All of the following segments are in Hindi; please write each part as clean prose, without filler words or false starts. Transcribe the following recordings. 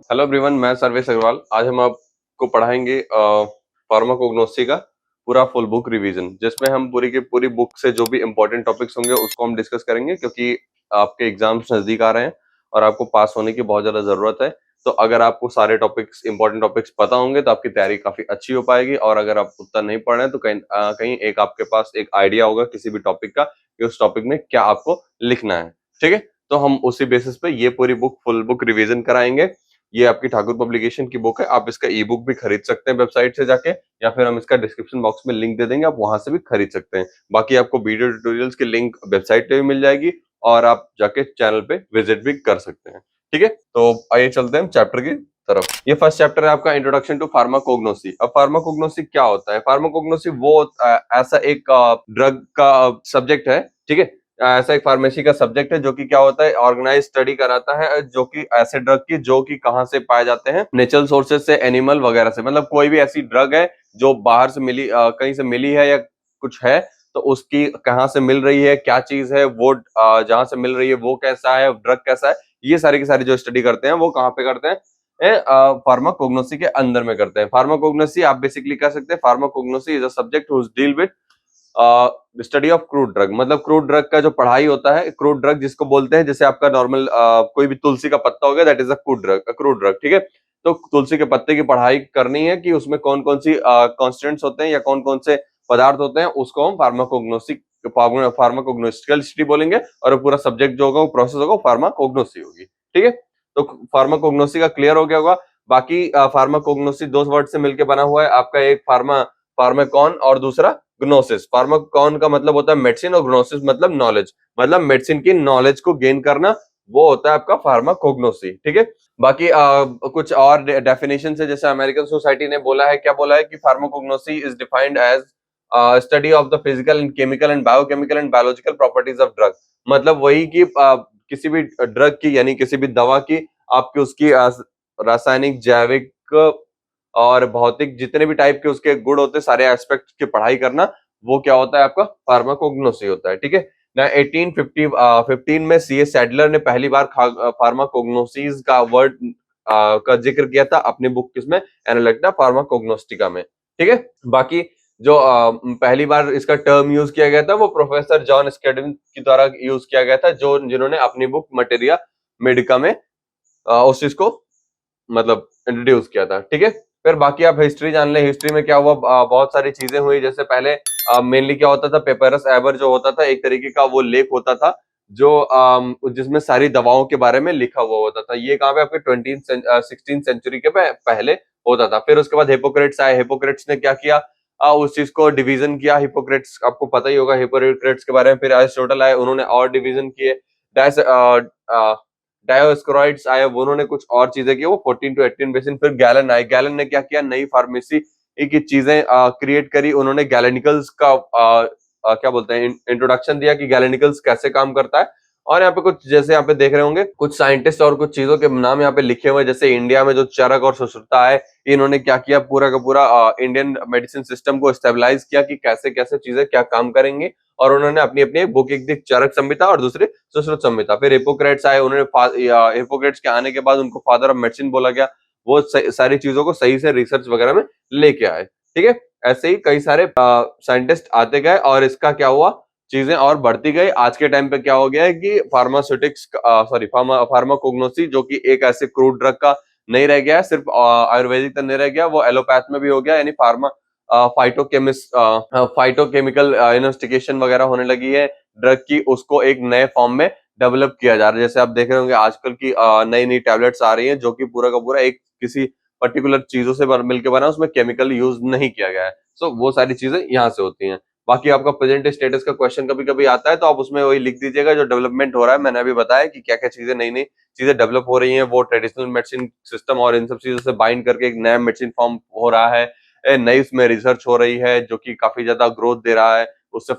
हेलो एवरीवन, मैं सर्वेश अग्रवाल। आज हम आपको पढ़ाएंगे फार्माकोग्नोसी का पूरा फुल बुक रिवीजन, जिसमें हम पूरी की पूरी बुक से जो भी इंपॉर्टेंट टॉपिक्स होंगे उसको हम डिस्कस करेंगे, क्योंकि आपके एग्जाम्स नजदीक आ रहे हैं और आपको पास होने की बहुत ज्यादा जरूरत है। तो अगर आपको सारे टॉपिक्स इंपॉर्टेंट टॉपिक्स पता होंगे तो आपकी तैयारी काफी अच्छी हो पाएगी, और अगर आप उतना नहीं पढ़ रहे हैं तो कहीं एक आपके पास एक आइडिया होगा किसी भी टॉपिक का कि उस टॉपिक में क्या आपको लिखना है। ठीक है, तो हम उसी बेसिस पे ये पूरी बुक फुल बुक रिवीजन कराएंगे। ये आपकी ठाकुर पब्लिकेशन की बुक है, आप इसका ई बुक भी खरीद सकते हैं वेबसाइट से जाके, या फिर हम इसका डिस्क्रिप्शन बॉक्स में लिंक दे देंगे, आप वहां से भी खरीद सकते हैं। बाकी आपको वीडियो ट्यूटोरियल्स की लिंक वेबसाइट पे भी मिल जाएगी, और आप जाके चैनल पे विजिट भी कर सकते हैं। ठीक है, तो आइए चलते हैं चैप्टर की तरफ। ये फर्स्ट चैप्टर है आपका, इंट्रोडक्शन टू फार्माकोग्नोसी। अब फार्माकोग्नोसी क्या होता है? फार्माकोग्नोसी वो ऐसा एक ड्रग का सब्जेक्ट है। ठीक है, ऐसा एक फार्मेसी का सब्जेक्ट है जो कि क्या होता है, ऑर्गेनाइज स्टडी कराता है, जो कि ऐसे ड्रग की जो कि कहाँ से पाए जाते हैं, नेचुरल सोर्सेज से, एनिमल वगैरह से। मतलब कोई भी ऐसी ड्रग है जो बाहर से मिली, कहीं से मिली है या कुछ है, तो उसकी कहाँ से मिल रही है, क्या चीज है वो, जहां से मिल रही है वो कैसा है, ड्रग कैसा है, ये सारी की सारी जो स्टडी करते हैं वो कहाँ पे करते हैं, फार्माकोग्नोसी के अंदर में करते हैं। फार्माकोग्नोसी आप बेसिकली कह सकते हैं, pharmacognosy is a subject whose deal with study of crude drug. मतलब क्रूड ड्रग का जो पढ़ाई होता है, क्रूड ड्रग जिसको बोलते हैं, जैसे आपका नॉर्मल कोई भी तुलसी का पत्ता हो गया, that is a crude drug. ठीक है, तो तुलसी के पत्ते की पढ़ाई करनी है कि उसमें कौन कौन सी कॉन्स्टिट्यूएंट्स होते हैं या कौन कौन से पदार्थ होते हैं, उसको हम फार्माकोग्नोस्टिकल स्टडी बोलेंगे, और वो पूरा सब्जेक्ट जो होगा, वो प्रोसेस होगा, फार्माकोग्नोसी होगी। ठीक है, तो फार्माकोग्नोसी का क्लियर हो गया होगा। बाकी फार्माकोग्नोसी दो वर्ड से मिलकर बना हुआ है आपका, एक फार्माकॉन और दूसरा ग्नोसिस। फार्माकॉन का मतलब होता है मेडिसिन, और ग्नोसिस मतलब नॉलेज, मतलब मेडिसिन की नॉलेज को गेन करना, वो होता है आपका फार्माकोग्नोसी। ठीक है, बाकी कुछ और डेफिनेशन है, जैसे अमेरिकन सोसाइटी ने बोला है, क्या बोला है कि pharmacognosy is defined as study of the physical and chemical and biochemical and biological properties of drug. मतलब वही कि किसी भी ड्रग की, यानी किसी भी दवा की, आपकी उसकी रासायनिक, जैविक और भौतिक जितने भी टाइप के उसके गुण होते हैं, सारे एस्पेक्ट की पढ़ाई करना, वो क्या होता है आपका फार्माकोग्नोसी होता है। ठीक है ना, 1815 में सीए सैडलर ने पहली बार फार्माकोग्नोसिस का वर्ड का जिक्र किया था अपनी बुक किसमें, एनालिटिका फार्माकोग्नोस्टिका में। ठीक है, बाकी जो पहली बार इसका टर्म यूज किया गया था, वो प्रोफेसर जॉन स्केडन के द्वारा यूज किया गया था, जो जिन्होंने अपनी बुक मटेरिया मेडिका में उस चीज को मतलब इंट्रोड्यूस किया था। ठीक है, फिर बाकी आप हिस्ट्री जान ले। हिस्ट्री में क्या हुआ, बहुत सारी चीजें हुई। जैसे पहले मेनली क्या होता था, पेपरस एबर जो होता था, एक तरीके का वो लेख होता था, जो जिसमें सारी दवाओं के बारे में लिखा हुआ होता था। ये कहाँ पे, आपके 16th सेंचुरी के पहले होता था। फिर उसके बाद हिपोक्रेट्स आए। हिपोक्रेट्स ने क्या किया, उस चीज को डिवीजन किया। हिपोक्रेट्स आपको पता ही होगा हिपोक्रेट्स के बारे में। फिर एरिस्टोटल आए, उन्होंने और डिवीजन किए। डायोस्कोराइड्स आए, उन्होंने कुछ और चीजें की, वो 14 to 18 बेसिन। फिर गैलन आए। गैलन ने क्या किया, नई फार्मेसी की चीजें क्रिएट करी। उन्होंने गैलेनिकल्स का क्या बोलते हैं, इंट्रोडक्शन दिया कि गैलेनिकल्स कैसे काम करता है। और यहाँ पे कुछ, जैसे यहाँ पे देख रहे होंगे, कुछ साइंटिस्ट और कुछ चीजों के नाम यहाँ पे लिखे हुए हैं। जैसे इंडिया में जो चरक और सुश्रुता है, इन्होंने क्या किया, पूरा का पूरा इंडियन मेडिसिन सिस्टम को स्टेबलाइज किया कि कैसे कैसे चीजें क्या काम करेंगी। और उन्होंने अपनी अपनी बुक, एक दी चरक संहिता और दूसरी सुश्रुत संहिता। फिर हिपोक्रेट्स आए, उन्होंने हिपोक्रेट्स के आने के बाद उनको फादर ऑफ मेडिसिन बोला गया। वो सारी चीजों को सही से रिसर्च वगैरह में लेके आए। ठीक है, ऐसे ही कई सारे साइंटिस्ट आते गए, और इसका क्या हुआ, चीजें और बढ़ती गई। आज के टाइम पे क्या हो गया है कि फार्माकोग्नोसी, जो कि एक ऐसे क्रूड ड्रग का नहीं रह गया है, सिर्फ आयुर्वेदिक तक नहीं रह गया, वो एलोपैथ में भी हो गया। यानी फाइटोकेमिकल इन्वेस्टिगेशन वगैरह होने लगी है ड्रग की, उसको एक नए फॉर्म में डेवलप किया जा रहा है। जैसे आप देख रहे होंगे आजकल की नई नई टैबलेट्स आ रही हैं, जो कि पूरा का पूरा एक किसी पर्टिकुलर चीजों से मिलकर बना, उसमें केमिकल यूज नहीं किया गया है। सो वो सारी चीजें यहाँ से होती हैं। बाकी आपका प्रेजेंट स्टेटस का क्वेश्चन कभी कभी आता है, तो आप उसमें वही लिख दीजिएगा जो डेवलपमेंट हो रहा है। मैंने अभी बताया कि क्या क्या चीजें, नई नई चीजें डेवलप हो रही हैं, वो ट्रेडिशनल मेडिसिन सिस्टम और इन सब चीजों से बाइंड करके एक नया मेडिसिन फॉर्म हो रहा है। नई उसमें रिसर्च हो रही है, जो कि काफी ज्यादा ग्रोथ दे रहा है। उससे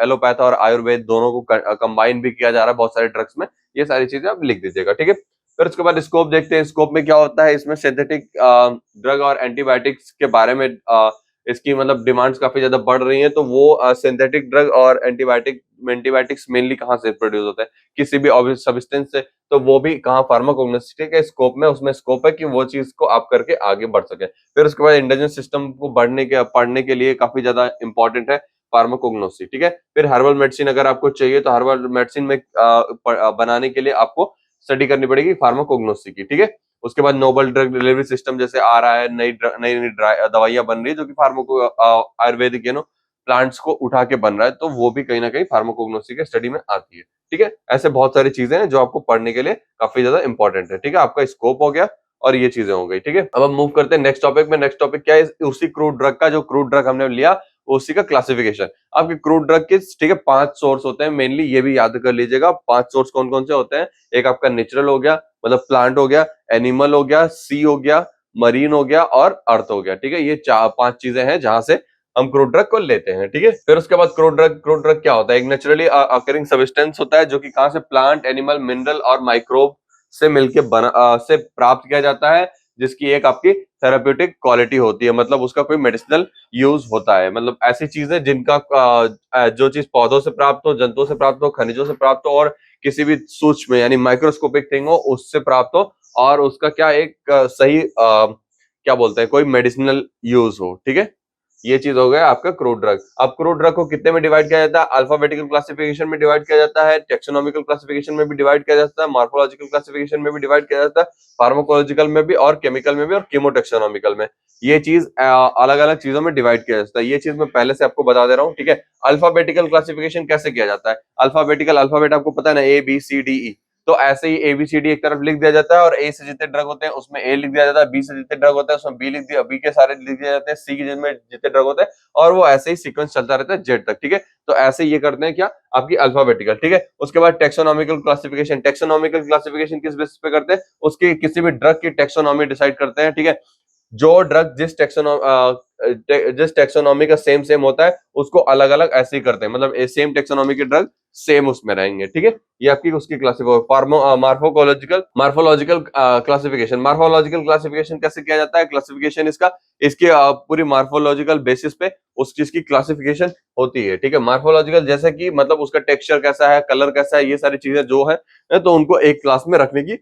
एलोपैथ और आयुर्वेद दोनों को कंबाइन भी किया जा रहा है बहुत सारे ड्रग्स में। ये सारी चीजें आप लिख दीजिएगा। ठीक है, फिर उसके बाद स्कोप देखते हैं। स्कोप में क्या होता है, इसमें सिंथेटिक ड्रग और एंटीबायोटिक्स के बारे में इसकी मतलब डिमांड्स काफी ज्यादा बढ़ रही हैं, तो वो सिंथेटिक ड्रग और एंटीबायोटिक्स मेनली कहाँ से प्रोड्यूस होते हैं, किसी भी सब्सटेंस से, तो वो भी कहाँ फार्माकोग्नोस्टिक के स्कोप में, उसमें स्कोप है कि वो चीज को आप करके आगे बढ़ सके। फिर उसके बाद इंडिजिनस सिस्टम को पढ़ने के लिए काफी ज्यादा इंपॉर्टेंट है फार्माकोग्नोसी, ठीक है। फिर हर्बल मेडिसिन अगर आपको चाहिए तो हर्बल मेडिसिन में बनाने के लिए आपको स्टडी करनी पड़ेगी फार्माकोग्नोसी की, ठीक है। उसके बाद नोबल ड्रग डिलीवरी सिस्टम जैसे आ रहा है, नई नई नई दवाइयां बन रही है जो कि आयुर्वेदिक प्लांट्स को उठा के बन रहा है, तो वो भी कहीं ना कहीं फार्माकोग्नोसी के स्टडी में आती है, ठीक है। ऐसे बहुत सारी चीजें हैं जो आपको पढ़ने के लिए काफी ज्यादा इंपॉर्टेंट है, ठीक है। आपका स्कोप हो गया और ये चीजें हो गई, ठीक है। अब हम मूव करते हैं नेक्स्ट टॉपिक में। नेक्स्ट टॉपिक क्या है, उसी क्रूड ड्रग का, जो क्रूड ड्रग हमने लिया उसी का क्लासिफिकेशन। आपके क्रूड ड्रग के, ठीक है, 5 सोर्स होते हैं मेनली, ये भी याद कर लीजिएगा। 5 सोर्स कौन कौन से होते हैं? एक आपका नेचुरल हो गया, मतलब प्लांट हो गया, एनिमल हो गया, सी हो गया, मरीन हो गया और अर्थ हो गया, ठीक है। ये 5 चीजें हैं जहां से हम क्रूड ड्रग को लेते हैं, ठीक है। फिर उसके बाद क्रूड ड्रग क्या होता है? एक नेचुरली अकरिंग सब्सटेंस होता है जो कि कहां से, प्लांट, एनिमल, मिनरल और माइक्रोब से मिलके से प्राप्त किया जाता है, जिसकी एक आपकी थेराप्यूटिक क्वालिटी होती है, मतलब उसका कोई मेडिसिनल यूज होता है। मतलब ऐसी चीजें जिनका जो चीज पौधों से प्राप्त हो, जंतुओं से प्राप्त हो, खनिजों से प्राप्त हो और किसी भी सूक्ष्म यानी माइक्रोस्कोपिक थिंग हो उससे प्राप्त हो, और उसका क्या एक सही क्या बोलते हैं, कोई मेडिसिनल यूज हो, ठीक है। ये चीज हो गया आपका क्रूड ड्रग। अब क्रूड ड्रग को कितने में डिवाइड किया जाता है? अल्फाबेटिकल क्लासिफिकेशन में डिवाइड किया जाता है, टेक्सोनॉमिकल क्लासिफिकेशन में भी डिवाइड किया जाता है, मॉर्फोलॉजिकल क्लासिफिकेशन में भी डिवाइड किया जाता है, फार्माकोलॉजिकल में भी और केमिकल में भी और कीमोटेक्सोनॉमिकल में। ये चीज अलग अलग चीजों में डिवाइड किया जाता है। ये चीज मैं पहले से आपको बता दे रहा हूँ, ठीक है। अल्फाबेटिकल क्लासिफिकेशन कैसे किया जाता है? अल्फाबेटिकल, अल्फाबेट आपको पता है ना, A B C D E, तो ऐसे ही एबीसीडी एक तरफ लिख दिया जाता है और ए से जितने ड्रग होते हैं उसमें ए लिख दिया जाता है, बी से जितने ड्रग होते हैं उसमें बी लिख दिया, बी के सारे लिख दिए जाते हैं, सी के जिनमें जितने ड्रग होते हैं, और वो ऐसे ही सीक्वेंस चलता रहता है जेड तक, ठीक है। तो ऐसे ये करते हैं क्या, आपकी अल्फाबेटिकल, ठीक है। उसके बाद टेक्सोनॉमिकल क्लासिफिकेशन। टेक्सोनॉमिकल क्लासिफिकेशन किस बेसिस पे करते हैं? उसकी किसी भी ड्रग की टेक्सोनॉमी डिसाइड करते हैं, ठीक है। जो ड्रग जिस टेक्सोनॉमी का सेम सेम होता है उसको अलग अलग ऐसे ही करते हैं, मतलब सेम टेक्सोनॉमी के ड्रग सेम उसमें रहेंगे, ठीक है। ये आपकी उसकी classification. Morphological classification. Morphological classification कैसे किया जाता है? क्लासिफिकेशन इसका, इसके पूरी मार्फोलॉजिकल बेसिस पे उस चीज की क्लासिफिकेशन होती है, ठीक है। मार्फोलॉजिकल जैसे कि मतलब उसका टेक्सचर कैसा है, कलर कैसा है, ये सारी चीजें जो है तो उनको एक क्लास में रखने की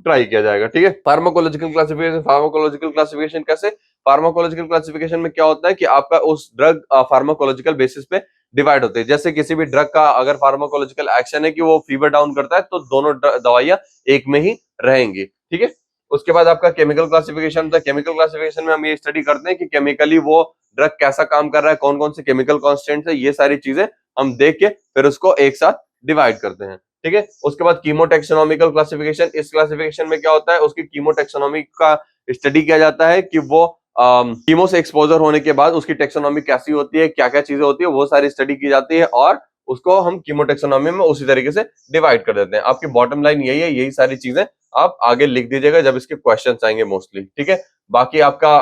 ट्राई किया जाएगा, ठीक है। Pharmacological classification. फार्माकोलॉजिकल क्लासिफिकेशन कैसे? फार्माकोलॉजिकल क्लासिफिकेशन में क्या होता है कि आपका उस ड्रग फार्माकोलॉजिकल बेसिस पे डिवाइड होते हैं। जैसे किसी भी ड्रग का अगर फार्माकोलॉजिकल एक्शन है कि वो फीवर डाउन करता है, तो दोनों दवाइयां एक में ही रहेंगी, ठीक है। उसके बाद आपका केमिकल क्लासिफिकेशन होता है। केमिकल क्लासिफिकेशन में हम ये स्टडी करते हैं कि केमिकली वो ड्रग कैसा काम कर रहा है, कौन कौन से केमिकल कॉन्स्टेंट्स है, ये सारी चीजें हम देख के फिर उसको एक साथ डिवाइड करते हैं, ठीक है। उसके बाद कीमोटेक्सोनॉमिकल क्लासिफिकेशन। इस क्लासिफिकेशन में क्या होता है, उसकी कीमोटेक्सोनॉमी का स्टडी किया जाता है कि वो कीमो से एक्सपोजर होने के बाद उसकी टेक्सोनॉमी कैसी होती है, क्या क्या चीजें होती है, वो सारी स्टडी की जाती है और उसको हम कीमोटेक्सोनॉमी में उसी तरीके से डिवाइड कर देते हैं। आपकी बॉटम लाइन यही है, यही सारी चीजें आप आगे लिख दीजिएगा जब इसके क्वेश्चन आएंगे मोस्टली, ठीक है। बाकी आपका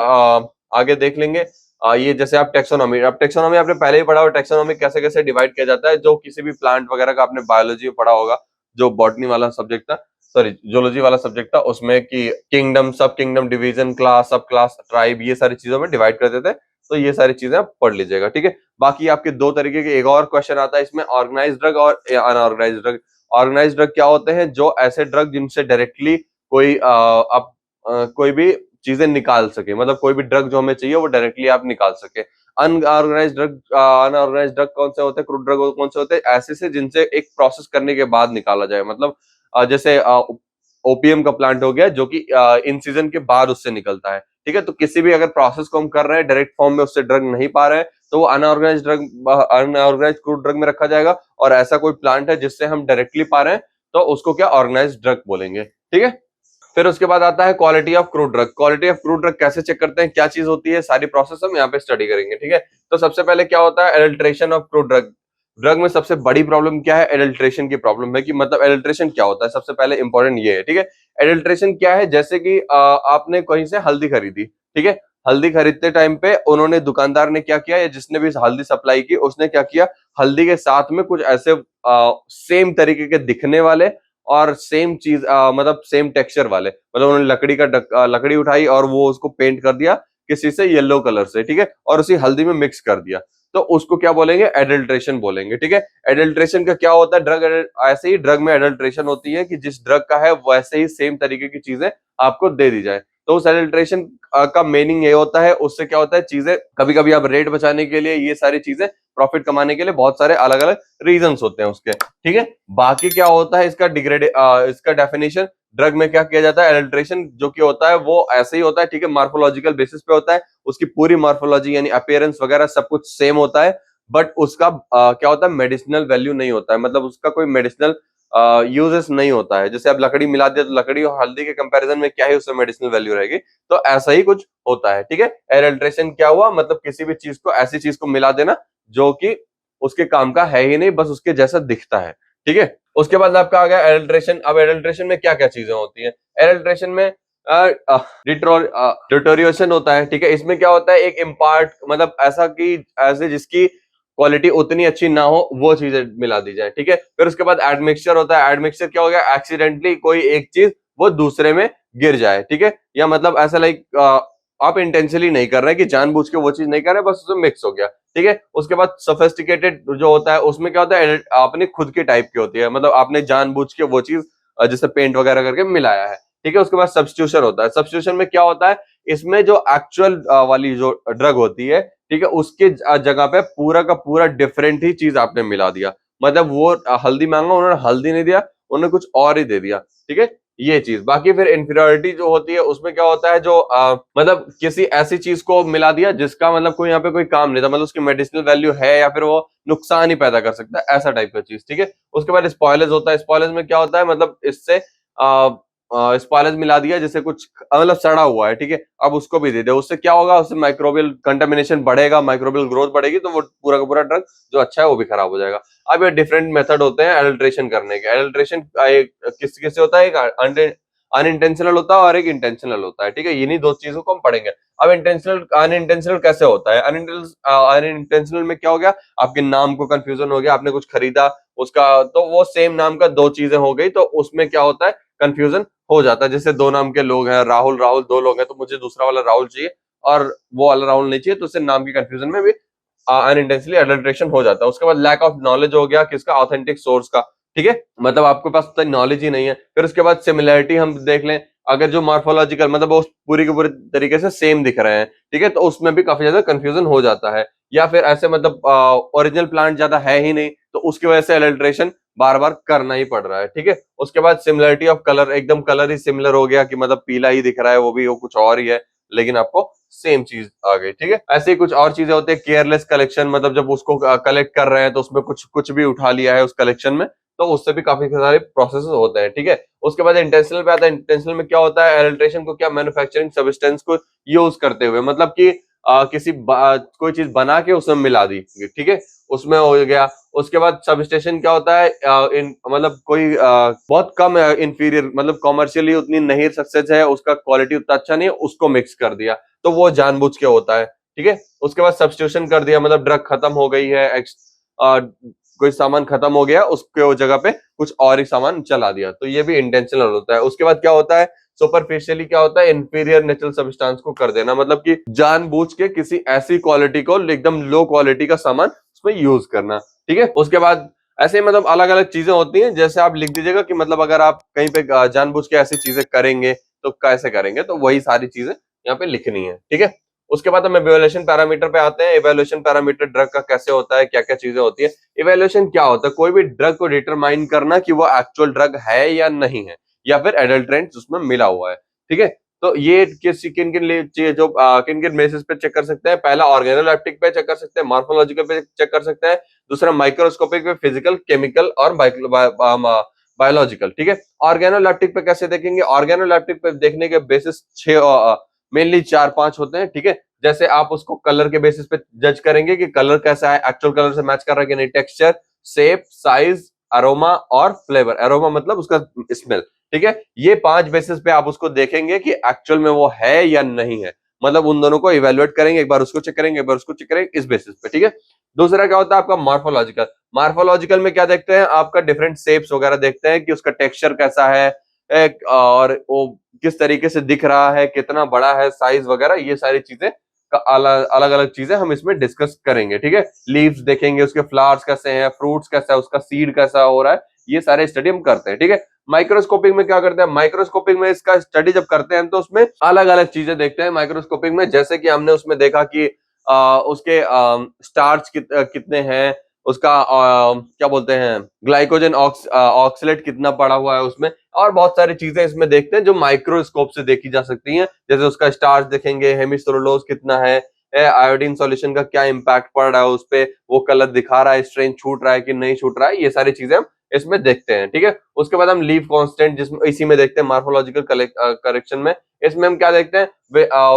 आगे देख लेंगे। ये जैसे आप टेक्सोनॉमी, अब टेक्सोनॉमी आपने पहले ही पढ़ा हो, टेक्सोनॉमी कैसे कैसे डिवाइड किया जाता है, जो किसी भी प्लांट वगैरह का आपने बायोलॉजी में पढ़ा होगा, जो बॉटनी वाला सब्जेक्ट था, सॉरी जोलॉजी वाला सब्जेक्ट था, उसमें कि किंगडम, सब किंगडम, डिवीजन, क्लास, सब क्लास, ट्राइब, ये सारी चीजों में डिवाइड कर देते हैं। तो ये सारी चीजें आप पढ़ लीजिएगा, ठीक है। बाकी आपके दो तरीके के एक और क्वेश्चन आता है इसमें, ऑर्गेनाइज ड्रग और अनऑर्गेनाइज ड्रग। ऑर्गेनाइज ड्रग क्या होते हैं? जो ऐसे ड्रग जिनसे डायरेक्टली कोई आप कोई भी चीजें निकाल सके, मतलब कोई भी ड्रग जो हमें चाहिए वो डायरेक्टली आप निकाल सके। अनऑर्गेनाइज ड्रग कौन से होते हैं? क्रूड ड्रग कौन से होते हैं? ऐसे से जिनसे एक प्रोसेस करने के बाद निकाला जाए, मतलब जैसे ओपीएम का प्लांट हो गया जो कि इन सीजन के बाद उससे निकलता है, ठीक है। तो किसी भी अगर प्रोसेस को हम कर रहे हैं, डायरेक्ट फॉर्म में उससे ड्रग नहीं पा रहे हैं, तो वो अनऑर्गेनाइज क्रूड ड्रग में रखा जाएगा। और ऐसा कोई प्लांट है जिससे हम डायरेक्टली पा रहे हैं, तो उसको क्या, ऑर्गेनाइज ड्रग बोलेंगे, ठीक है। फिर उसके बाद आता है quality of crude drug. Quality of crude drug कैसे चेक करते हैं, क्या चीज होती है, सारी प्रोसेस हम यहाँ पे स्टडी करेंगे, ठीक है। तो सबसे पहले क्या होता है, adulteration of crude drug. Drug में सबसे बड़ी प्रॉब्लम क्या है? एडल्ट्रेशन की प्रॉब्लम है। कि मतलब एडल्ट्रेशन क्या होता है, सबसे पहले इंपॉर्टेंट ये है, ठीक है। एडल्ट्रेशन क्या है? जैसे कि आपने कहीं से हल्दी खरीदी, ठीक है। हल्दी खरीदते टाइम पे उन्होंने, दुकानदार ने क्या किया, या जिसने भी हल्दी सप्लाई की उसने क्या किया, हल्दी के साथ में कुछ ऐसे सेम तरीके के दिखने वाले और सेम चीज मतलब सेम टेक्सचर वाले, मतलब उन्होंने लकड़ी उठाई और वो उसको पेंट कर दिया किसी से येलो कलर से, ठीक है, और उसी हल्दी में मिक्स कर दिया, तो उसको क्या बोलेंगे, एडल्ट्रेशन बोलेंगे, ठीक है। एडल्ट्रेशन का क्या होता है, ऐसे ही ड्रग में एडल्ट्रेशन होती है कि जिस ड्रग का है वैसे ही सेम तरीके की चीजें आपको दे दी जाए। तो उस एडल्ट्रेशन का मीनिंग ये होता है, उससे क्या होता है, चीजें कभी कभी आप रेट बचाने के लिए, ये सारी चीजें प्रॉफिट कमाने के लिए बहुत सारे अलग अलग रीजंस होते हैं उसके, ठीक है। बाकी क्या होता है इसका डेफिनेशन, ड्रग में क्या किया जाता है, एडल्ट्रेशन जो कि होता है वो ऐसे ही होता है, ठीक है, मार्फोलॉजिकल बेसिस पे होता है, उसकी पूरी मार्फोलॉजी यानी अपीयरेंस वगैरह सब कुछ सेम होता है, बट उसका क्या होता है, मेडिसिनल वैल्यू नहीं होता है, मतलब उसका कोई मेडिसिनल यूजेस नहीं होता है। जैसे आप लकड़ी मिला दिया तो लकड़ी और हल्दी के कंपैरिजन में क्या है, उसमें मेडिसिनल वैल्यू रहेगी, तो ऐसा ही कुछ होता है, ठीक है। एडल्ट्रेशन क्या हुआ, मतलब किसी भी चीज को, ऐसी चीज को मिला देना जो कि उसके काम का है ही नहीं, बस उसके जैसा दिखता है, ठीक है। उसके बाद आपका आ गया एडल्ट्रेशन। अब एडल्ट्रेशन में क्या क्या चीजें होती हैं, एडल्ट्रेशन में डिटोरिएशन होता है, ठीक है। इसमें क्या होता है, एक इम्पार्ट, मतलब ऐसा कि ऐसे जिसकी क्वालिटी उतनी अच्छी ना हो वो चीजें मिला दी जाए, ठीक है। फिर उसके बाद एडमिक्सचर होता है। एडमिक्सचर क्या हो गया, एक्सीडेंटली कोई एक चीज वो दूसरे में गिर जाए, ठीक है, या मतलब ऐसा लाइक आप इंटेंशनली नहीं कर रहे कि जानबूझ के वो चीज नहीं कर रहे, बस उसमें मिक्स हो गया, ठीक है। उसके बाद सोफिस्टिकेटेड जो होता है, उसमें क्या होता है, अपने खुद के टाइप की होती है, मतलब आपने जानबूझ के वो चीज जैसे पेंट वगैरह करके मिलाया है, ठीक है। उसके बाद सब्स्टिट्यूशन होता है। सब्स्टिट्यूशन में क्या होता है, इसमें जो एक्चुअल वाली जो ड्रग होती है, ठीक है, उसके जगह पे पूरा का पूरा डिफरेंट ही चीज आपने मिला दिया, मतलब वो हल्दी मांगा, उन्होंने हल्दी नहीं दिया, उन्होंने कुछ और ही दे दिया, ठीक है, ये चीज। बाकी फिर इंफीरियोरिटी जो होती है, उसमें क्या होता है, जो मतलब किसी ऐसी चीज को मिला दिया जिसका मतलब कोई यहाँ पे कोई काम नहीं था, मतलब उसकी मेडिसिनल वैल्यू है या फिर वो नुकसान ही पैदा कर सकता है, ऐसा टाइप का चीज, ठीक है। उसके बाद स्पॉयलेज होता है। स्पॉयलेज में क्या होता है, मतलब इससे स्पॉयलेज मिला दिया, जैसे कुछ मतलब सड़ा हुआ है, ठीक है, अब उसको भी दे दे, उससे क्या होगा, उससे माइक्रोबियल कंटामिनेशन बढ़ेगा, माइक्रोबियल ग्रोथ बढ़ेगी, तो वो पूरा का पूरा ड्रग जो अच्छा है वो भी खराब हो जाएगा। अब ये डिफरेंट मेथड होते हैं एडल्ट्रेशन करने के। एडल्ट्रेशन किस किससे होता है, एक अनइंटेंशनल होता है और एक इंटेंशनल होता है, ठीक है, इन्हीं दो चीजों को हम पढ़ेंगे। अब इंटेंशनल अनइंटेंशनल कैसे होता है, अनइंटेंशनल में क्या हो गया, आपके नाम को कंफ्यूजन हो गया, आपने कुछ खरीदा उसका, तो वो सेम नाम का दो चीजें हो गई, तो उसमें क्या होता है, कंफ्यूजन हो जाता है। जैसे दो नाम के लोग हैं, राहुल राहुल दो लोग हैं, तो मुझे दूसरा वाला राहुल चाहिए और वो वाला राहुल नहीं चाहिए, तो उससे नाम की कंफ्यूजन में भी अनइंटेंशनली एडल्ट्रेशन हो जाता है। उसके बाद लैक ऑफ नॉलेज हो गया, किसका, ऑथेंटिक सोर्स का, ठीक है, मतलब आपके पास तो नॉलेज ही नहीं है। फिर उसके बाद सिमिलैरिटी हम देख लें, अगर जो मार्फोलॉजिकल मतलब वो पूरी के पूरी तरीके से सेम दिख रहे हैं, ठीक है, तो उसमें भी काफी ज्यादा कंफ्यूजन हो जाता है। या फिर ऐसे मतलब ओरिजिनल प्लांट ज्यादा है ही नहीं, तो उसकी वजह से एडल्ट्रेशन बार बार करना ही पड़ रहा है, ठीक है। उसके बाद सिमिलरिटी ऑफ कलर, एकदम कलर ही सिमिलर हो गया कि मतलब पीला ही दिख रहा है, वो भी वो कुछ और ही है, लेकिन आपको सेम चीज आ गई, ठीक है। ऐसे ही कुछ और चीजें होती है, केयरलेस कलेक्शन, मतलब जब उसको कलेक्ट कर रहे हैं तो उसमें कुछ कुछ भी उठा लिया है उस कलेक्शन में, तो उससे भी काफी सारे प्रोसेस होते हैं, ठीक है। उसके बाद इंटेंशनल पे आता है। इंटेंशनल में क्या होता है, एडल्ट्रेशन को क्या, मैन्युफैक्चरिंग सब्सटेंस को यूज करते हुए, मतलब कि कोई चीज बना के उसमें मिला दी, ठीक है, उसमें हो गया। उसके बाद सबस्टेशन क्या होता है, मतलब कोई बहुत कम इंफीरियर, मतलब कॉमर्शियली उतनी नहीं सक्सेस है, उसका क्वालिटी उतना अच्छा नहीं है, उसको मिक्स कर दिया, तो वो जानबूझ के होता है, ठीक है। उसके बाद सब्स्टिट्यूशन कर दिया, मतलब ड्रग खत्म हो गई है, कोई सामान खत्म हो गया, उसके जगह पे कुछ और ही सामान चला दिया, तो ये भी इंटेंशनल होता है। उसके बाद क्या होता है, सुपरफिशियली क्या होता है, इंफीरियर नेचुरल सब्सटेंस को कर देना, मतलब कि जानबूझ के किसी ऐसी क्वालिटी को, एकदम लो क्वालिटी का सामान उसमें यूज करना, ठीक है। उसके बाद ऐसे मतलब अलग अलग चीजें होती हैं, जैसे आप लिख दीजिएगा कि मतलब अगर आप कहीं पे जानबूझ के ऐसी चीजें करेंगे तो कैसे करेंगे, तो वही सारी चीजें यहाँ पे लिखनी है, ठीक है। उसके बाद हम इवैल्यूएशन पैरामीटर पे आते हैं। इवैल्यूएशन पैरामीटर ड्रग का कैसे होता है, क्या क्या चीजें होती है। इवैल्यूएशन क्या होता है, कोई भी ड्रग को डिटरमाइन करना कि वो एक्चुअल ड्रग है या नहीं है, या फिर एडल्ट्रेंट उसमें मिला हुआ है, ठीक है। तो ये किन किन जो किन किन बेसिस पे चेक कर सकते हैं, पहला ऑर्गेनोलेप्टिक पे चेक कर सकते हैं, मार्फोलॉजिकल पे चेक कर सकते हैं, दूसरा माइक्रोस्कोपिक पे, फिजिकल, केमिकल और बायोलॉजिकल, ठीक है। ऑर्गेनोलेप्टिक पे कैसे देखेंगे, ऑर्गेनोलेप्टिक पे देखने के बेसिस छह, मेनली चार पांच होते हैं, ठीक है। जैसे आप उसको कलर के बेसिस पे जज करेंगे कि कलर कैसा है, एक्चुअल कलर से मैच कर रहा है कि नहीं, टेक्सचर, शेप, साइज, अरोमा और फ्लेवर। अरोमा मतलब उसका स्मेल, ठीक है। ये पांच बेसिस पे आप उसको देखेंगे कि एक्चुअल में वो है या नहीं है, मतलब उन दोनों को इवेल्युएट करेंगे, एक बार उसको चेक करेंगे, एक बार उसको चेक करेंगे, इस बेसिस पे, ठीक है। दूसरा क्या होता है आपका मार्फोलॉजिकल। मार्फोलॉजिकल में क्या देखते हैं, आपका डिफरेंट शेप्स वगैरह देखते हैं कि उसका टेक्सचर कैसा है, और वो किस तरीके से दिख रहा है, कितना बड़ा है साइज वगैरह, ये सारी चीजें का अलग अलग चीजें हम इसमें डिस्कस करेंगे। ठीक है, लीव्स देखेंगे, उसके फ्लावर्स कैसे हैं, फ्रूट्स कैसा है, उसका सीड कैसा हो रहा है, ये सारे स्टडी हम करते हैं। ठीक है, माइक्रोस्कोपिक में क्या करते हैं, माइक्रोस्कोपिक में इसका स्टडी जब करते हैं तो उसमें अलग अलग चीजें देखते हैं माइक्रोस्कोपिक में। जैसे कि हमने उसमें देखा कि उसके स्टार्च कितने हैं, उसका क्या बोलते हैं, ग्लाइकोजन ऑक्सलेट कितना पड़ा हुआ है उसमें, और बहुत सारी चीजें इसमें देखते हैं जो माइक्रोस्कोप से देखी जा सकती हैं। जैसे उसका स्टार्च देखेंगे, हेमिसोलुलोज कितना है, आयोडीन सॉल्यूशन का क्या इंपैक्ट पड़ रहा है उस पे, वो कलर दिखा रहा है, स्ट्रेंथ छूट रहा है कि नहीं छूट रहा है, ये सारी चीजें हम इसमें देखते हैं। ठीक है, उसके बाद हम लीव कांस्टेंट जिसमें इसी में देखते हैं मार्फोलॉजिकल करेक्शन में। इसमें हम क्या देखते हैं,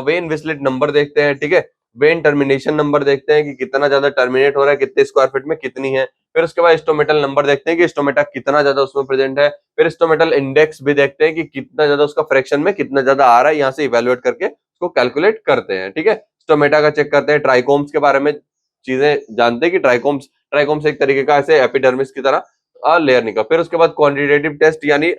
वेन विस्लेट नंबर देखते हैं। ठीक है, वेन टर्मिनेशन नंबर देखते हैं कि कितना ज्यादा टर्मिनेट हो रहा है, कितने स्क्वायर फीट में कितनी है। फिर उसके बाद स्टोमेटल नंबर देखते हैं कि स्टोमेटा कितना ज्यादा उसमें प्रेजेंट है। फिर स्टोमेटल इंडेक्स भी देखते हैं कि कितना ज्यादा उसका फ्रैक्शन में कितना ज्यादा आ रहा है, यहाँ से इवेलुएट करके उसको कैलकुलेट करते हैं। ठीक है, स्टोमेटा का चेक करते हैं, ट्राइकोम्स के बारे में चीजें जानते हैं कि ट्राइकोम्स ट्राइकोम्स एक तरीके का ऐसे एपिडर्मिस की तरह लेयर निकल। फिर उसके बाद क्वांटिटेटिव टेस्ट यानी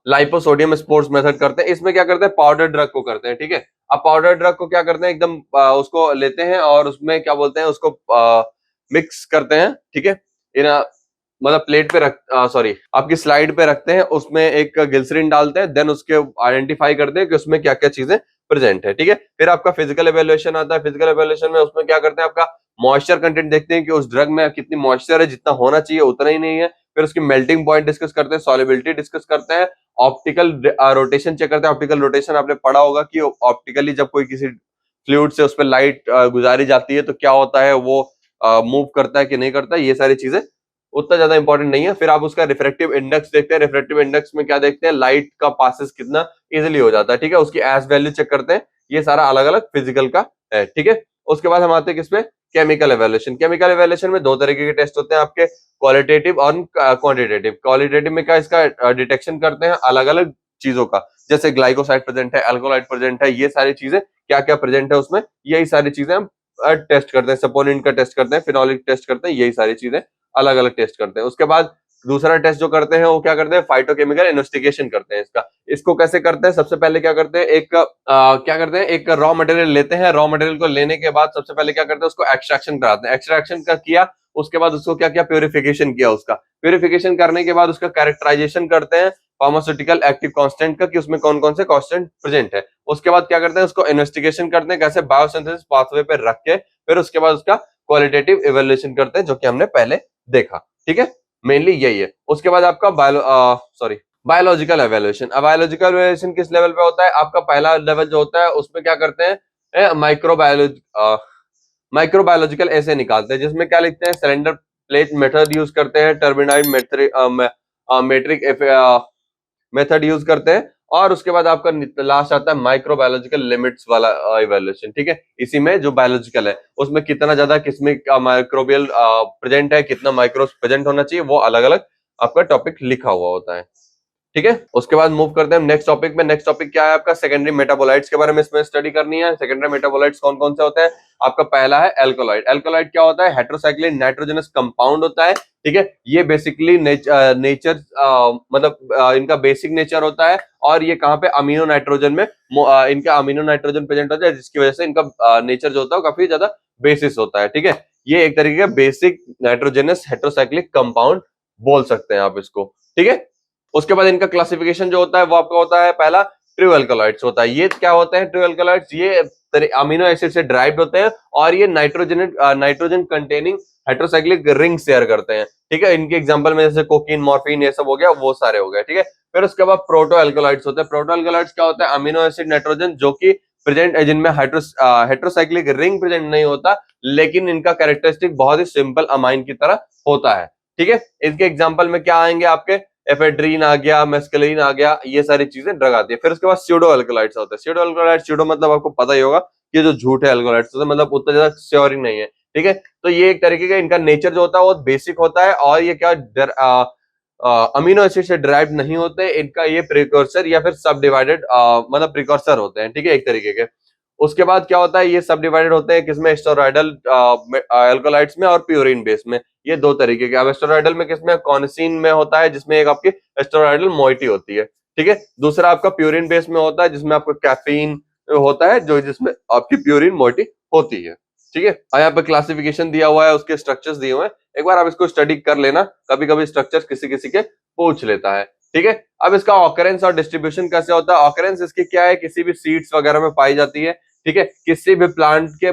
लाइपोसोडियम स्पोर्ट्स मेथड करते हैं। इसमें क्या करते हैं, पाउडर ड्रग को करते हैं। ठीक है, अब पाउडर ड्रग को क्या करते हैं, एकदम उसको लेते हैं और उसमें क्या बोलते हैं, उसको मिक्स करते हैं। ठीक है, इन मतलब प्लेट पे रख सॉरी आपकी स्लाइड पे रखते हैं, उसमें एक ग्लिसरीन डालते हैं, देन उसके आइडेंटिफाई करते हैं कि उसमें क्या क्या चीजें प्रेजेंट है। ठीक है, फिर आपका फिजिकल एवेल्युएशन आता है। फिजिकल एवेल्युएशन में उसमें क्या करते हैं, आपका मॉइस्चर कंटेंट देखते हैं कि उस ड्रग में कितनी मॉइस्चर है, जितना होना चाहिए उतना ही नहीं है। फिर उसकी मेल्टिंग पॉइंट डिस्कस करते हैं, सॉल्युबिलिटी डिस्कस करते हैं, ऑप्टिकल रोटेशन चेक करते हैं। ऑप्टिकल रोटेशन आपने पढ़ा होगा कि ऑप्टिकली जब कोई किसी फ्लूइड से उस पर लाइट गुजारी जाती है तो क्या होता है, वो मूव करता है कि नहीं करता है, ये सारी चीजें उतना ज्यादा इंपॉर्टेंट नहीं है। फिर आप उसका रिफ्रैक्टिव इंडेक्स देखते हैं। रिफ्रैक्टिव इंडेक्स में क्या देखते हैं, लाइट का पासेस कितना इजिली हो जाता है। ठीक है, उसकी एस वैल्यू चेक करते हैं। ये सारा अलग अलग फिजिकल का है। ठीक है, उसके बाद हम आते हैं किसमें, केमिकल एवेल्युएशन। केमिकल एवेल्युएशन में दो तरीके के टेस्ट होते हैं आपके, क्वालिटेटिव और क्वांटिटेटिव। क्वालिटेटिव में क्या, इसका डिटेक्शन करते हैं अलग अलग चीजों का, जैसे ग्लाइकोसाइड प्रेजेंट है, अल्कोलाइड प्रेजेंट है, ये सारी चीजें क्या क्या प्रेजेंट है उसमें, यही सारी चीजें हम टेस्ट करते हैं। सपोनिन का टेस्ट करते हैं, फिनोलिक टेस्ट करते हैं, यही सारी चीजें अलग अलग टेस्ट करते हैं। उसके बाद दूसरा टेस्ट जो करते हैं वो क्या करते हैं, फाइटोकेमिकल इन्वेस्टिगेशन करते हैं इसका। इसको कैसे करते हैं, सबसे पहले क्या करते हैं, क्या करते हैं, एक रॉ मटेरियल लेते हैं। रॉ मटेरियल को लेने के बाद सबसे पहले क्या करते हैं, उसको एक्सट्रैक्शन कराते हैं। एक्सट्रैक्शन का किया, उसके बाद उसको क्या किया, प्यूरिफिकेशन किया। उसका प्यूरिफिकेशन करने के बाद उसका कैरेक्टराइजेशन करते हैं फार्मास्यूटिकल एक्टिव कांस्टेंट का, कि उसमें कौन कौन से कांस्टेंट प्रेजेंट है। उसके बाद क्या करते हैं, उसको इन्वेस्टिगेशन करते हैं कैसे, बायोसिंथेसिस पाथवे पे रख के। फिर उसके बाद उसका क्वालिटेटिव इवैल्यूएशन करते हैं, जो कि हमने पहले देखा। ठीक है, मेनली यही है। उसके बाद आपका बायोलॉजिकल एवेल्युएशन। अब बायोलॉजिकल एवेल्युएशन किस लेवल पे होता है, आपका पहला लेवल जो होता है उसमें क्या करते हैं, माइक्रोबायोलॉजिकल ऐसे निकालते हैं, जिसमें क्या लिखते हैं, सिलेंडर प्लेट मेथड यूज करते हैं, टर्बिनाइड मेट्रिक मेथड यूज करते हैं। और उसके बाद आपका लास्ट आता है माइक्रोबायोलॉजिकल लिमिट्स वाला इवैल्यूएशन। ठीक है, इसी में जो बायोलॉजिकल है उसमें कितना ज्यादा किसमें माइक्रोबियल प्रेजेंट है, कितना माइक्रोस प्रेजेंट होना चाहिए, वो अलग अलग आपका टॉपिक लिखा हुआ होता है। ठीक है, उसके बाद मूव करते हैं नेक्स्ट टॉपिक में। नेक्स्ट टॉपिक क्या है आपका, सेकेंडरी मेटाबोलाइट्स के बारे में इसमें स्टडी करनी है। सेकेंडरी मेटाबोलाइट्स कौन कौन से होते हैं, आपका पहला है एल्कोलॉइड। एल्कोलॉइड क्या होता है, हेटेरोसाइक्लिक नाइट्रोजनस कंपाउंड होता है। ठीक है, ये बेसिकली नेचर मतलब इनका बेसिक नेचर होता है, और ये कहाँ पे, अमीनो नाइट्रोजन में इनका अमीनो नाइट्रोजन प्रेजेंट होता है, जिसकी वजह से इनका नेचर जो होता है काफी ज्यादा बेसिस होता है। ठीक है, ये एक तरीके का बेसिक नाइट्रोजनस हेटेरोसाइक्लिक कंपाउंड बोल सकते हैं आप इसको। ठीक है, उसके बाद इनका क्लासिफिकेशन जो होता है वो आपका होता है, पहला ट्रू अल्कलॉइड्स होता है। ये क्या होते हैं ट्रू अल्कलॉइड्स, ये अमीनो एसिड से ड्राइव्ड होते हैं, और ये nitrogen containing heterocyclic ring share करते हैं। ठीक है, इनके एग्जांपल में जैसे कोकीन, मॉर्फिन, ये सब हो गया, वो सारे हो गए। ठीक है, फिर उसके बाद प्रोटो अल्कलॉइड्स होते हैं। प्रोटो अल्कलॉइड्स क्या होता है, अमीनो एसिड नाइट्रोजन जो कि प्रेजेंट है, जिनमें हेटेरोसाइक्लिक रिंग प्रेजेंट नहीं होता, लेकिन इनका कैरेक्टरिस्टिक बहुत ही सिंपल अमाइन की तरह होता है। ठीक है, इनके एग्जांपल में क्या आएंगे आपके, एफेड्रीन आ गया, मेस्केलिन आ गया, ये सारी चीजें ड्रग आती है। फिर उसके बाद स्यूडो अल्कलॉइड्स होते हैं। स्यूडो अल्कलॉइड्स, स्यूडो मतलब आपको पता ही होगा कि जो झूठे अल्कलॉइड्स होते हैं, मतलब उतना ज्यादा श्योर ही नहीं है। ठीक है, तो ये एक तरीके का इनका नेचर जो होता है वो बेसिक होता है, और ये क्या अमीनो एसिड से डिराइव नहीं होते, इनका ये प्रिकॉर्सर या फिर सब डिवाइडेड मतलब प्रिकॉर्सर होते हैं। ठीक है, एक तरीके के। उसके बाद क्या होता है, ये सब डिवाइडेड होते हैं किसमें, स्टेरॉयडल अल्कलॉइड्स में और प्यूरिन बेस में, ये दो तरीके के। अब स्टेरॉयडल में किसमें, कॉन्सिन में होता है, जिसमें एक आपकी स्टेरॉयडल मोइटी होती है। ठीक है। दूसरा आपका प्यूरिन बेस में होता है, जिसमें आपका कैफीन होता है, जो जिसमें आपकी प्यूरिन मोटी होती है, ठीक है। और यहाँ पे क्लासिफिकेशन दिया हुआ है, उसके स्ट्रक्चर्स दिए हुए हैं, एक बार आप इसको स्टडी कर लेना, कभी कभी स्ट्रक्चर्स किसी किसी के पूछ लेता है, ठीक है। अब इसका ऑकरेंस और डिस्ट्रीब्यूशन कैसे होता है? ऑकरेंस इसकी क्या है, किसी भी सीड्स वगैरह में पाई जाती है, ठीक है। किसी भी प्लांट के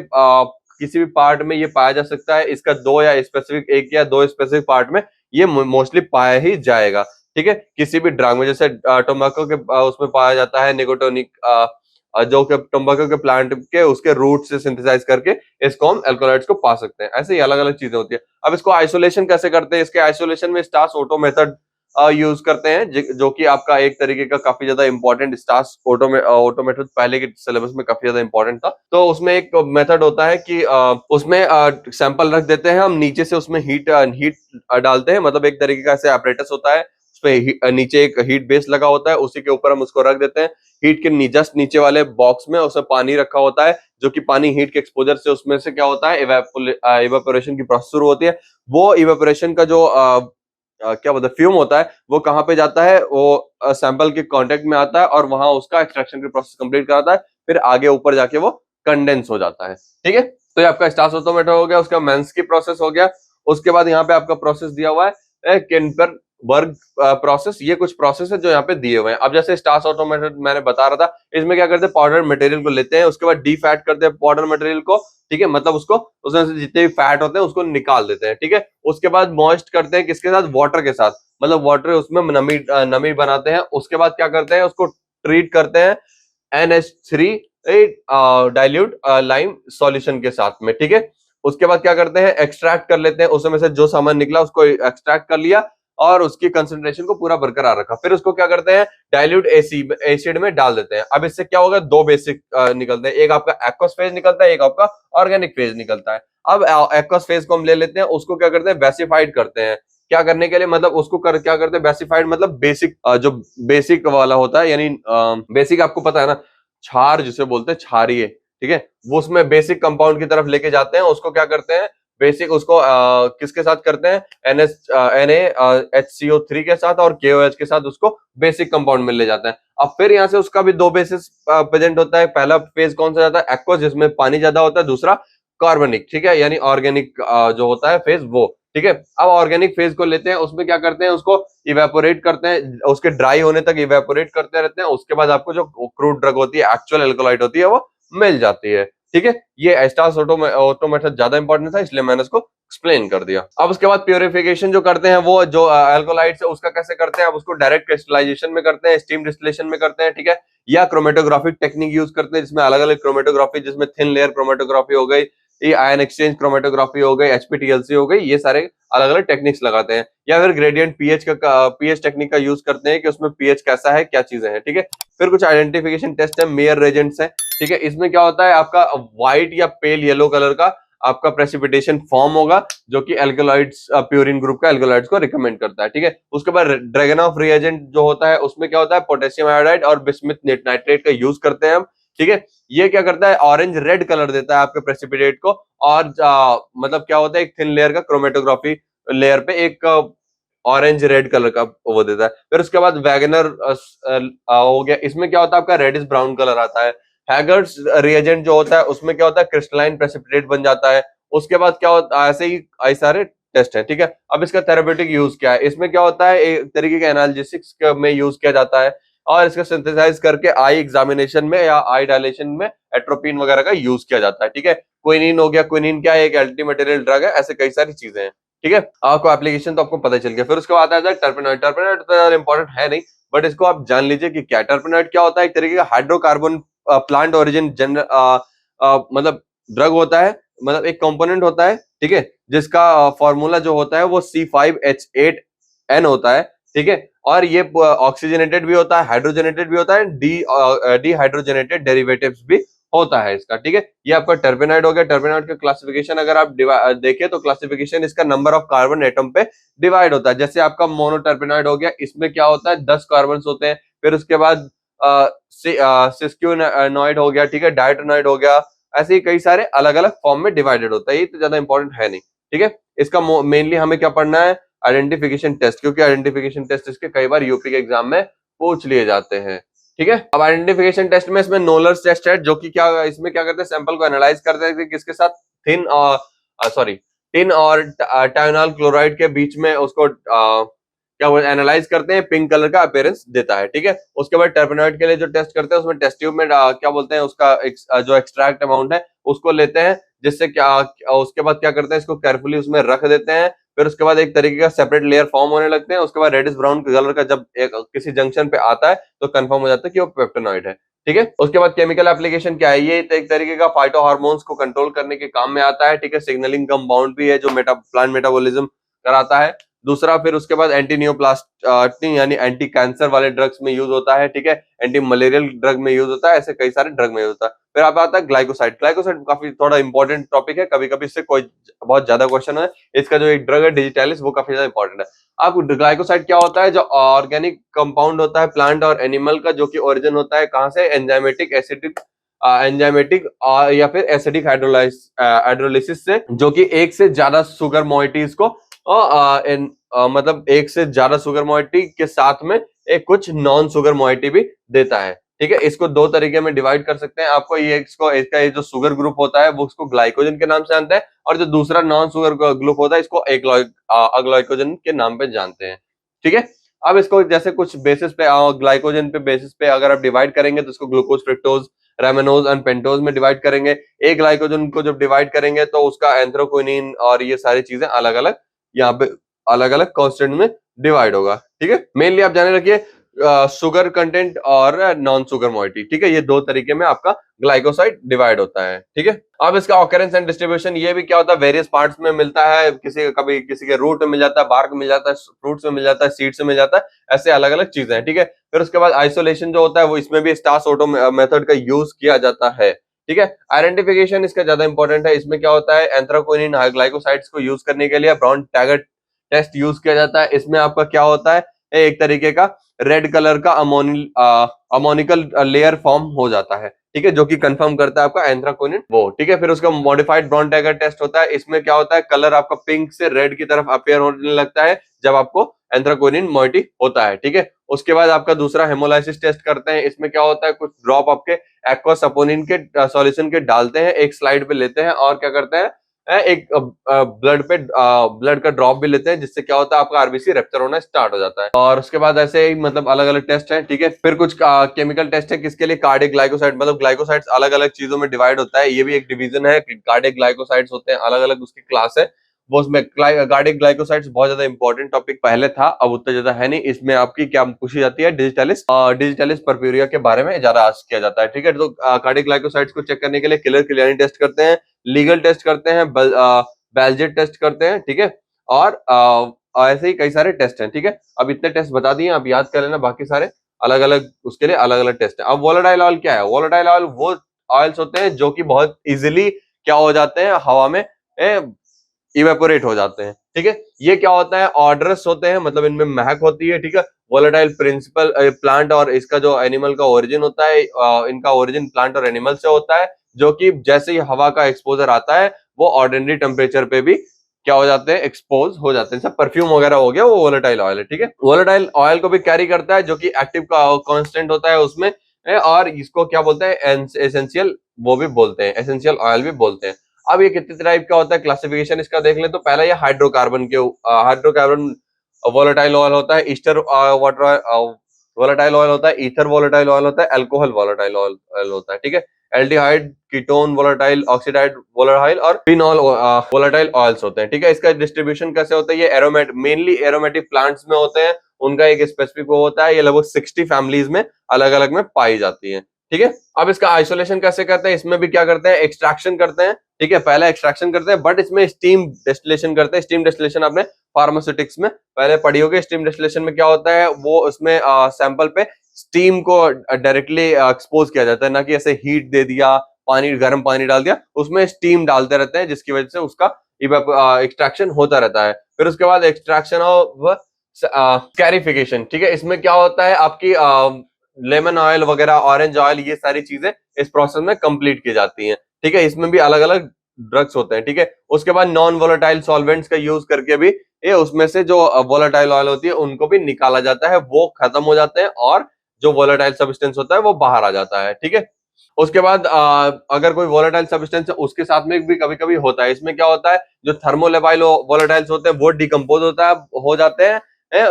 किसी भी पार्ट में ये पाया जा सकता है, इसका दो या स्पेसिफिक, एक या दो स्पेसिफिक पार्ट में ये मोस्टली पाया ही जाएगा, ठीक है। किसी भी ड्रग में, जैसे टोबैको के उसमें पाया जाता है निकोटोनिक, जो कि टोबैको के प्लांट के उसके रूट से सिंथेसाइज करके इसको हम एल्कोलॉइड्स को पा सकते हैं। ऐसे ही अलग अलग चीजें होती है। अब इसको आइसोलेशन कैसे करते हैं? इसके आइसोलेशन में स्टार्स ऑटो मेथड यूज करते हैं, जो कि आपका एक तरीके का काफी ज्यादा इंपॉर्टेंट, स्टार्स ऑटो मेथड पहले के सिलेबस में काफी ज्यादा इंपॉर्टेंट था। तो उसमें एक मेथड होता है कि उसमें सैंपल रख देते हैं हम, नीचे से उसमें हीट डालते हैं, मतलब एक तरीके का ऐसे ऑपरेटस होता है, उसमें नीचे एक हीट बेस लगा होता है, उसी के ऊपर हम उसको रख देते हैं। हीट के जस्ट नीचे वाले बॉक्स में उसमें पानी रखा होता है, जो कि पानी हीट के एक्सपोजर से उसमें से क्या होता है, इवेपोरेशन की प्रोसेस शुरू होती है। वो इवेपोरेशन का जो क्या बोलते हैं फ्यूम होता है, वो कहाँ पे जाता है, वो सैंपल के कांटेक्ट में आता है और वहां उसका एक्सट्रैक्शन की प्रोसेस कंप्लीट कराता है, फिर आगे ऊपर जाके वो कंडेंस हो जाता है, ठीक है। तो ये आपका स्टार्स ऑटोमेटर हो गया, उसका मेंस की प्रोसेस हो गया। उसके बाद यहाँ पे आपका प्रोसेस दिया हुआ है किन्डरबर्ग प्रोसेस। ये कुछ प्रोसेस है जो यहाँ पे दिए हुए हैं। अब जैसे स्टार्स ऑटोमेटर मैंने बता रहा था, इसमें क्या करते हैं, पाउडर मटेरियल को लेते हैं, उसके बाद डीफैट करते हैं पाउडर मटेरियल को, ठीक है, मतलब उसको उसमें से जितने भी फैट होते हैं उसको निकाल देते हैं, ठीक है। उसके बाद मॉइस्ट करते हैं, किसके साथ? वाटर के साथ, मतलब वाटर उसमें नमी नमी बनाते हैं। उसके बाद क्या करते हैं, उसको ट्रीट करते हैं NH3 डाइल्यूट लाइम सॉल्यूशन के साथ में, ठीक है। उसके बाद क्या करते हैं, एक्सट्रैक्ट कर लेते हैं, उसमें से जो सामान निकला उसको एक्सट्रैक्ट कर लिया और उसकी कंसंट्रेशन को पूरा बरकरार रखा। फिर उसको क्या करते हैं, डाइल्यूट एसिड में डाल देते हैं। अब इससे क्या होगा, दो बेसिक निकलते हैं, एक आपका एक्वस फेज निकलता है, एक आपका ऑर्गेनिक फेज निकलता है। अब एक्वस फेज को हम ले लेते हैं, उसको क्या करते हैं, बेसिफाइड करते हैं। क्या करने के लिए, मतलब उसको क्या करते हैं, बेसिफाइड मतलब बेसिक, जो बेसिक वाला होता है, यानी बेसिक आपको पता है ना, क्षार जिसे बोलते हैं, क्षारीय, ठीक है, वो उसमें बेसिक कंपाउंड की तरफ लेके जाते हैं। उसको क्या करते हैं, बेसिक उसको किसके साथ करते हैं, NaHCO3 के साथ और KOH के साथ उसको बेसिक कंपाउंड में ले जाते हैं। अब फिर यहाँ से उसका भी दो बेसिस प्रेजेंट होता है। पहला फेज कौन सा जाता है, एक्वस, जिसमें पानी ज्यादा होता है, दूसरा कार्बनिक, ठीक है, यानी ऑर्गेनिक जो होता है फेज वो, ठीक है। अब ऑर्गेनिक फेज को लेते हैं, उसमें क्या करते हैं, उसको इवेपोरेट करते हैं, उसके ड्राई होने तक इवेपोरेट करते रहते हैं। उसके बाद आपको जो क्रूड ड्रग होती है, एक्चुअल एल्कोलाइट होती है, वो मिल जाती है, ठीक है। ये स्टार्स ऑटो मेथड ज्यादा इंपॉर्टेंट था, इसलिए मैंने इसको एक्सप्लेन कर दिया। अब उसके बाद प्योरिफिकेशन जो करते हैं, वो जो एल्कोलाइट्स है उसका कैसे करते हैं, अब उसको डायरेक्ट क्रिस्टलाइजेशन में करते हैं, स्टीम डिस्टिलेशन में करते हैं, ठीक है, या क्रोमेटोग्राफिक टेक्निक यूज करते हैं, जिसमें अलग अलग क्रोमेटोग्राफी, जिसमें थिन लेयर क्रोमेटोग्राफी हो गई, ये आयन एक्सचेंज क्रोमेटोग्राफी हो गई, HPTLC हो गई, ये सारे अलग अलग टेक्निक्स लगाते हैं। या फिर ग्रेडियंट पीएच टेक्निक का यूज करते हैं, कि उसमें पीएच कैसा है, क्या चीजें हैं, ठीक है। फिर कुछ आइडेंटिफिकेशन टेस्ट है, मेयर रेजेंट्स है, ठीक है। इसमें क्या होता है, आपका व्हाइट या पेल येलो कलर का आपका प्रेसिपिटेशन फॉर्म होगा, जो कि एल्कलॉइड्स, प्यूरिन ग्रुप का एल्कलॉइड्स को रिकमेंड करता है, ठीक है। उसके बाद ड्रैगन ऑफ रिएजेंट जो होता है, उसमें क्या होता है, पोटेशियम आयोडाइड और बिस्मिथ नाइट्रेट का यूज करते हैं हम, ठीक है। ये क्या करता है, ऑरेंज रेड कलर देता है आपके प्रेसिपिटेट को, और मतलब क्या होता है, एक थिन लेयर का क्रोमेटोग्राफी लेयर पे एक ऑरेंज रेड कलर का वो देता है। फिर उसके बाद वैगनर हो गया, इसमें क्या होता है, आपका रेडिश ब्राउन कलर आता है। हैगर्स रिएजेंट जो होता है, उसमें क्या होता है, क्रिस्टलाइन प्रेसिपिटेट बन जाता है। उसके बाद क्या होता है, ऐसे सारे टेस्ट है, ठीक है। अब इसका थेरेपेटिक यूज क्या है, इसमें क्या होता है, एक तरीके के एनाल्जेसिक्स में यूज किया जाता है, और इसका सिंथेसाइज करके आई एग्जामिनेशन में या आई डायलेशन में एट्रोपिन वगैरह का यूज किया जाता है, ठीक है। क्विनिन हो गया, क्विनिन क्या है, एक एंटी मटेरियल ड्रग है, ऐसे कई सारी चीजें हैं, ठीक है। आपको एप्लीकेशन तो आपको पता चल गया। फिर उसके बाद आता है टर्पेनॉइड। टर्पेनॉइड तो ज्यादा इंपॉर्टेंट है नहीं, बट इसको आप जान लीजिए कि क्या टर्पेनॉइड क्या होता है। एक तरीके का हाइड्रोकार्बन प्लांट ओरिजिन मतलब ड्रग होता है, मतलब एक कंपोनेंट होता है, ठीक है, जिसका फॉर्मूला जो होता है वो C5H8N होता है, ठीक है। और ये ऑक्सीजनेटेड भी होता है, हाइड्रोजनेटेड भी होता है, डीहाइड्रोजनेटेड डेरिवेटिव्स भी होता है इसका, ठीक है। ये आपका टर्पेनॉइड हो गया। टर्पेनॉइड का क्लासिफिकेशन अगर आप देखें तो क्लासिफिकेशन इसका नंबर ऑफ कार्बन एटम पे डिवाइड होता है। जैसे आपका मोनोटर्पेनॉइड हो गया, इसमें क्या होता है, 10 कार्बन होते हैं। फिर उसके बाद सिस्क्यूनॉइड हो गया, ठीक है, डायटोनॉइड हो गया, ऐसे ही कई सारे अलग अलग फॉर्म में डिवाइडेड होता है। ये तो ज्यादा इंपॉर्टेंट है नहीं, ठीक है। इसका मेनली हमें क्या पढ़ना है, आइडेंटिफिकेशन टेस्ट, क्योंकि आइडेंटिफिकेशन टेस्ट इसके कई बार यूपी के एग्जाम में पूछ लिए जाते हैं। ठीक है, अब आइडेंटिफिकेशन टेस्ट में इसमें नोलर्स टेस्ट है, जो कि क्या इसमें क्या करते हैं, सैंपल को एनालाइज करते हैं कि किसके साथ थिन और टिन और टाइनॉल क्लोराइड के बीच में उसको क्या बोलते हैं, एनालाइज करते हैं, पिंक कलर का अपीयरेंस देता है। ठीक है, उसके बाद टर्पेनॉइड के लिए जो टेस्ट करते हैं उसमें टेस्ट ट्यूब में क्या बोलते हैं उसका जो एक्सट्रैक्ट अमाउंट है उसको लेते हैं, जिससे क्या उसके बाद क्या करते हैं, इसको केयरफुली उसमें रख देते हैं। फिर उसके बाद एक तरीके का सेपरेट लेयर फॉर्म होने लगते हैं। उसके बाद रेडिश ब्राउन कलर का जब एक किसी जंक्शन पे आता है तो कंफर्म हो जाता है कि वो पेप्टेनॉइड है। ठीक है, उसके बाद केमिकल एप्लीकेशन क्या है, ये एक तरीके का फाइटो हार्मोन्स को कंट्रोल करने के काम में आता है। ठीक है, सिग्नलिंग कंपाउंड भी है जो प्लांट मेटाबॉलिज्म कराता है। दूसरा, फिर उसके बाद एंटी नियोप्लास्टिक यानी एंटी कैंसर वाले ड्रग्स में यूज होता है। ठीक है, एंटी मलेरियल ड्रग में यूज होता है, ऐसे कई सारे ड्रग में यूज होता है। फिर आप आता है ग्लाइकोसाइड। ग्लाइकोसाइड काफी थोड़ा इंपॉर्टेंट टॉपिक है, कभी कभी इससे कोई बहुत ज्यादा क्वेश्चन है। इसका जो एक ड्रग है डिजिटैलिस, वो काफी ज्यादा इंपॉर्टेंट है। अब ग्लाइकोसाइड क्या होता है, जो ऑर्गेनिक कंपाउंड होता है प्लांट और एनिमल का, जो कि ओरिजिन होता है कहां से, एंजाइमेटिक एसिडिक एंजाइमेटिक या फिर एसिडिक हाइड्रोलिसिस से, जो कि एक से ज्यादा सुगर मोइटीज को मतलब एक से ज्यादा सुगर मोइटी के साथ में एक कुछ नॉन सुगर मोइटी भी देता है। ठीक है, इसको दो तरीके में डिवाइड कर सकते हैं आपको, ये इसका ये जो सुगर ग्रुप होता है वो उसको ग्लाइकोजन के नाम से जानते हैं, और जो दूसरा नॉन सुगर ग्रुप होता है इसको अग्लाइकोजन के नाम पे जानते हैं। ठीक है, अब इसको जैसे कुछ बेसिस पे ग्लाइकोजन पे बेसिस पे अगर आप डिवाइड करेंगे तो इसको glucose, fructose, rhamnose and pentose में डिवाइड करेंगे। एक ग्लाइकोजन को जब डिवाइड करेंगे तो उसका एंथ्रोक्विनिन और ये सारी चीजें अलग अलग यहाँ पे अलग अलग कॉन्स्टेंट में डिवाइड होगा। ठीक है, मेनली आप जाने रखिए शुगर कंटेंट और नॉन सुगर मोइटी। ठीक है, ये दो तरीके में आपका ग्लाइकोसाइड डिवाइड होता है। ठीक है, अब इसका ऑकरेंस एंड डिस्ट्रीब्यूशन ये भी क्या होता है, वेरियस पार्ट्स में मिलता है, कभी किसी के रूट में मिल जाता है, बार्क में मिल जाता है, फ्रूट्स में मिल जाता है, सीड्स में मिल जाता है, ऐसे अलग अलग चीजें हैं। ठीक है, फिर उसके बाद आइसोलेशन जो होता है वो इसमें भी स्टार्स ऑटो मेथड का यूज किया जाता है। ठीक है, आइडेंटिफिकेशन इसका ज्यादा इंपॉर्टेंट है। इसमें क्या होता है, एंथ्राक्विनिन ग्लाइकोसाइड्स को यूज करने के लिए ब्राउन टैगर टेस्ट यूज किया जाता है। इसमें आपका क्या होता है, एक तरीके का रेड कलर का अमोनिकल लेयर फॉर्म हो जाता है। ठीक है, जो कि कंफर्म करता है आपका एंथ्राक्विनिन वो। ठीक है, फिर उसका मॉडिफाइड ब्राउन टैगर टेस्ट होता है। इसमें क्या होता है, कलर आपका पिंक से रेड की तरफ अपियर होने लगता है जब आपको एंथ्राक्विनिन मोइटी होता है। ठीक है, उसके बाद आपका दूसरा हेमोलाइसिस टेस्ट करते हैं। इसमें क्या होता है, कुछ ड्रॉप आपके एक्वस सपोनिन के सॉल्यूशन के डालते हैं, एक स्लाइड पे लेते हैं और क्या करते हैं, एक ब्लड का ड्रॉप भी लेते हैं, जिससे क्या होता है आपका आरबीसी रप्चर होना स्टार्ट हो जाता है। और उसके बाद ऐसे ही मतलब अलग अलग टेस्ट हैं। ठीक है, फिर कुछ केमिकल टेस्ट है किसके लिए, कार्डिक ग्लाइकोसाइड, मतलब ग्लाइकोसाइड्स अलग अलग चीजों में डिवाइड होता है, ये भी एक डिवीजन है। कार्डिक ग्लाइकोसाइड्स होते हैं अलग अलग उसकी क्लास है, वो उसमें कार्डिक ग्लाइकोसाइड्स बहुत ज्यादा इंपॉर्टेंट टॉपिक पहले था, अब उतना ज्यादा है नहीं। इसमें आपकी क्या पूछी जाती है, डिजिटलिस परप्यूरिया के बारे में ज्यादा आस्क किया जाता है। ठीक है, तो कार्डिक ग्लाइकोसाइड्स को चेक करने के लिए किलर क्लियरिटी टेस्ट करते हैं, लीगल टेस्ट करते हैं, बेल्जेट टेस्ट करते हैं। ठीक है, और ऐसे ही कई सारे टेस्ट हैं। ठीक है, अब इतने टेस्ट बता दिए, आप याद कर लेना, बाकी सारे अलग अलग उसके लिए अलग अलग टेस्ट है। अब वोलेटाइल ऑयल क्या है, वोलेटाइल ऑयल वो ऑयल्स होते हैं जो कि बहुत इजिली क्या हो जाते हैं, हवा में इवेपोरेट हो जाते हैं। ठीक है, ये क्या होता है, ऑर्डरस होते हैं, मतलब इनमें महक होती है। ठीक है, वोलेटाइल प्रिंसिपल प्लांट और इसका जो एनिमल का ओरिजिन होता है, इनका ओरिजिन प्लांट और एनिमल से होता है, जो कि जैसे ही हवा का एक्सपोजर आता है वो ऑर्डिनरी टेम्परेचर पे भी क्या हो जाते हैं, एक्सपोज हो जाते हैं। सब परफ्यूम वगैरह हो गया, वो वोलेटाइल ऑयल है। ठीक है, वोलेटाइल ऑयल को भी कैरी करता है, जो कि एक्टिव कांस्टेंट होता है उसमें, और इसको क्या बोलते हैं, एसेंशियल वो भी बोलते हैं, एसेंशियल ऑयल भी बोलते हैं। अब ये कितने टाइप का होता है, क्लासिफिकेशन इसका देख लें तो पहला ये हाइड्रोकार्बन वोलेटाइल ऑयल होता है, ईस्टर वाटर वोलेटाइल ऑयल होता है, ईथर वोलेटाइल ऑयल होता है, अल्कोहल वोलेटाइल ऑयल होता है। ठीक है, aldehyde, ketone volatile, oxidised volatile और फिनॉल वोलेटाइल ऑयल्स होते हैं। ठीक है, इसका डिस्ट्रीब्यूशन कैसे होता है, ये मेनली एरोमेटिक प्लांट्स में होते हैं, उनका एक स्पेसिफिक वो होता है, ये लगभग 60 फैमिलीज में अलग अलग में पाई जाती है। ठीक है, अब इसका आइसोलेशन कैसे करते हैं, इसमें भी क्या करते हैं, एक्सट्रैक्शन करते हैं। ठीक है, पहले एक्सट्रैक्शन करते हैं, बट इसमें स्टीम डिस्टिलेशन करते हैं। स्टीम डिस्टिलेशन आपने फार्मास्यूटिक्स में पहले पढ़ी होगी। स्टीम डिस्टिलेशन में क्या होता है, वो उसमें सैंपल पे स्टीम को डायरेक्टली एक्सपोज किया जाता है, ना कि ऐसे हीट दे दिया, गर्म पानी डाल दिया, उसमें स्टीम डालते रहते हैं, जिसकी वजह से उसका एक्सट्रैक्शन होता रहता है। फिर उसके बाद एक्सट्रैक्शन ऑफ कैरिफिकेशन। ठीक है, इसमें क्या होता है, आपकी लेमन ऑयल वगैरह, ऑरेंज ऑयल, ये सारी चीजें इस प्रोसेस में कंप्लीट की जाती हैं। ठीक है, इसमें भी अलग अलग ड्रग्स होते हैं, ठीक है। उसके बाद नॉन वोलेटाइल सॉल्वेंट्स का यूज करके भी ये उसमें से जो वोलेटाइल ऑयल होती है उनको भी निकाला जाता है, वो खत्म हो जाते हैं और जो वोलेटाइल सब्सटेंस होता है वो बाहर आ जाता है, ठीक है। उसके बाद अगर कोई वोलेटाइल सब्सटेंस है उसके साथ में भी कभी कभी होता है, इसमें क्या होता है, जो थर्मोलेबाइल वोलेटाइल्स होते हैं वो डिकम्पोज होता है, हो जाते हैं,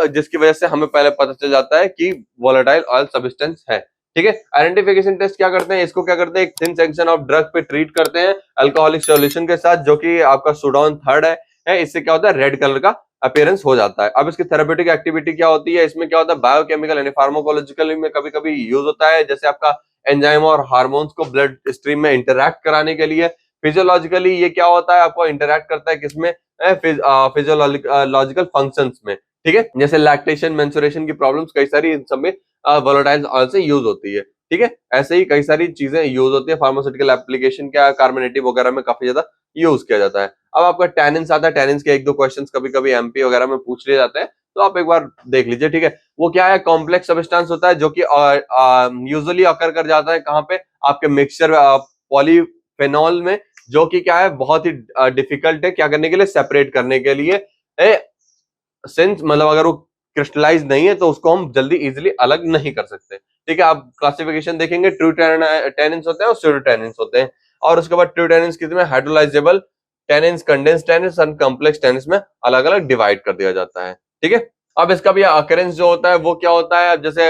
जिसकी वजह से हमें पहले पता चल जाता है कि वोलेटाइल ऑयल सब्सटेंस है, ठीक है। आइडेंटिफिकेशन टेस्ट क्या करते हैं, इसको क्या करते हैं, एक थिन सेक्शन ऑफ ड्रग पे ट्रीट करते हैं अल्कोहलिक सॉल्यूशन के साथ, जो कि आपका सुडोन थर्ड है। इससे क्या होता है, रेड कलर का अपीयरेंस हो जाता है। अब इसकी थेरेप्यूटिक एक्टिविटी क्या होती है, इसमें क्या होता है, बायोकेमिकल यानी फार्माकोलॉजिकल में कभी कभी यूज होता है, जैसे आपका एंजाइम और हार्मोन्स को ब्लड स्ट्रीम में इंटरैक्ट कराने के लिए। फिजियोलॉजिकली ये क्या होता है, आपको इंटरैक्ट करता है किसमें, फिजियोलॉजिकल फंक्शंस में, ठीक है, जैसे लैक्टेशन, मेंस्ट्रुएशन की प्रॉब्लम्स, कई सारी इन सब में वोलेटाइल ऑयल से यूज होती है, ठीक है। ऐसे ही कई सारी चीजें यूज होती है, फार्मास्यूटिकल एप्लीकेशन क्या कार्बोनेटिव वगैरह में काफी ज्यादा यूज किया जाता है। अब आपका टैनिन्स आता है, टैनिन्स के एक दो क्वेश्चंस कभी कभी एमपी वगैरह में पूछ लिए जाते हैं, तो आप एक बार देख लीजिए, ठीक है। वो क्या है, कॉम्प्लेक्स सब्सटेंस होता है जो कि यूजुअली अकर कर जाता है कहाँ पे, आपके मिक्सचर पॉलीफेनॉल में, जो कि क्या है, बहुत ही डिफिकल्ट है क्या करने के लिए, सेपरेट करने के लिए, सिंस मतलब अगर वो क्रिस्टलाइज नहीं है तो उसको हम जल्दी इजीली अलग नहीं कर सकते, ठीक है। आप क्लासिफिकेशन देखेंगे, ट्रू टैनिन्स होते हैं और स्यूडो टैनिन्स होते हैं, और उसके बाद ट्रू टैनिन्स कितने, हाइड्रोलाइजेबल टैनिन्स, कंडेंस टैनिन्स और कॉम्प्लेक्स टैनिन्स में अलग अलग डिवाइड कर दिया जाता है, ठीक है। अब इसका भी अकरेंस जो होता है वो क्या होता है, जैसे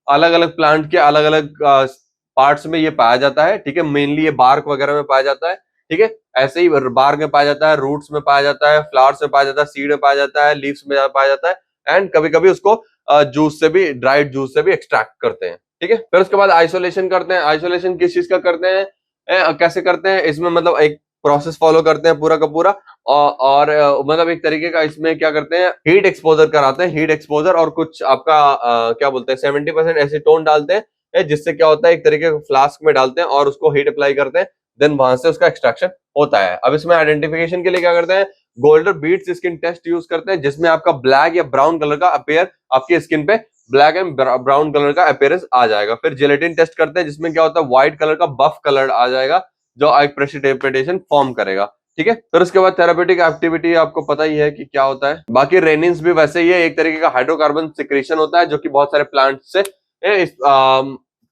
अलग अलग प्लांट के अलग अलग पार्ट्स में ये पाया जाता है, ठीक है। मेनली ये बार्क वगैरह में पाया जाता है, ठीक है। ऐसे ही बार्क में पाया जाता है, रूट्स में पाया जाता है, फ्लावर्स में पाया जाता है, सीड में पाया जाता है, लीव्स में पाया जाता है, एंड कभी कभी उसको जूस से भी, ड्राइड जूस से भी एक्सट्रैक्ट करते हैं, ठीक है। फिर उसके बाद आइसोलेशन करते हैं। आइसोलेशन किस चीज का करते हैं, कैसे करते हैं, इसमें मतलब एक प्रोसेस फॉलो करते हैं पूरा का पूरा, मतलब एक तरीके का इसमें क्या करते हैं, हीट एक्सपोजर कराते हैं, हीट एक्सपोजर, और कुछ आपका क्या बोलते हैं 70% एसीटोन डालते हैं, जिससे क्या होता है, एक तरीके का फ्लास्क में डालते हैं और उसको हीट अप्लाई करते हैं, देन वहां से उसका एक्सट्रैक्शन होता है। अब इसमें आइडेंटिफिकेशन के लिए क्या करते हैं, गोल्डर बीट्स स्किन टेस्ट यूज करते हैं, जिसमें आपका ब्लैक या ब्राउन कलर का अपेयर आपकी स्किन पे ब्लैक एंड ब्राउन कलर का अपेयरेंस आ जाएगा। फिर जेलेटिन टेस्ट करते हैं, जिसमें क्या होता है, व्हाइट कलर का बफ कलर आ जाएगा, जो एक प्रेसिपिटेशन फॉर्म करेगा, ठीक है। फिर उसके बाद थेरेप्यूटिक एक्टिविटी आपको पता ही है कि क्या होता है। बाकी रेनिन्स भी वैसे ही है, एक तरीके का हाइड्रोकार्बन सिक्रेशन होता है, जो कि बहुत सारे प्लांट से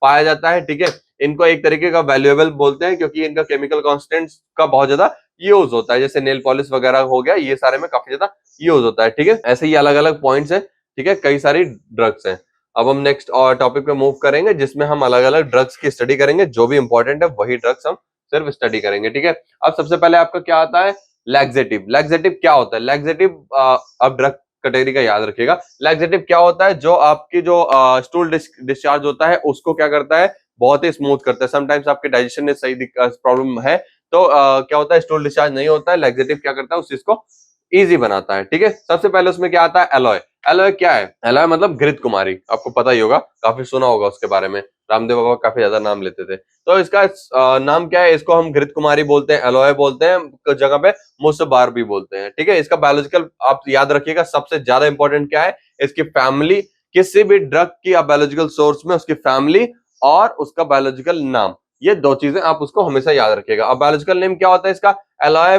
पाया जाता है, ठीक है। इनको एक तरीके का वैल्यूएबल बोलते हैं, क्योंकि इनका केमिकल कॉन्स्टेंट्स का बहुत ज्यादा यूज होता है, जैसे नेल पॉलिश वगैरह हो गया, ये सारे में काफी ज्यादा यूज होता है, ठीक है। ऐसे ही अलग अलग पॉइंट्स है, ठीक है, कई सारी ड्रग्स हैं। अब हम नेक्स्ट और टॉपिक पे मूव करेंगे, जिसमें हम अलग अलग ड्रग्स की स्टडी करेंगे, जो भी इंपॉर्टेंट है वही ड्रग्स हम सिर्फ स्टडी करेंगे, ठीक है। अब सबसे पहले आपका क्या आता है, लैक्सेटिव। लैक्सेटिव क्या होता है, लैक्सेटिव अब ड्रग कैटेगरी का याद रखिएगा। लैक्सेटिव क्या होता है, जो आपकी जो स्टूल डिस्चार्ज होता है उसको क्या करता है, बहुत ही स्मूथ करता है। समटाइम्स आपके डाइजेशन में सही प्रॉब्लम है तो क्या होता है, स्टूल डिस्चार्ज नहीं होता है, लैक्सेटिव क्या करता है, उस चीज को इजी बनाता है, ठीक है। सबसे पहले उसमें क्या आता है, एलॉय। एलॉय क्या है, एलॉय मतलब घृत कुमारी, आपको पता ही होगा, काफी सुना होगा उसके बारे में, रामदेव बाबा काफी ज्यादा नाम लेते थे। तो इसका नाम क्या है, इसको हम घृत कुमारी बोलते हैं, एलॉय बोलते हैं, कुछ जगह पे मुसबार भी बोलते हैं, ठीक है। इसका बायोलॉजिकल आप याद रखिएगा, सबसे ज्यादा इंपॉर्टेंट क्या है, इसकी फैमिली, किसी भी ड्रग की आप बायोलॉजिकल सोर्स में उसकी फैमिली और उसका बायोलॉजिकल नाम, ये दो चीजें आप उसको हमेशा याद रखिएगा। अब बायोलॉजिकल नेम क्या होता है इसका, एलॉय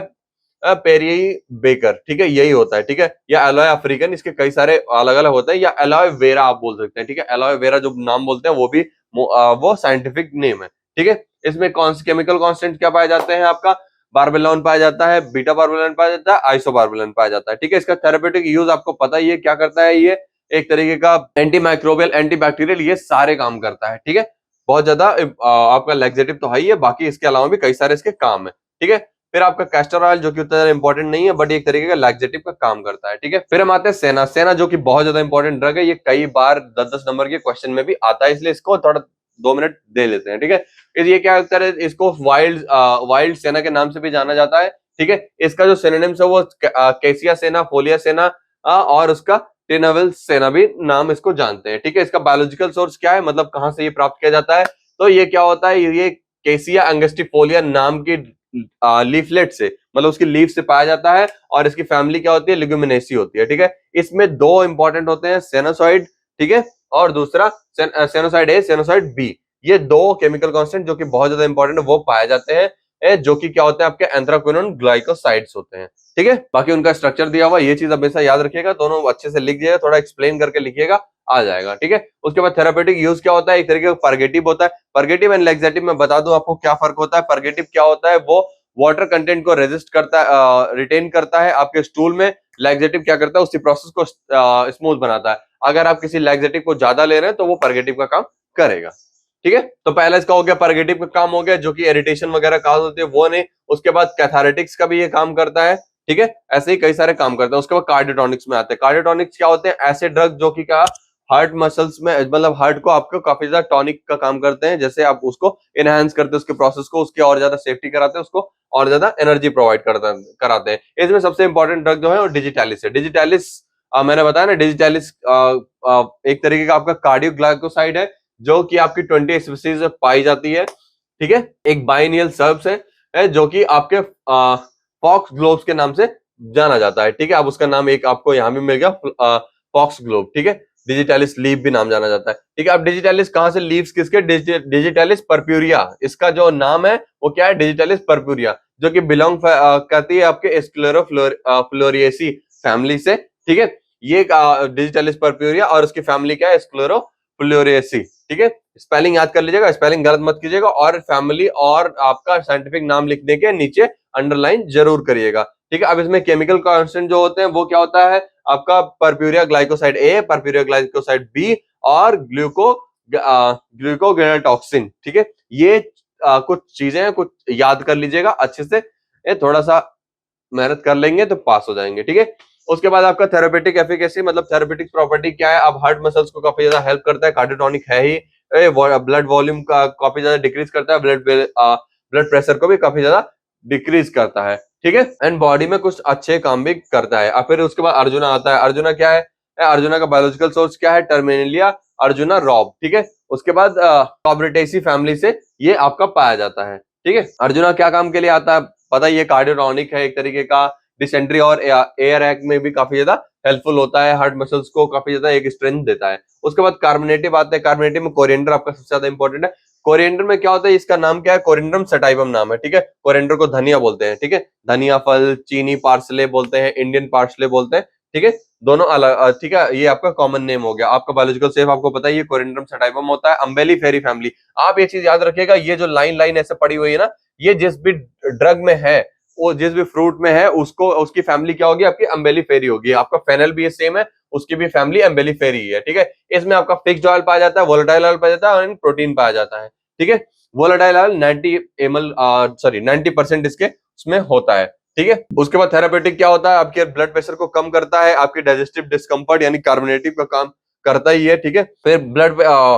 पेरियाई बेकर, ठीक है, यही होता है, ठीक है। या एलॉय अफ्रीकन, इसके कई सारे अलग अलग होते हैं, या एलॉय वेरा आप बोल सकते हैं, ठीक है। एलॉय वेरा जो नाम बोलते हैं वो भी वो साइंटिफिक नेम है, ठीक है। इसमें कौन से केमिकल कांस्टेंट क्या पाए जाते हैं, आपका बारबेलॉन पाया जाता है, बीटा बारबेलॉन पाया जाता है, आइसोबारबेलॉन पाया जाता है, ठीक है। इसका थेरेप्यूटिक यूज आपको पता ही है क्या करता है, ये एक तरीके का एंटी माइक्रोबियल, एंटी बैक्टीरियल, ये सारे काम करता है, ठीक है। बहुत ज्यादा आपका लैक्सेटिव तो है ही है, बाकी इसके अलावा भी कई सारे इसके काम है, ठीक है। फिर आपका कैस्टर ऑयल, जो कि उतना ज्यादा इंपॉर्टेंट नहीं है, बट एक तरीके का लैक्सेटिव का काम करता है, ठीक है। फिर हम आते हैं सेना। सेना जो कि बहुत ज्यादा इंपॉर्टेंट ड्रग है, ये कई बार 10-10 नंबर के क्वेश्चन में भी आता है, इसलिए इसको थोड़ा 2 मिनट दे लेते हैं, ठीक है। ये क्या करता है, इसको वाइल्ड सेना के नाम से भी जाना जाता है, ठीक है। इसका जो सिनोनिम्स है वो कैसिया सेना, फोलिया सेना और उसका टेनाविल सेना भी नाम इसको जानते हैं, ठीक है। इसका बायोलॉजिकल सोर्स क्या है, मतलब कहां से ये प्राप्त किया जाता है, तो ये क्या होता है, ये केसिया अंगस्टिफोलिया नाम की लीफलेट से, मतलब उसकी लीफ से पाया जाता है, और इसकी फैमिली क्या होती है, लिग्यूमिनेसी होती है, ठीक है। इसमें दो इंपॉर्टेंट होते हैं, सेनोसाइड, ठीक है, और दूसरा सेनोसाइड ए, सेनोसाइड बी, ये दो केमिकल कांस्टेंट जो कि बहुत ज्यादा इंपॉर्टेंट है, वो पाए जाते हैं। जो कि क्या होते हैं आपके एंथ्राक्विनोन ग्लाइकोसाइड्स होते हैं। ठीक है, बाकी उनका स्ट्रक्चर दिया हुआ, ये चीज हमेशा याद रखिएगा, दोनों अच्छे से लिख दिएगा, थोड़ा एक्सप्लेन करके लिखिएगा, आ जाएगा। ठीक है, उसके बाद थेरापेटिक यूज क्या होता है, एक तरीके का परगेटिव होता है। परगेटिव एंड लैक्सेटिव में बता दूं आपको क्या फर्क होता है। परगेटिव क्या होता है, वो वाटर कंटेंट को रेजिस्ट करता है, रिटेन करता है आपके स्टूल में। लैक्सेटिव क्या करता है, उसी प्रोसेस को स्मूथ बनाता है। अगर आप किसी लैक्सेटिव को ज्यादा ले रहे हैं तो वो परगेटिव का काम करेगा। ठीक है, तो पहला इसका हो गया, परगेटिव का काम हो गया, जो कि इरिटेशन वगैरह काज होती है वो नहीं। उसके बाद कैथारेटिक्स का भी ये काम करता है। ठीक है, ऐसे ही कई सारे काम करते हैं। उसके बाद कार्डियोटॉनिक्स में आते हैं। कार्डियोटॉनिक्स क्या होते हैं, ऐसे ड्रग जो कि क्या हार्ट मसल्स में, मतलब हार्ट को आपको काफी ज्यादा टॉनिक का काम करते हैं, जैसे आप उसको इनहेंस करते हैं, उसके प्रोसेस को, उसकी और ज्यादा सेफ्टी कराते हैं, उसको और ज्यादा एनर्जी प्रोवाइड कराते हैं। इसमें सबसे इंपॉर्टेंट ड्रग जो है वो डिजिटैलिस है। डिजिटैलिस मैंने बताया ना, डिजिटैलिस एक तरीके का आपका कार्डियोग्लाइकोसाइड है, जो कि आपकी 20 स्पीसीज में पाई जाती है। ठीक है, एक बाइनियल सर्ब्स है जो कि आपके फॉक्स ग्लोब्स के नाम से जाना जाता है। ठीक है, अब उसका नाम एक आपको यहाँ भी मिल गया, फॉक्स ग्लोब। ठीक है, डिजिटैलिस लीफ भी नाम जाना जाता है। ठीक है, अब डिजिटैलिस कहां से, लीव्स किसके, डिजिटैलिस पर्प्यूरिया, इसका जो नाम है वो क्या है, डिजिटैलिस पर्प्यूरिया, जो कि बिलोंग करती है आपके स्क्लेरोफ्लोरिएसी फैमिली से। ठीक है, ये डिजिटैलिस पर्प्यूरिया और उसकी फैमिली क्या है, स्क्लेरोफ्लोरिएसी। ठीक है, स्पेलिंग याद कर लीजिएगा, स्पेलिंग गलत मत कीजिएगा, और फैमिली और आपका साइंटिफिक नाम लिखने के नीचे अंडरलाइन जरूर करिएगा। ठीक है, अब इसमें केमिकल कांस्टेंट जो होते हैं वो क्या होता है आपका, purpurea glycoside A, purpurea glycoside B, और ग्लूकोगेनाटॉक्सिन। ठीक है, ये कुछ चीजें हैं, कुछ याद कर लीजिएगा अच्छे से, ये थोड़ा सा मेहनत कर लेंगे तो पास हो जाएंगे। ठीक है, उसके बाद आपका थेरापेटिक एफिकेसी, मतलब थेरापेटिक प्रॉपर्टी क्या है, अब हार्ट मसल्स को काफी ज्यादा हेल्प करता है, कार्डियोटॉनिक है ही, ब्लड वॉल्यूम का काफी ज्यादा डिक्रीज करता है, ब्लड प्रेशर को भी काफी ज्यादा डिक्रीज करता है। ठीक है, एंड बॉडी में कुछ अच्छे काम भी करता है। अब फिर उसके बाद अर्जुना आता है। अर्जुना क्या है, अर्जुना का बायोलॉजिकल सोर्स क्या है, टर्मिनेलिया अर्जुना रॉब। ठीक है, उसके बाद कॉब्रेटेसी फैमिली से ये आपका पाया जाता है। ठीक है, अर्जुना क्या काम के लिए आता है, पता है, ये कार्डियोटॉनिक है एक तरीके का, डिसेंट्री और एयर एक्ट में भी काफी ज्यादा हेल्पफुल होता है, हार्ट मसल्स को काफी ज्यादा एक स्ट्रेंथ देता है। उसके बाद कार्बोनेटिव आते हैं। कार्बोनेटिव में कोरिएंडर आपका सबसे ज्यादा इंपॉर्टेंट है। कोरिएंडर में क्या होता है, इसका नाम क्या है, कोरिएंडरम सटाइवम नाम है। ठीक है, कोरिएंडर को धनिया बोलते हैं। ठीक है, धनिया फल, चीनी पार्सले बोलते हैं, इंडियन पार्सले बोलते हैं। ठीक है, दोनों अलग। ठीक है, ये आपका कॉमन नेम हो गया। आपका बायोलॉजिकल सेफ आपको पता है, ये कोरिएंडरम सटाइवम होता है, अम्बेली फेरी फैमिली। आप ये चीज याद रखिएगा, ये जो लाइन लाइन ऐसे पड़ी हुई है ना, ये जिस भी ड्रग में है, वो जिस भी फ्रूट में है, उसको उसकी फैमिली क्या होगी, आपकी अम्बेली फेरी होगी। आपका फेनल भी ये सेम है, उसकी भी फैमिली अम्बेली फेरी है। ठीक है, इसमें आपका फिक्स्ड ऑयल पाया जाता है, वोलेटाइल ऑयल पाया जाता है, और प्रोटीन पाया जाता है। ठीक है, वोलेटाइल ऑयल 90% इसके उसमें होता है। ठीक है, उसके बाद थेरापेटिक क्या होता है, आपके ब्लड प्रेशर को कम करता है, आपकी डाइजेस्टिव डिस्कम्फर्ट यानी कार्बोनेटिव का काम करता ही है। ठीक है, फिर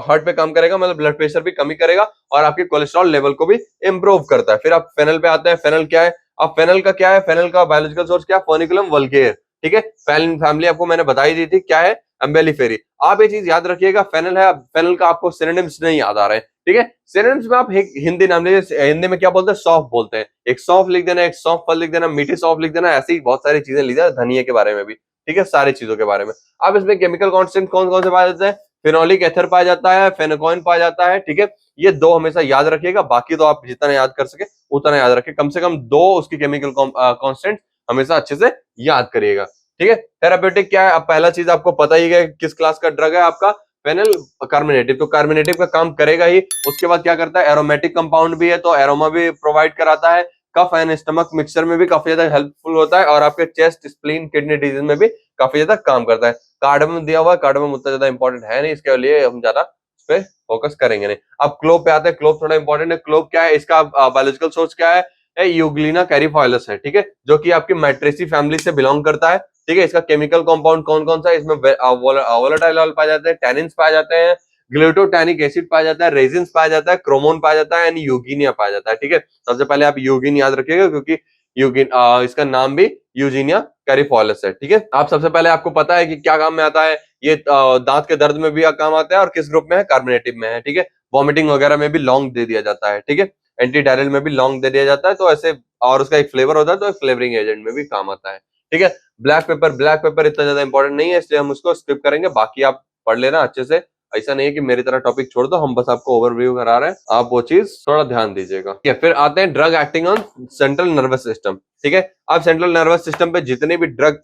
हार्ट पे काम करेगा, मतलब ब्लड प्रेशर भी कमी करेगा, और आपके कोलेस्ट्रॉल लेवल को भी इंप्रूव करता है। फिर आप फेनल पे आते हैं। फेनल क्या है, अब फेनल का क्या है, फेनल का बायोलॉजिकल सोर्स क्या है, फोनिकुलम वल्गेर। ठीक है, फैमिली आपको मैंने बताई दी थी क्या है, अम्बेलिफेरी। आप ये चीज याद रखिएगा, फेनल है, फेनल का आपको सिनोनिम्स नहीं याद आ रहे हैं। ठीक है, सिनोनिम्स में आप एक हिंदी नाम लीजिए, हिंदी में क्या बोलते हैं, सौंफ बोलते हैं। एक सौंफ लिख देना, एक सौंफ फल लिख देना, मीठी सौंफ लिख देना, ऐसी बहुत सारी चीजें लिख देना, धनिया के बारे में भी। ठीक है, सारी चीजों के बारे में। अब इसमें केमिकल कॉन्स्टेंट कौन कौन से पाए जाते हैं, फिनोलिक एथर पाया जाता है, फेनोकॉइन पाया जाता है। ठीक है, ये दो हमेशा याद रखिएगा, बाकी तो आप जितना याद कर सके उतना याद रखें, कम से कम दो उसकी केमिकल कॉन्स्टेंट हमेशा अच्छे से याद करिएगा। ठीक है, थेरापेटिक क्या है, अब पहला चीज आपको पता ही है किस क्लास का ड्रग है आपका, फेनल कार्बोनेटिव, तो कार्बोनेटिव का काम करेगा ही। उसके बाद क्या करता है, एरोमेटिक कंपाउंड भी है, तो एरोमा भी प्रोवाइड कराता है। कफ एंड स्टमक मिक्सचर में भी काफी ज्यादा हेल्पफुल होता है, और आपके चेस्ट, स्प्लीन, किडनी डिजीज में भी काफी ज्यादा काम करता है। कार्डमम दिया हुआ है, कार्डमम उतना ज्यादा इंपॉर्टेंट है नहीं, इसके लिए हम ज्यादा उस पर फोकस करेंगे नहीं। अब क्लोव पे आते हैं। क्लोव थोड़ा इंपॉर्टेंट है। क्लोव क्या है, इसका बायोलॉजिकल सोर्स क्या है, यूग्लिना कैरिफॉइलस है। ठीक है, जो कि आपकी मैट्रेसी फैमिली से बिलोंग करता है। ठीक है, इसका केमिकल कंपाउंड कौन कौन सा है, इसमें वोलेटाइल ऑयल पाए जाते हैं, टैनिन्स पाए जाते हैं, ग्लूटोटैनिक एसिड पाया जाता है, रेजिन्स पाया जाता है, क्रोमोन पाया जाता है, एंड यूगिनिया पाया जाता है। ठीक है, सबसे पहले आप यूगिन याद रखिएगा, क्योंकि यूगिन इसका नाम भी यूजीनिया कैरिफॉलस है। ठीक है, आप सबसे पहले आपको पता है कि क्या काम में आता है, ये दांत के दर्द में भी काम आता है, और किस ग्रुप में है, कार्बोनेटिव में है। ठीक है, वॉमिटिंग वगैरह में भी लौंग दे दिया जाता है। ठीक है, एंटी डायरियल में भी लौंग दे दिया जाता है, तो ऐसे, और उसका एक फ्लेवर होता है, तो फ्लेवरिंग एजेंट में भी काम आता है। ठीक है, ब्लैक पेपर इतना ज्यादा इंपॉर्टेंट नहीं है, इसलिए हम उसको स्किप करेंगे, बाकी आप पढ़ लेना अच्छे से, ऐसा नहीं है कि मेरी तरह टॉपिक छोड़ दो, हम बस आपको ओवरव्यू करा रहे हैं, आप वो चीज थोड़ा ध्यान दीजिएगा। ठीक है, फिर आते हैं drug acting on central nervous system. ठीक है, अब सेंट्रल नर्वस सिस्टम पे जितने भी ड्रग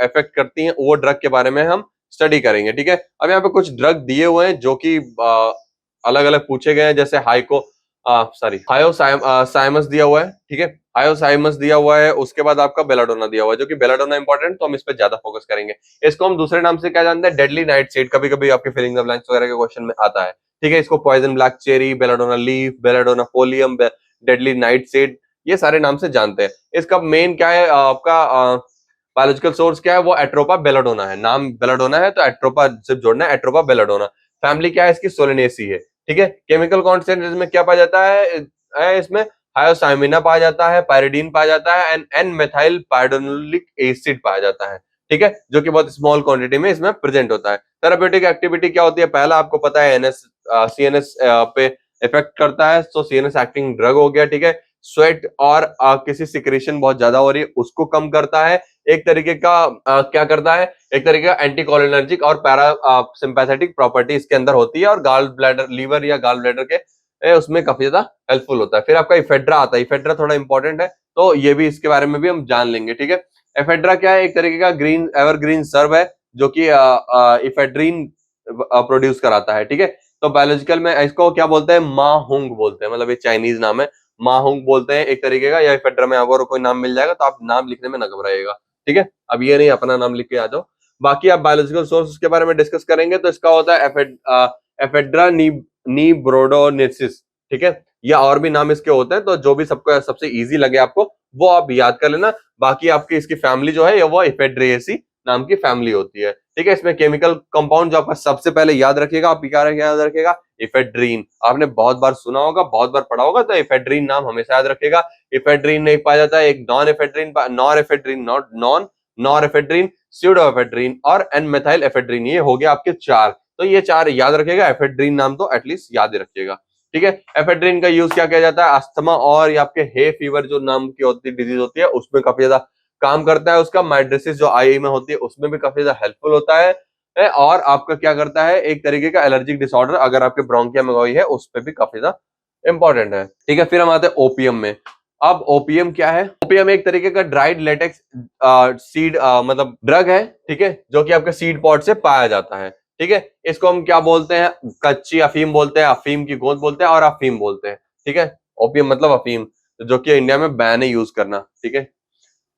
इफेक्ट करती हैं वो ड्रग के बारे में हम स्टडी करेंगे। ठीक है, अब यहाँ पे कुछ ड्रग दिए हुए हैं जो कि अलग अलग पूछे गए हैं, जैसे हायोसाइमस दिया हुआ है। ठीक है, हायोसाइमस दिया हुआ है, उसके बाद आपका बेलाडोना दिया हुआ है, जो कि बेलाडोना इंपॉर्टेंट, तो हम इस पे ज्यादा फोकस करेंगे। इसको हम दूसरे नाम से क्या जानते हैं, डेडली नाइट सीड, कभी कभी आपके फिलिंग द ब्लैंक्स वगैरह के क्वेश्चन में आता है। ठीक है, इसको poison black cherry, belladonna leaf, belladonna folium, deadly night seed, ये सारे नाम से जानते हैं। इसका मेन क्या है, आपका बायोलॉजिकल सोर्स क्या है, वो एट्रोपा बेलाडोना है। नाम बेलाडोना है तो एट्रोपा से जोड़ना है, एट्रोपा बेलाडोना। फैमिली क्या है इसकी, सोलेनेसी है। ठीक है, केमिकल कॉन्सेंट्रेशन में क्या पाया जाता है इसमें हायोसाइमिना पाया जाता है, पायरिडीन पाया जाता है, एंड एन मेथाइल पायडोनोलिक एसिड पाया जाता है। ठीक है, जो कि बहुत स्मॉल क्वांटिटी में इसमें प्रेजेंट होता है। थेराप्यूटिक एक्टिविटी क्या होती है, पहला आपको पता है एनएस सीएनएस पे इफेक्ट करता है, तो सीएनएस एक्टिंग ड्रग हो गया। ठीक है, स्वेट और किसी सिक्रेशन बहुत ज्यादा हो रही है उसको कम करता है। एक तरीके का क्या करता है, एक तरीके का एंटीकोलिनर्जिक और पैरा सिंपैथेटिक प्रॉपर्टी इसके अंदर होती है, और गाल ब्लैडर, लीवर या गाल ब्लैडर के उसमें काफी ज्यादा हेल्पफुल होता है। फिर आपका इफेड्रा आता है, इफेड्रा थोड़ा इंपॉर्टेंट है, तो ये भी इसके बारे में भी हम जान लेंगे। ठीक है, इफेड्रा क्या है, एक तरीके का ग्रीन एवरग्रीन सर्व है जो कि इफेड्रीन प्रोड्यूस कराता है। ठीक है, तो बायोलॉजिकल में इसको क्या बोलते हैं, माहुंग बोलते हैं, मतलब ये चाइनीज नाम है, माहुंग बोलते हैं एक तरीके का। या इफेड्रा में अगर कोई नाम मिल जाएगा तो आप नाम लिखने में ना घबराइएगा। ठीक है, अब ये नहीं अपना नाम लिख के आ जाओ। बाकी आप बायोलॉजिकल सोर्स के बारे में डिस्कस करेंगे, तो इसका होता है एफेड्रा नीब्रोडोनेसिस। ठीक है, या और भी नाम इसके होते हैं, तो जो भी सबको सबसे इजी लगे आपको वो आप याद कर लेना। बाकी आपकी इसकी फैमिली जो है वो इफेड्रेसी नाम की फैमिली होती है। ठीक है, इसमें केमिकल कंपाउंड जो आपका सबसे पहले याद रखिएगा, आप क्या याद रखेगा, इफेड्रीन। आपने बहुत बार सुना होगा, बहुत बार पढ़ा होगा, तो इफेड्रीन नाम हमेशा याद रखेगा। इफेड्रीन एक पाया जाता है, एक नॉर एफेड्रीन, स्यूडो एफेड्रीन और एन मेथाइल एफेड्रीन। ये हो गया आपके चार, तो ये चार याद रखेगा। एफेड्रीन नाम तो एटलीस्ट याद ही रखिएगा। ठीक है, एफेड्रीन का यूज क्या किया जाता है, अस्थमा और या आपके हे फीवर जो नाम की होती है डिजीज होती है उसमें काफी ज्यादा काम करता है। उसका माइड्रेसिस जो आई में होती है उसमें भी काफी ज्यादा हेल्पफुल होता है। और आपका क्या करता है, एक तरीके का एलर्जिक डिसऑर्डर अगर आपके ब्रोंकिया में हुई है उस पर भी काफी ज्यादा इंपॉर्टेंट है। ठीक है, फिर हम आते हैं ओपियम में। अब ओपियम क्या है, ओपियम एक तरीके का ड्राइड लेटेक्स सीड मतलब ड्रग है। ठीक है, जो कि आपके सीड पॉड से पाया जाता है। ठीक है, इसको हम क्या बोलते हैं, कच्ची अफीम बोलते हैं, अफीम की गोंद बोलते हैं और अफीम बोलते हैं। ठीक है, ओपियम मतलब अफीम, जो कि इंडिया में बैन है यूज करना। ठीक है,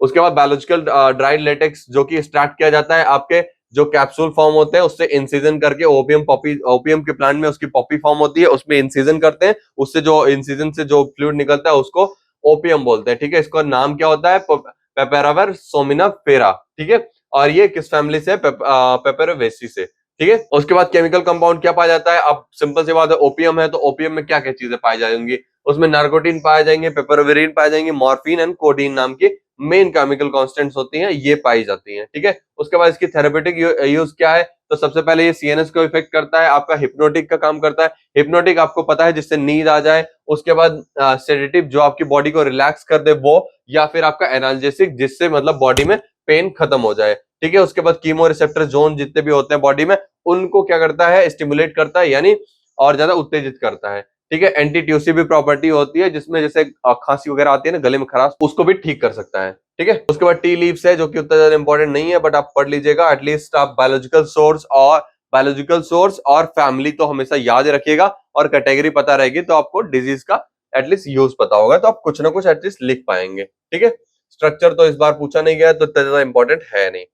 उसके बाद बायोलॉजिकल ड्राइड लेटेक्स जो कि एक्सट्रैक्ट किया जाता है, आपके जो कैप्सूल फॉर्म होते हैं उससे इंसिजन करके ओपियम के प्लांट में उसकी पॉपी फॉर्म होती है, उसमें इंसिजन करते हैं, उससे जो इंसिजन से जो फ्लूइड निकलता है उसको ओपियम बोलते हैं। ठीक है, इसका नाम क्या होता है, पेपेरावर सोमिनाफेरा। ठीक है, और ये किस फैमिली से, पेपेरोवेसी से। ठीक है, उसके बाद केमिकल कंपाउंड क्या पाया जाता है, अब सिंपल सी बात है, ओपियम है तो ओपियम में क्या क्या चीजें पाई जाएंगी, उसमें नार्कोटिन पाए जाएंगे, पेपरवेरिन पाए जाएंगे, मॉर्फिन एंड कोडीन नाम की मेन केमिकल कांस्टेंट्स होती हैं, ये पाई जाती हैं। ठीक है, उसके बाद इसकी थेरेपेटिक यूज क्या है, तो सबसे पहले ये सीएनएस को इफेक्ट करता है, आपका हिप्नोटिक का काम करता है। हिप्नोटिक आपको पता है जिससे नींद आ जाए। उसके बाद सेडेटिव जो आपकी बॉडी को रिलैक्स कर दे वो, या फिर आपका एनाल्जेसिक जिससे मतलब बॉडी में पेन खत्म हो जाए। ठीक है, उसके बाद कीमो रिसेप्टर जोन जितने भी होते हैं बॉडी में उनको क्या करता है, स्टिमुलेट करता है, यानी और ज्यादा उत्तेजित करता है। ठीक है, एंटी ट्यूसिव भी प्रॉपर्टी होती है जिसमें जैसे खांसी वगैरह आती है ना गले में खराश, उसको भी ठीक कर सकता है। ठीक है, उसके बाद टी लीव्स है जो कि उतना ज्यादा इंपॉर्टेंट नहीं है, बट आप पढ़ लीजिएगा एटलीस्ट। आप बायोलॉजिकल सोर्स और फैमिली तो हमेशा याद रखिएगा, और कैटेगरी पता रहेगी तो आपको डिजीज का एटलीस्ट यूज पता होगा, तो आप कुछ ना कुछ एटलीस्ट लिख पाएंगे। ठीक है, स्ट्रक्चर तो इस बार पूछा नहीं गया तो इतना ज्यादा इंपॉर्टेंट है नहीं।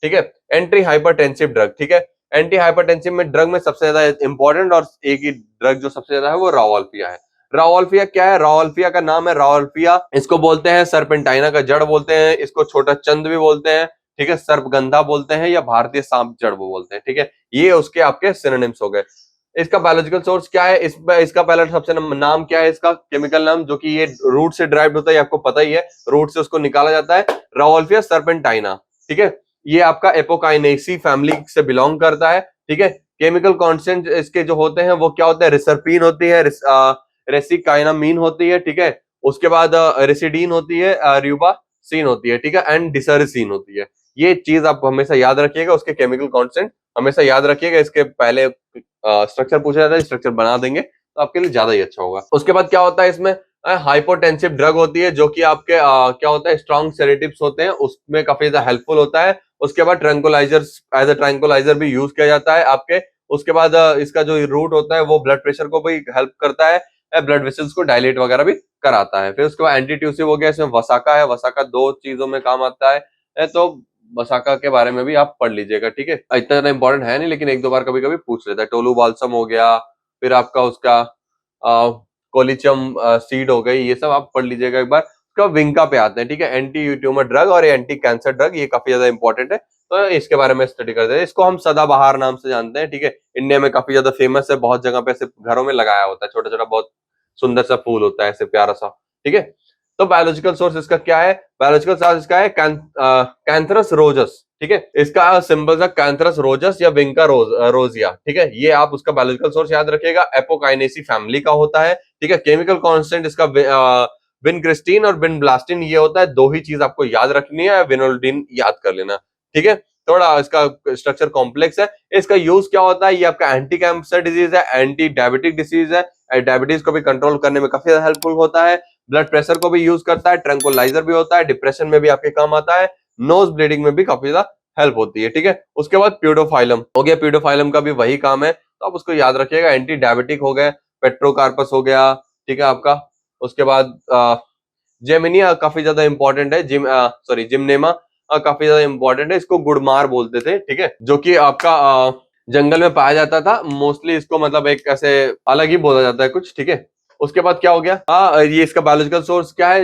ठीक है, एंटी हाइपरटेंसिव ड्रग। ठीक है, एंटी हाइपरटेंसिव में ड्रग में सबसे ज्यादा इंपॉर्टेंट और एक ही ड्रग जो सबसे ज्यादा है वो राओल्फिया है। राओल्फिया क्या है, राओल्फिया का नाम है राओल्फिया, इसको बोलते हैं सर्पेंटाइना का जड़ बोलते हैं, इसको छोटा चंद भी बोलते हैं। ठीक है, सर्पगंधा बोलते हैं या भारतीय सांप जड़ बोलते हैं। ठीक है, ये उसके आपके सिनोनिम्स हो गए। इसका बायोलॉजिकल सोर्स क्या है, इसका पहला सबसे नाम क्या है, इसका केमिकल नाम, जो कि ये रूट से ड्राइव होता है, आपको पता ही है, रूट से उसको निकाला जाता है, राओल्फिया सर्पेंटाइना। ठीक है, ये आपका एपोकाइनेसी फैमिली से बिलोंग करता है। ठीक है, केमिकल कॉन्स्टेंट इसके जो होते हैं वो क्या होते हैं, रिसरपीन होती है, रेसिकाइनामीन होती है। ठीक है, उसके बाद रेसिडीन होती है, र्यूबासीन होती है। ठीक है, एंड डिसरसिन होती है। ये चीज आप हमेशा याद रखिएगा, उसके केमिकल कॉन्स्टेंट हमेशा याद रखिएगा। इसके पहले स्ट्रक्चर पूछा जाता है, स्ट्रक्चर बना देंगे तो आपके लिए ज्यादा ही अच्छा होगा। उसके बाद क्या होता है इसमें, हाइपोटेंसिव ड्रग होती है जो कि आपके क्या होता है स्ट्रॉन्ग सेडेटिव्स होते हैं, उसमें काफी ज्यादा हेल्पफुल होता है। उसके बाद ट्रैंकुलाइजर्स, एज अ ट्रैंकुलाइजर भी यूज किया जाता है आपके। उसके बाद इसका जो रूट होता है वो ब्लड प्रेशर को भी हेल्प करता है, ब्लड वेसल्स को डायलेट वगैरह भी कराता है। फिर उसके बाद एंटीट्यूसिव हो गया, इसमें वसाका है, वसाका दो चीजों में काम आता है। तो वसाका के बारे में भी आप पढ़ लीजिएगा, ठीक है। इतना ज्यादा इंपॉर्टेंट है नहीं, लेकिन एक दो बार कभी कभी पूछ लेता है। टोलू बाल्सम हो गया, फिर आपका उसका कोलिचम सीड हो गई, ये सब आप पढ़ लीजिएगा एक बार। उसका विंका पे आते हैं, ठीक है। एंटी ट्यूमर ड्रग और एंटी कैंसर ड्रग, ये काफी ज्यादा इंपॉर्टेंट है, तो इसके बारे में स्टडी करते हैं। इसको हम सदाबहार नाम से जानते हैं, ठीक है। इंडिया में काफी ज्यादा फेमस है, बहुत जगह पे ऐसे घरों में लगाया होता है, छोटा छोटा बहुत सुंदर सा फूल होता है, ऐसे प्यारा सा, ठीक है। तो बायोलॉजिकल सोर्स इसका क्या है, बायोलॉजिकल सोर्स इसका है कैंथरस रोजस, ठीक है। इसका सिंबल है कैंथरस रोजस या विंका रोजिया, ठीक है। ये आप उसका बायोलॉजिकल सोर्स याद रखिएगा, एपोकाइनेसी फैमिली का होता है, ठीक है। केमिकल कांस्टेंट इसका विनक्रिस्टीन और विनब्लास्टिन, ये होता है। दो ही चीज आपको याद रखनी है, विनोल्डिन याद कर लेना, ठीक है। थोड़ा इसका स्ट्रक्चर कॉम्प्लेक्स है। इसका यूज क्या होता है, ये आपका एंटी कैंसर डिजीज है, एंटी डायबिटिक डिजीज है, डायबिटीज को भी कंट्रोल करने में काफी ज्यादा हेल्पफुल होता है। ब्लड प्रेशर को भी यूज करता है, ट्रैंकुलाइजर भी होता है, डिप्रेशन में भी आपके काम आता है, नोज ब्लीडिंग में भी काफी ज्यादा हेल्प होती है, ठीक है। उसके बाद प्यूडोफाइलम हो गया, प्यूडोफाइलम का भी वही काम है, तो आप उसको याद रखिएगा। एंटी डायबिटिक हो गया, पेट्रोकार्पस हो गया, ठीक है आपका। उसके बाद जेमिनिया काफी ज्यादा इंपॉर्टेंट है, जिमनेमा काफी ज्यादा इंपॉर्टेंट है। इसको गुड़मार बोलते थे, ठीक है, जो कि आपका जंगल में पाया जाता था मोस्टली। इसको मतलब एक ऐसे अलग ही बोला जाता है कुछ, ठीक है। उसके बाद क्या हो गया, ये इसका बायोलॉजिकल सोर्स क्या है,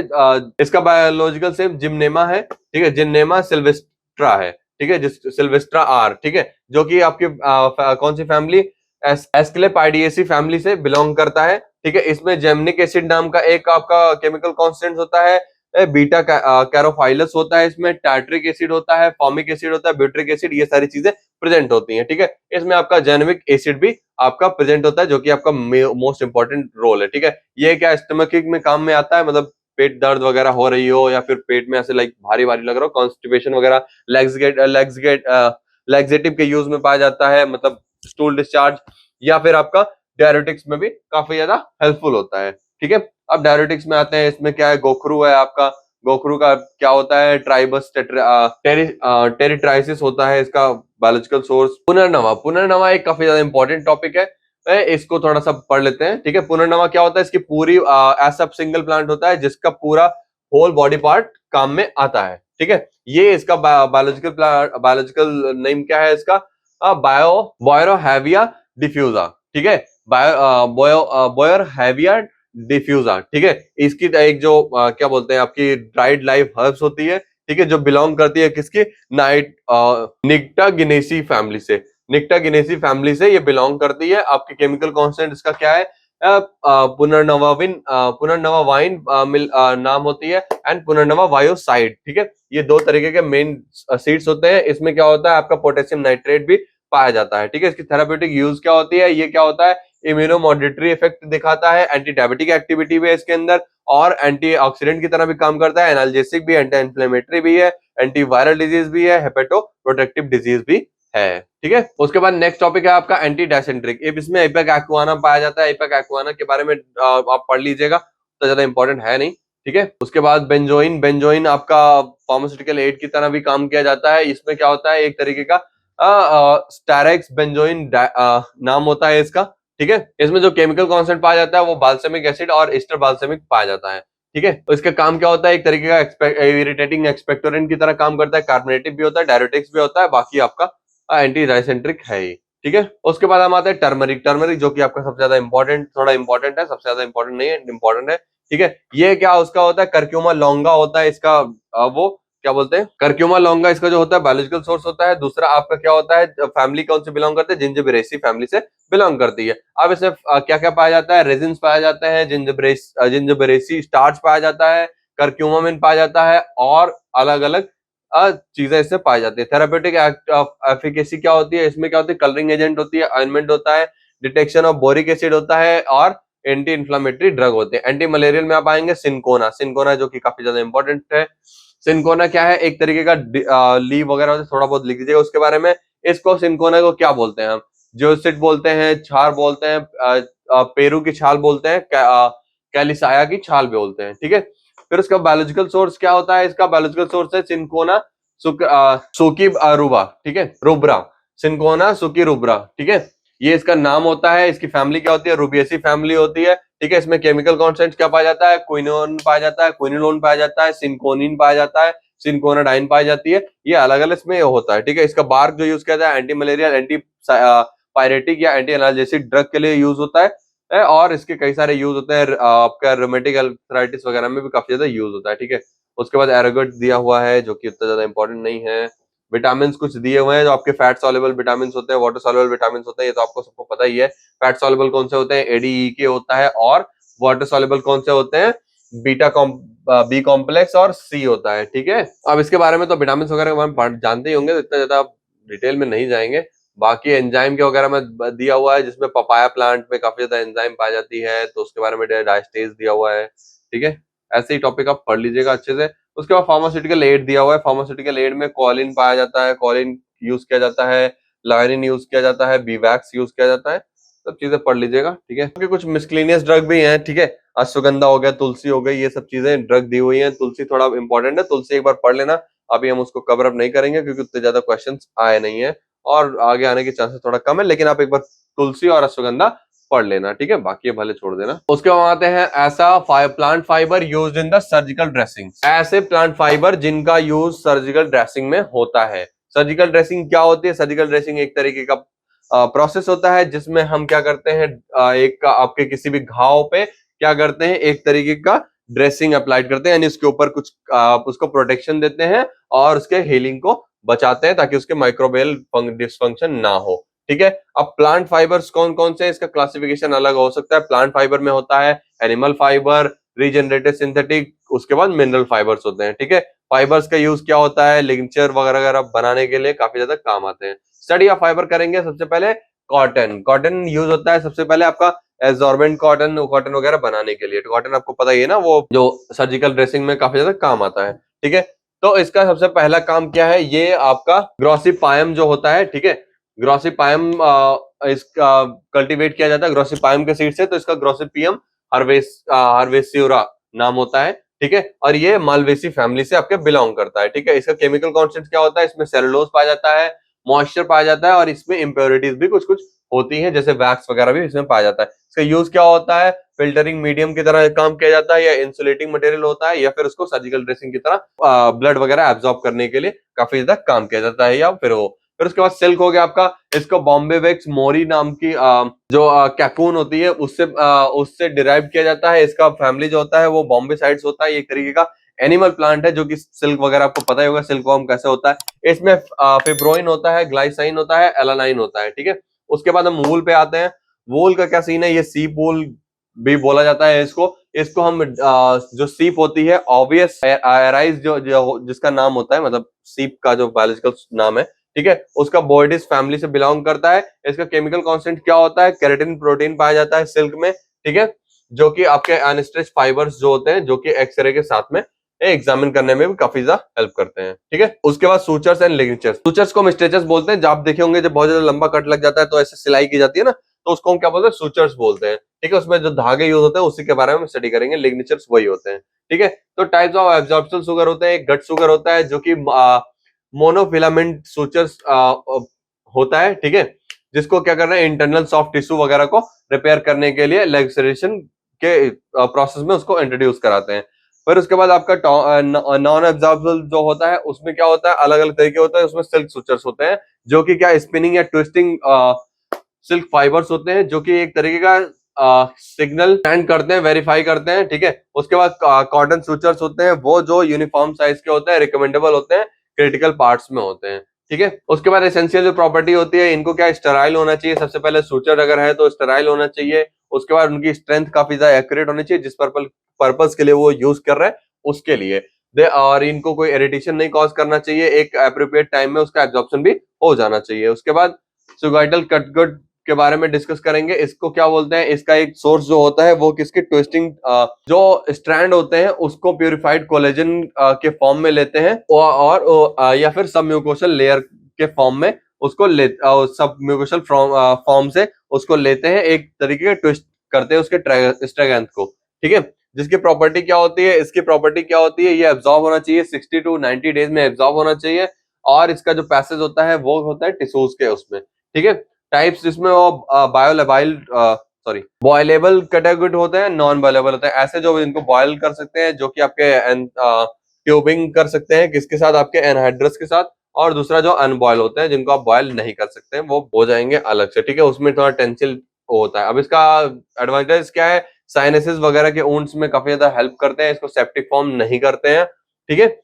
इसका बायोलॉजिकल सेम जिमनेमा है, ठीक है। जिमनेमा सिल्वेस्ट्रा है, ठीक है, सिल्वेस्ट्रा आर, ठीक है, जो कि आपकी कौन सी फैमिली, एस्क्लेपाइडिएसी फैमिली से बिलोंग करता है, ठीक है। इसमें जेमनिक एसिड नाम का एक आपका केमिकल कॉन्स्टेंट होता है, बीटा कैरोफाइलस होता है, इसमें टार्ट्रिक एसिड होता है, फॉर्मिक एसिड होता है, ब्यूट्रिक एसिड, ये सारी चीजें प्रेजेंट होती हैं, ठीक है। इसमें आपका जेनेविक एसिड भी आपका प्रेजेंट होता है, जो कि आपका मोस्ट इंपॉर्टेंट रोल है, ठीक है। ये क्या स्टमक में काम में आता है, मतलब पेट दर्द वगैरह हो रही हो, या फिर पेट में ऐसे लाइक भारी भारी लग रहा हो, कॉन्स्टिपेशन वगैरह, लैक्सेटिव के यूज में पाया जाता है, मतलब स्टूल डिस्चार्ज, या फिर आपका डायरेटिक्स में भी काफी ज्यादा हेल्पफुल होता है, ठीक है। अब डायरेटिक्स में आते हैं, इसमें क्या है, गोखरू है आपका। गोखरू का क्या होता है, ट्राइबस टेरिट्राइसिस होता है इसका बायोलॉजिकल सोर्स। पुनर्नवा, पुनर्नवा एक काफी ज्यादा इंपॉर्टेंट टॉपिक है, इसको थोड़ा सा पढ़ लेते हैं, ठीक है। पुनर्नवा क्या होता है, इसकी पूरी ऐसा सिंगल प्लांट होता है जिसका पूरा होल बॉडी पार्ट काम में आता है, ठीक है। ये इसका बायोलॉजिकल नेम क्या है इसका, बायोरहेविया डिफ्यूजा, ठीक है। बायोरहेविया डिफ्यूजा, ठीक है। इसकी एक जो क्या बोलते हैं आपकी ड्राइड लाइफ हर्ब्स होती है, ठीक है, जो बिलोंग करती है किसकी, निक्टागिनेसी फैमिली से। निक्टागिनेसी फैमिली से ये बिलोंग करती है। आपके केमिकल कांस्टेंट इसका क्या है, पुनर्नवा वाइन नाम होती है, एंड पुनर्नवा वायोसाइड, ठीक है। ये दो तरीके के मेन सीड्स होते हैं। इसमें क्या होता है, आपका पोटेशियम नाइट्रेट भी पाया जाता है, ठीक है। इसकी थेराप्यूटिक यूज क्या होती है, ये क्या होता है, इम्यूनोमॉड्यूलेटरी इफेक्ट दिखाता है, एंटी डायबिटिक एक्टिविटी भी है इसके अंदर, और एंटीऑक्सीडेंट की तरह भी काम करता है, एनाल्जेसिक भी, एंटी इन्फ्लेमेटरी भी है, एंटी वायरल डिजीज भी है, हेपेटो प्रोटेक्टिव डिजीज भी है, ठीक है। उसके बाद नेक्स्ट टॉपिक है आपका एंटी डायसेंट्रिक। इसमें एपेक एक्वाना पाया जाता है। एपेक एक्वाना के बारे में आप पढ़ लीजिएगा, तो ज्यादा इंपॉर्टेंट है नहीं, ठीक है। उसके बाद बेंजोइन, बेंजोइन आपका फार्मास्यूटिकल एड की तरह भी काम किया जाता है। इसमें क्या होता है, एक तरीके का स्टारेक्स बेंजोइन नाम होता है इसका, ठीक है। इसमें जो केमिकल कॉन्स्टेंट पाया जाता है वो बाल्समिक एसिड और एस्टर बाल्समिक पाया जाता है, ठीक है। तो इसका काम क्या होता है, एक तरीके का इरिटेटिंग एक्सपेक्टोरेंट की तरह काम करता है, कार्बोनेटिव भी होता है, डायरेटिक्स भी होता है, बाकी आपका एंटी डाइसेंट्रिक है ही, ठीक है। उसके बाद हम आते हैं टर्मरिक। टर्मरिक जो कि आपका सबसे ज्यादा इंपॉर्टेंट, थोड़ा इंपॉर्टेंट है, सबसे ज्यादा इंपॉर्टेंट नहीं है, इंपॉर्टेंट है, ठीक है। ये क्या उसका होता है, करक्यूमा लॉन्गा होता है इसका, वो क्या बोलते हैं, करक्यूमा लॉन्गा इसका जो होता है बायोलॉजिकल सोर्स होता है। दूसरा आपका क्या होता है, फैमिली कौन से बिलोंग करते हैं, जिंजिबरेसी फैमिली से बिलोंग करती है। अब इसमें क्या क्या पाया जाता है, रेजिन्स पाया जाते हैं, जिंजिबरेसी स्टार्च पाया जाता है, करक्यूमामिन पाया जाता है, और अलग अलग चीजें इससे पाई जाती है। थेरापेटिक एफिकेसी क्या होती है, इसमें क्या होती है, कलरिंग एजेंट होती है, ऑइंटमेंट होता है, डिटेक्शन ऑफ बोरिक एसिड होता है, और एंटी इन्फ्लामेटरी ड्रग होते हैं। एंटी मलेरियल में आप आएंगे सिनकोना। सिनकोना जो कि काफी ज्यादा इंपॉर्टेंट है। सिनकोना क्या है, एक तरीके का लीव वगैरह होता है, थोड़ा बहुत लिख दीजिएगा उसके बारे में। इसको सिनकोना को क्या बोलते हैं हम, जियोसिट बोलते हैं, क्षार बोलते हैं, पेरू की छाल बोलते हैं, कैलिसाया की छाल भी बोलते हैं, ठीक है। फिर उसका बायोलॉजिकल सोर्स क्या होता है, इसका बायोलॉजिकल सोर्स है सिंकोना सुकी रुबा, ठीक है, रुब्रा, सिंकोना सुकी रुब्रा, ठीक है। ये इसका नाम होता है। इसकी फैमिली क्या होती है, रूबिएसी फैमिली होती है, ठीक है। इसमें केमिकल कॉन्स्टेंट क्या पाया जाता है, क्विनोन पाया जाता है, क्विनोलोन पाया जाता है, सिंकोनिन पाया जाता है, सिंकोनाडाइन पाई जाती है। ये अलग अलग इसमें होता है, ठीक है। इसका बार्क जो यूज किया जाता है एंटी मलेरियल, एंटी पायरेटिक या एंटी एनाल्जेसिक ड्रग के लिए यूज होता है और इसके कई सारे यूज होते हैं। आपका रोमेटिक अर्थराइटिस वगैरह में भी काफी ज्यादा यूज होता है, ठीक है। उसके बाद एरोगेट दिया हुआ है जो कि उतना ज्यादा इंपॉर्टेंट नहीं है। विटामिन कुछ दिए हुए हैं जो आपके फैट सॉल्युबल विटामिन होते हैं, वाटर सॉल्युबल विटामिन होते हैं, ये तो आपको सबको पता ही है। फैट सॉल्युबल कौन से होते हैं, एडीई के होता है, और वाटर सॉल्युबल कौन से होते हैं, बी कॉम्प्लेक्स और सी होता है, ठीक है। अब इसके बारे में तो विटामिन वगैरह के बारे में जानते ही होंगे, तो इतना ज्यादा डिटेल में नहीं जाएंगे। बाकी एंजाइम के वगैरह में दिया हुआ है, जिसमें पपाया प्लांट में काफी ज्यादा एंजाइम पाई जाती है, तो उसके बारे में डायस्टेज दिया हुआ है, ठीक है। ऐसे ही टॉपिक आप पढ़ लीजिएगा अच्छे से। उसके बाद फार्मास्यूटिकल एड दिया हुआ है। फार्मास्यूटिकल एड में कॉलिन पाया जाता है, कॉलिन यूज किया जाता है, लाइनिन यूज किया जाता है, बीवैक्स यूज किया जाता है। सब चीजें पढ़ लीजिएगा, ठीक है। क्योंकि कुछ मिसक्लेनियस ड्रग भी हैं, ठीक है। अश्वगंधा हो गया, तुलसी हो गई, ये सब चीजें ड्रग दी हुई हैं। तुलसी थोड़ा इंपॉर्टेंट है, तुलसी एक बार पढ़ लेना। अभी हम उसको कवर अप नहीं करेंगे क्योंकि उतने ज्यादा क्वेश्चंस आए नहीं है और आगे आने के चांसेस थोड़ा कम है, लेकिन आप एक बार तुलसी और अश्वगंधा पढ़ लेना, ठीक है। बाकी ये भले छोड़ देना। उसके बाद आते हैं ऐसा plant fibre used in the surgical dressing. ऐसे प्लांट फाइबर जिनका यूज सर्जिकल ड्रेसिंग में होता है। सर्जिकल ड्रेसिंग क्या होती है, सर्जिकल ड्रेसिंग एक तरीके का प्रोसेस होता है जिसमें हम क्या करते हैं, एक आपके किसी भी घाव पे क्या करते हैं, एक तरीके का ड्रेसिंग अप्लाइड करते हैं, यानी उसके ऊपर कुछ उसको प्रोटेक्शन देते हैं और उसके हीलिंग को बचाते हैं ताकि उसके माइक्रोबियल डिसफंक्शन ना हो, ठीक है। अब प्लांट फाइबर्स कौन कौन से हैं, इसका क्लासिफिकेशन अलग हो सकता है। प्लांट फाइबर में होता है एनिमल फाइबर, रीजनरेटेड सिंथेटिक, उसके बाद मिनरल फाइबर्स होते हैं, ठीक है। फाइबर्स का यूज क्या होता है, लिंचर वगैरह बनाने के लिए काफी ज्यादा काम आते हैं। स्टडी ऑफ फाइबर करेंगे। सबसे पहले कॉटन, कॉटन यूज होता है सबसे पहले आपका एब्जॉर्बेंट कॉटन, कॉटन वगैरह बनाने के लिए। तो कॉटन आपको पता ही है ना, वो जो सर्जिकल ड्रेसिंग में काफी ज्यादा काम आता है, ठीक है। तो इसका सबसे पहला काम क्या है, ये आपका ग्रोसिपायम जो होता है, ठीक है। ग्रोसिपायम इसका कल्टीवेट किया जाता है ग्रोसिपायम के सीड से, तो इसका ग्रोसिपियम हार्वेसियोरा नाम होता है, ठीक है। और ये मालवेसी फैमिली से आपके बिलोंग करता है, ठीक है। इसका केमिकल कॉन्स्टेंट क्या होता है, इसमें सेलुलोज पाया जाता है, मॉइस्चर पाया जाता है और इसमें इम्प्योरिटीज भी कुछ कुछ होती हैं, जैसे वैक्स वगैरह भी इसमें पाया जाता है। इसका यूज क्या होता है, फिल्टरिंग मीडियम की तरह काम किया जाता है, या इंसुलेटिंग मटेरियल होता है, या फिर उसको सर्जिकल ड्रेसिंग की तरह ब्लड वगैरह एब्जॉर्ब करने के लिए काफी ज्यादा काम किया जाता है, या फिर वो। फिर उसके बाद सिल्क हो गया आपका। इसको बॉम्बे वैक्स मोरी नाम की जो कैकून होती है उससे डिराइव किया जाता है। इसका फैमिली जो होता है वो बॉम्बे साइड्स होता है। ये एक तरीके का एनिमल प्लांट है जो कि सिल्क वगैरह आपको पता ही होगा, सिल्क वॉर्म कैसे होता है। इसमें फिब्रोइन होता है, ग्लाइसाइन होता है, एलानाइन होता है, ठीक है। उसके बाद हम वूल पे आते हैं। वूल का क्या सीन है, ये सीप वूल भी बोला जाता है इसको। इसको हम जो सीप होती है ऑब्वियस एराइज जो जिसका नाम होता है, मतलब सीप का जो बायोलॉजिकल नाम है, ठीक है, उसका बोर्डिस फैमिली से बिलोंग करता है। इसका केमिकल कांस्टेंट क्या होता है, केराटिन प्रोटीन पाया जाता है सिल्क में, ठीक है, जो कि आपके अनस्ट्रेच फाइबर्स जो होते हैं, जो कि एक्सरे के साथ में एग्जामिन करने में भी काफी ज्यादा हेल्प करते हैं, ठीक है। उसके बाद सूचर्स एंड लिगेचर्स। सूचर्स को हम स्ट्रेचर्स बोलते हैं। जब आप देखे होंगे जब बहुत ज्यादा लंबा कट लग जाता है तो ऐसे सिलाई की जाती है ना, तो उसको हम क्या बोलते हैं, सूचर्स बोलते हैं, ठीक है। उसमें जो धागे यूज होते हैं उसी के बारे में हम स्टडी करेंगे। लिग्नेचर्स वही होते हैं, ठीक है। तो टाइप्स ऑफ एब्जॉर्प्शन शुगर होते हैं। एक गट शुगर होता है जो कि मोनोफिलामेंट सूचर्स होता है, ठीक है, जिसको क्या करना है, इंटरनल सॉफ्ट टिश्यू वगैरह को रिपेयर करने के लिए लैक्सेशन के प्रोसेस में उसको इंट्रोड्यूस कराते हैं। फिर उसके बाद आपका नॉन एब्जॉर्बल जो होता है उसमें क्या होता है, अलग अलग तरीके होते हैं। उसमें सिल्क सूचर्स होते हैं जो कि क्या स्पिनिंग या ट्विस्टिंग सिल्क फाइबर्स होते हैं, जो कि एक तरीके का सिग्नल सेंड करते हैं, वेरीफाई करते हैं, ठीक है। उसके बाद कॉटन सूचर्स होते हैं, वो जो यूनिफॉर्म साइज के होते हैं, रिकमेंडेबल होते हैं, क्रिटिकल पार्ट्स में होते हैं, ठीक है। उसके बाद एसेंशियल जो प्रॉपर्टी होती है, इनको क्या स्टेराइल होना चाहिए। सबसे पहले सूचर अगर है तो स्टेराइल होना चाहिए। उसके बाद उनकी स्ट्रेंथ काफी ज्यादा एक्यूरेट होनी चाहिए, जिस पर्पस के लिए वो यूज कर रहे हैं उसके लिए और इनको कोई इरिटेशन नहीं कॉज करना चाहिए। एक एप्रोप्रिएट टाइम में उसका एब्जॉर्प्शन भी हो जाना चाहिए। उसके बाद सुगाइटल कटगट के बारे में डिस्कस करेंगे। इसको क्या बोलते हैं, इसका एक सोर्स जो होता है वो किसकी ट्विस्टिंग जो स्ट्रैंड होते हैं उसको प्यूरिफाइड कोलेजन के फॉर्म में लेते हैं और या फिर सब म्यूकोसल लेयर के फॉर्म में उसको सब म्यूकोशल फॉर्म से उसको लेते हैं, एक तरीके का ट्विस्ट करते हैं उसके स्ट्रैगेंथ को, ठीक है। जिसकी प्रॉपर्टी क्या होती है, इसकी प्रॉपर्टी क्या होती है, ये एब्जॉर्ब होना चाहिए 60 टू 90 डेज में एब्जॉर्ब होना चाहिए, और इसका जो पैसेज होता है वो होता है टिश्यूज के उसमें, ठीक है। टाइप्स जिसमें वो बायोलेबाइल सॉरी बॉयलेबल कैटेगरी होते हैं, नॉन बॉयलेबल होते हैं, ऐसे जो इनको बॉयल कर सकते हैं, जो कि आपके ट्यूबिंग कर सकते हैं किसके साथ, आपके एनहाइड्रस के साथ, और दूसरा जो अनबॉयल होते हैं जिनको आप बॉयल नहीं कर सकते हैं, वो हो जाएंगे अलग से, ठीक है। उसमें थोड़ा टेंसिल होता है। अब इसका एडवांटेज क्या है, साइनसेस वगैरह के वुंड्स में काफी ज्यादा हेल्प करते हैं, इसको सेप्टिक फॉर्म नहीं करते हैं, ठीक है।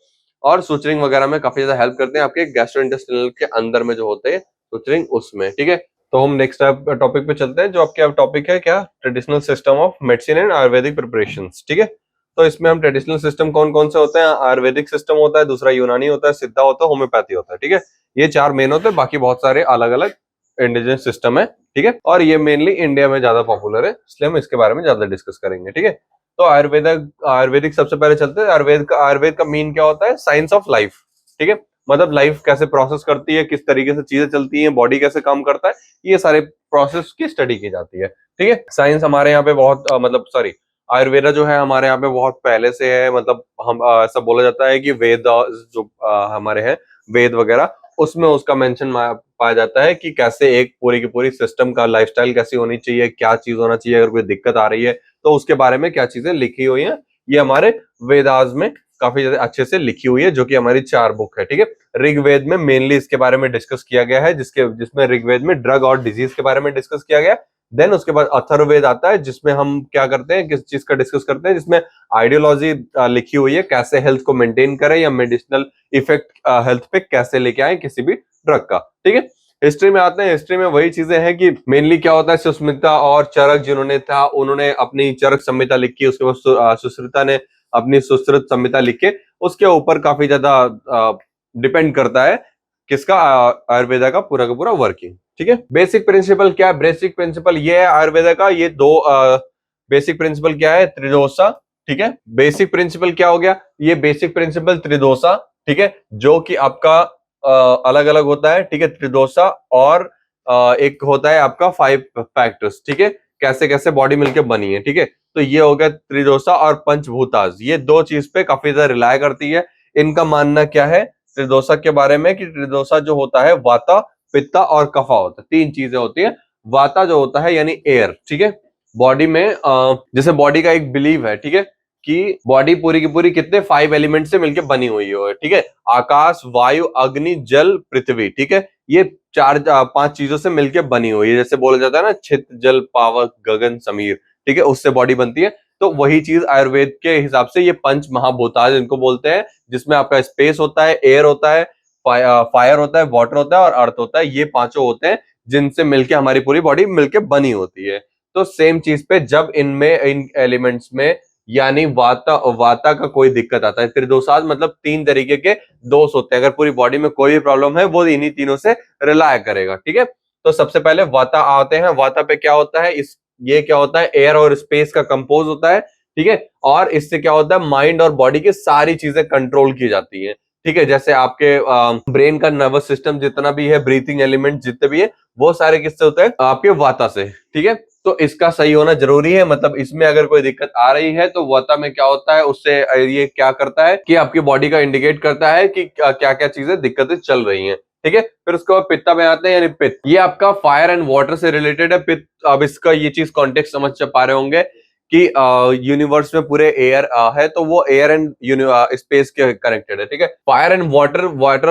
और सुचरिंग वगैरह में काफी ज्यादा हेल्प करते हैं आपके गैस्ट्रोइंटेस्टाइनल के अंदर में जो होते हैं सुचरिंग, उसमें, ठीक है। तो हम नेक्स्ट टॉपिक पे चलते हैं, जो आपके अब टॉपिक है क्या, traditional system of medicine and Ayurvedic preparations, ठीक है। तो इसमें हम ट्रेडिशनल सिस्टम कौन कौन से होते हैं, आयुर्वेदिक सिस्टम होता है, दूसरा यूनानी होता है, सिद्धा होता है, होम्योपैथी होता है, ठीक है। ये 4 मेन होते हैं, बाकी बहुत सारे अलग अलग इंडिजिनस सिस्टम है, ठीक है। और ये मेनली इंडिया में ज्यादा पॉपुलर है, इसलिए हम इसके बारे में ज्यादा डिस्कस करेंगे, ठीक है। तो आयुर्वेदिक सबसे पहले चलते हैं। आयुर्वेद का मीन क्या होता है, साइंस ऑफ लाइफ, ठीक है। मतलब लाइफ कैसे प्रोसेस करती है, किस तरीके से चीजें चलती हैं, बॉडी कैसे काम करता है, ये सारे प्रोसेस की स्टडी की जाती है, ठीक है। साइंस हमारे यहाँ पे बहुत मतलब सॉरी आयुर्वेदा जो है हमारे यहाँ पे बहुत पहले से है, मतलब हम ऐसा बोला जाता है कि वेद जो हमारे हैं, वेद वगैरह, उसमें उसका मेंशन पाया जाता है कि कैसे एक पूरी की पूरी सिस्टम का लाइफस्टाइल कैसी होनी चाहिए, क्या चीज होना चाहिए, अगर कोई दिक्कत आ रही है तो उसके बारे में क्या चीजें लिखी हुई हैं, ये हमारे वेदास में काफी ज्यादा अच्छे से लिखी हुई है, जो कि हमारी 4 बुक है, ठीक है। ऋग्वेद में मेनली इसके बारे में डिस्कस किया गया है, जिसमें ऋग्वेद में ड्रग और डिजीज के बारे में डिस्कस किया गया। देन उसके बाद अथर्ववेद आता है, जिसमें हम क्या करते हैं, किस चीज का डिस्कस करते हैं, जिसमें आइडियोलॉजी लिखी हुई है, कैसे हेल्थ को मेंटेन करें या मेडिसिनल इफेक्ट हेल्थ पे कैसे लेके आए किसी भी ड्रग का, ठीक है। हिस्ट्री में आते हैं। हिस्ट्री में वही चीजें हैं कि मेनली क्या होता है, सुस्मिता और चरक जिन्होंने था, उन्होंने अपनी चरक संहिता लिखी, उसके बाद सुश्रुता ने अपनी सुश्रुत संहिता लिख के, उसके ऊपर काफी ज्यादा डिपेंड करता है किसका, आयुर्वेदा का पूरा वर्किंग, ठीक है। बेसिक प्रिंसिपल क्या है, बेसिक प्रिंसिपल ये है आयुर्वेदा का, ये 2 बेसिक प्रिंसिपल क्या है, त्रिदोषा, ठीक है। बेसिक प्रिंसिपल क्या हो गया, ये बेसिक प्रिंसिपल त्रिदोषा, ठीक है, जो कि आपका अलग अलग होता है, ठीक है, त्रिदोषा, और एक होता है आपका 5 फैक्टर्स, ठीक है, कैसे कैसे बॉडी मिलके बनी है, ठीक है। तो ये हो गया त्रिदोषा और पंचभूतास, ये 2 चीज पे काफी ज्यादा रिलाय करती है। इनका मानना क्या है त्रिदोषा के बारे में, कि त्रिदोषा जो होता है वाता, पित्ता और कफा होता है, 3 चीजें होती है। वाता जो होता है यानी एयर, ठीक है, बॉडी में जैसे बॉडी का एक बिलीव है, ठीक है, कि बॉडी पूरी की पूरी कितने 5 एलिमेंट से मिलकर बनी हुई है, ठीक है। आकाश, वायु, अग्नि, जल, पृथ्वी, ठीक है, ये 5 चीजों से मिलकर बनी हुई है। जैसे बोला जाता है ना, छित, जल, पावक, गगन, समीर, ठीक है, उससे बॉडी बनती है। तो वही चीज आयुर्वेद के हिसाब से ये पंच महाभूताज इनको बोलते हैं, जिसमें आपका स्पेस होता है, एयर होता है, फायर होता है, वाटर होता है और अर्थ होता है। ये 5 होते हैं जिनसे मिलके हमारी पूरी बॉडी मिलके बनी होती है। तो सेम चीज पे जब इनमें इन एलिमेंट्स में यानी वाता का कोई दिक्कत आता है, त्रिदोषाज मतलब 3 तरीके के दोष होते हैं, अगर पूरी बॉडी में कोई भी प्रॉब्लम है वो इन्हीं तीनों से रिलाय करेगा, ठीक है। तो सबसे पहले वाता आते हैं। वाता पे क्या होता है, ये क्या होता है, एयर और स्पेस का कंपोज होता है, ठीक है। और इससे क्या होता है, माइंड और बॉडी की सारी चीजें कंट्रोल की जाती है, ठीक है। जैसे आपके ब्रेन का नर्वस सिस्टम जितना भी है, ब्रीथिंग एलिमेंट जितने भी है, वो सारे किससे होते हैं, आपके वाता से, ठीक है। तो इसका सही होना जरूरी है, मतलब इसमें अगर कोई दिक्कत आ रही है तो वाता में क्या होता है, उससे ये क्या करता है कि आपकी बॉडी का इंडिकेट करता है कि क्या क्या चीजें दिक्कतें चल रही हैं, ठीक है। फिर उसके बाद पित्ता में आते हैं, यानी पित्त, ये आपका फायर एंड वाटर से रिलेटेड है। पित्त, अब इसका ये चीज कॉन्टेक्स्ट समझ पा रहे होंगे कि यूनिवर्स में पूरे एयर है, तो वो एयर एंड स्पेस के कनेक्टेड है, ठीक है। फायर एंड वाटर,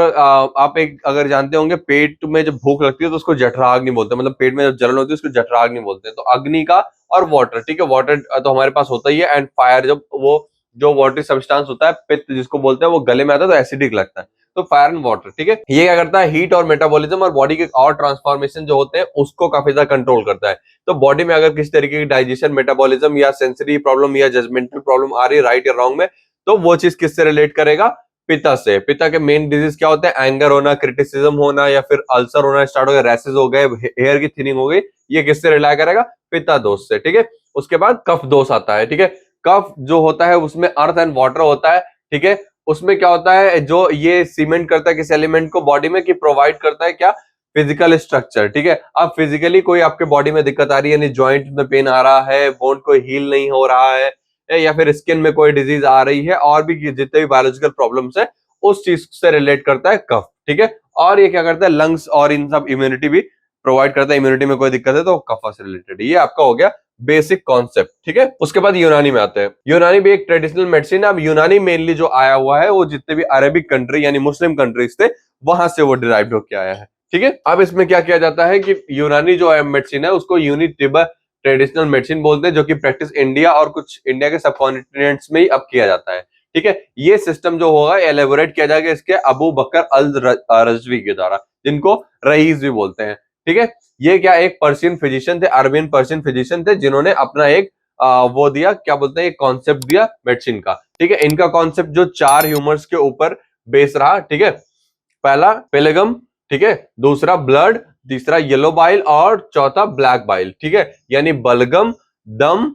आप एक अगर जानते होंगे, पेट में जब भूख लगती है तो उसको जठराग्नि बोलते हैं, मतलब पेट में जब जलन होती है उसको जठराग्नि बोलते हैं। तो अग्नि का और वाटर, ठीक है, वाटर तो हमारे पास होता ही है, एंड फायर जब वो जो वाटरी सब्सटेंस होता है, पित्त जिसको बोलते हैं, वो गले में आता है तो एसिडिक लगता है। तो फायर एंड वाटर, ठीक है, ये क्या करता है, हीट और मेटाबॉलिज्म और बॉडी के और ट्रांसफॉर्मेशन जो होते हैं उसको काफी ज्यादा कंट्रोल करता है। तो बॉडी में अगर किसी तरीके की डाइजेशन, मेटाबॉलिज्म या सेंसरी प्रॉब्लम या जजमेंटल प्रॉब्लम आ रही है, राइट या रॉन्ग में, तो वो चीज किससे रिलेट करेगा, पिता से। पिता के मेन डिजीज क्या होते हैं, एंगर होना, क्रिटिसिज्म होना, या फिर अल्सर होना स्टार्ट हो गया, रैसेस हो गए, हेयर की थिनिंग हो गई, ये किससे रिलाय करेगा, पिता दोष से, ठीक है। उसके बाद कफ दोष आता है, ठीक है। कफ जो होता है उसमें अर्थ एंड वाटर होता है, ठीक है। उसमें क्या होता है, जो ये सीमेंट करता है किस एलिमेंट को बॉडी में, कि प्रोवाइड करता है क्या, फिजिकल स्ट्रक्चर, ठीक है। अब फिजिकली कोई आपके बॉडी में दिक्कत आ रही है, यानी जॉइंट में पेन आ रहा है, बोन को हील नहीं हो रहा है, या फिर स्किन में कोई डिजीज आ रही है, और भी जितने भी बायोलॉजिकल प्रॉब्लम्स है उस चीज से रिलेट करता है कफ, ठीक है। और ये क्या करता है, लंग्स और इन सब इम्यूनिटी भी प्रोवाइड करता है, इम्यूनिटी में कोई दिक्कत है तो कफ से रिलेटेड। ये आपका हो गया बेसिक कॉन्सेप्ट, ठीक है। उसके बाद यूनानी में आते हैं। यूनानी भी एक ट्रेडिशनल मेडिसिन है। अब यूनानी मेनली जो आया हुआ है वो जितने भी अरेबिक कंट्री यानी मुस्लिम कंट्रीज थे वहां से वो डिराइव होकर आया है, ठीक है। अब इसमें क्या किया जाता है कि यूनानी जो मेडिसिन है उसको यूनिटिबा ट्रेडिशनल मेडिसिन बोलते हैं, जो कि प्रैक्टिस इंडिया और कुछ इंडिया के सब कॉन्टिनेंट्स में ही अब किया जाता है, ठीक है। ये सिस्टम जो होगा एलेबोरेट किया जाएगा इसके अबू बकर अल रजवी के द्वारा, जिनको रईस भी बोलते हैं, ठीक है। ये क्या एक पर्शियन फिजिशियन थे, अरबियन पर्शियन फिजिशियन थे, जिन्होंने अपना एक वो दिया, क्या बोलते हैं, एक कॉन्सेप्ट दिया मेडिसिन का, ठीक है। इनका कॉन्सेप्ट जो 4 ह्यूमर्स के ऊपर बेस रहा, ठीक है। पहला पेलेगम, ठीक है, दूसरा ब्लड, तीसरा येलो बाइल और चौथा ब्लैक बाइल, ठीक है। यानी बलगम, दम,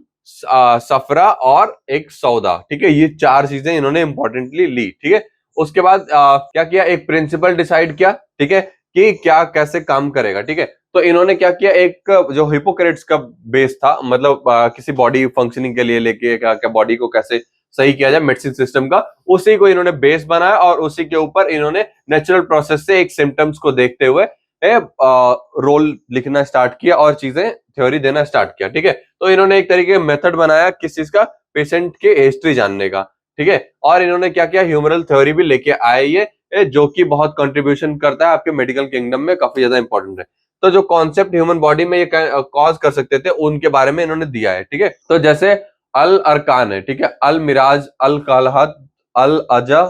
सफरा और एक सौदा, ठीक है। ये 4 चीजें इन्होंने इंपॉर्टेंटली ली, ठीक है। उसके बाद क्या किया, एक प्रिंसिपल डिसाइड किया, ठीक है, कि क्या कैसे काम करेगा, ठीक है। तो इन्होंने क्या किया, एक जो हिपोक्रेट्स का बेस था, मतलब किसी बॉडी फंक्शनिंग के लिए लेके क्या बॉडी को कैसे सही किया जाए मेडिसिन सिस्टम का, उसी को इन्होंने बेस बनाया और उसी के ऊपर इन्होंने नेचुरल प्रोसेस से एक सिम्टम्स को देखते हुए रोल लिखना स्टार्ट किया और चीजें थ्योरी देना स्टार्ट किया, ठीक है। तो इन्होंने एक तरीके का मेथड बनाया किस चीज का, पेशेंट के हिस्ट्री जानने का, ठीक है। और इन्होंने क्या किया, ह्यूमरल थ्योरी भी लेके आए ये जो कि बहुत कंट्रीब्यूशन करता है आपके मेडिकल किंगडम में, काफी ज्यादा इंपॉर्टेंट है। तो जो कॉन्सेप्ट ह्यूमन बॉडी में ये कॉज कर सकते थे उनके बारे में इन्होंने दिया है, ठीक है। तो जैसे अल अरकान है, ठीक है, अल मिराज, अल कालहत, अल अजा,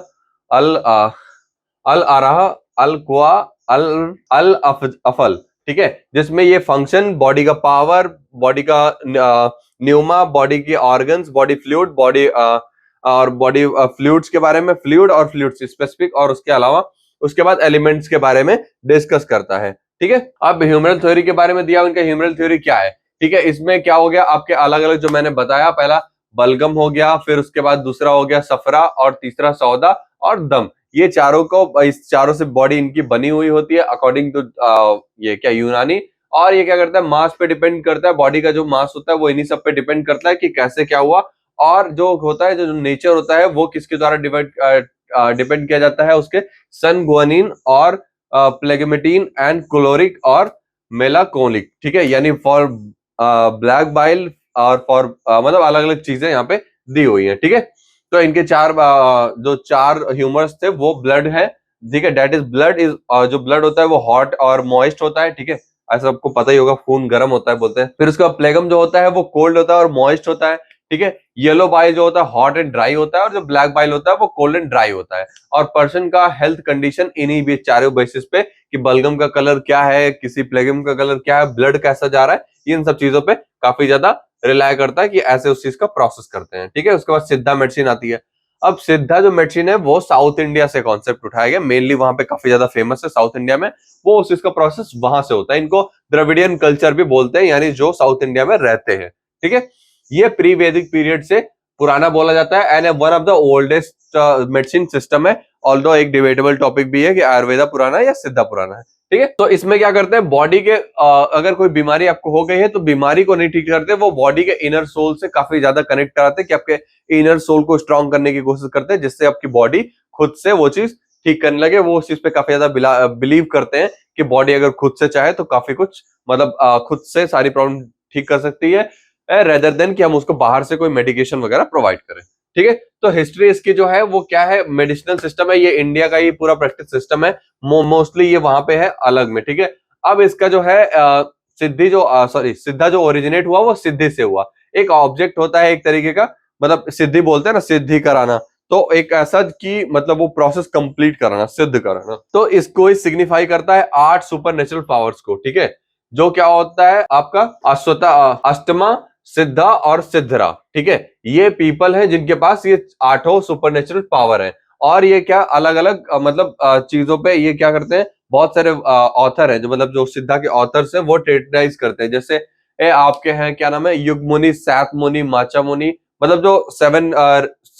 अल अल आराह, अल कुआ, अल अल अफल, ठीक है। जिसमें ये फंक्शन, बॉडी का पावर, बॉडी का न्यूमा, बॉडी के ऑर्गन्स, बॉडी फ्लूइड, बॉडी और बॉडी फ्लूइड्स के बारे में, फ्लूइड और फ्लूइड्स स्पेसिफिक, और उसके अलावा उसके बाद एलिमेंट्स के बारे में डिस्कस करता है, ठीक है। अब ह्यूमरल थ्योरी के बारे में दिया, उनका ह्यूमरल थ्योरी क्या है, ठीक है। इसमें क्या हो गया, आपके अलग अलग जो मैंने बताया, पहला बलगम हो गया, फिर उसके बाद दूसरा हो गया सफरा, और तीसरा सौदा और दम। ये चारों को, इस चारों से बॉडी इनकी बनी हुई होती है अकॉर्डिंग टू ये क्या यूनानी। और ये क्या करता है, मास पे डिपेंड करता है, बॉडी का जो मास होता है वो इन्हीं सब पे डिपेंड करता है कि कैसे क्या हुआ। और जो होता है, जो नेचर होता है वो किसके द्वारा डिपेंड किया जाता है, उसके सन गुआनिन और प्लेगमेटिन एंड क्लोरिक और मेलाकोनिक, ठीक है। यानी फॉर ब्लैक बाइल और फॉर मतलब अलग अलग चीजें यहाँ पे दी हुई है, ठीक है। तो इनके जो 4 ह्यूमर्स थे वो ब्लड है, ठीक है। डेट इज ब्लड इज, जो ब्लड होता है वो हॉट और मॉइस्ट होता है, ठीक है। ऐसा आपको पता ही होगा, खून गर्म होता है बोलते हैं। फिर उसका प्लेगम जो होता है वो कोल्ड होता है और मॉइस्ट होता है, ठीक है। येलो बाइल जो होता है हॉट एंड ड्राई होता है, और जो ब्लैक बाइल होता है वो कोल्ड एंड ड्राई होता है। और पर्सन का हेल्थ कंडीशन इन्हीं भी चारों बेसिस पे, कि बलगम का कलर क्या है, किसी प्लेगम का कलर क्या है, ब्लड कैसा जा रहा है, इन सब चीजों पे काफी ज्यादा रिलाय करता है कि ऐसे उस चीज का प्रोसेस करते हैं, ठीक है। उसके बाद सिद्धा मेडिसिन आती है। अब सिद्धा जो मेडिसिन है वो साउथ इंडिया से कॉन्सेप्ट उठाया गया, मेनली वहां पे काफी ज्यादा फेमस है साउथ इंडिया में, वो उस चीज का प्रोसेस वहां से होता है। इनको द्रविडियन कल्चर भी बोलते हैं, यानी जो साउथ इंडिया में रहते हैं, ठीक है। ये प्री वैदिक पीरियड से पुराना बोला जाता है and one of the oldest medicine system है। ऑल्दो एक डिबेटेबल टॉपिक भी है कि आयुर्वेदा पुराना है या सिद्धा पुराना है, ठीक है। तो इसमें क्या करते हैं, बॉडी के अगर कोई बीमारी आपको हो गई है तो बीमारी को नहीं ठीक करते, वो बॉडी के इनर सोल से काफी ज्यादा कनेक्ट कराते हैं, कि आपके इनर सोल को स्ट्रांग करने की कोशिश करते हैं, जिससे आपकी बॉडी खुद से वो चीज ठीक करने लगे। वो उस चीज पे काफी ज्यादा बिलीव करते हैं कि बॉडी अगर खुद से चाहे तो काफी कुछ मतलब खुद से सारी प्रॉब्लम ठीक कर सकती है, रेदर देन कि हम उसको बाहर से कोई मेडिकेशन वगैरह प्रोवाइड करें, ठीक है। तो हिस्ट्री इसकी जो है वो क्या है, मेडिसिनल सिस्टम है, ये इंडिया का ही पूरा प्रैक्टिस सिस्टम है, मोस्टली ये वहां पे है अलग में, ठीक है। अब इसका जो है सिद्धा जो ओरिजिनेट हुआ वो सिद्धि से हुआ। एक ऑब्जेक्ट होता है एक तरीके का, मतलब सिद्धि बोलते हैं ना, सिद्धि कराना, तो एक ऐसा कि मतलब वो प्रोसेस कंप्लीट कराना, सिद्ध कराना। तो इसको ही सिग्निफाई करता है 8 सुपर नेचुरल पावर्स को, ठीक है। जो क्या होता है आपका अष्टमा, सिद्धा और सिद्धरा, ठीक है। ये पीपल हैं जिनके पास ये 8 सुपर नेचुरल पावर है। और ये क्या अलग अलग मतलब चीजों पे ये क्या करते हैं, बहुत सारे ऑथर हैं जो मतलब जो सिद्धा के ऑथर्स हैं वो टेटराइज करते हैं। जैसे आपके हैं क्या नाम है, युग मुनि, सैत मुनि, माचा मुनि, मतलब जो 7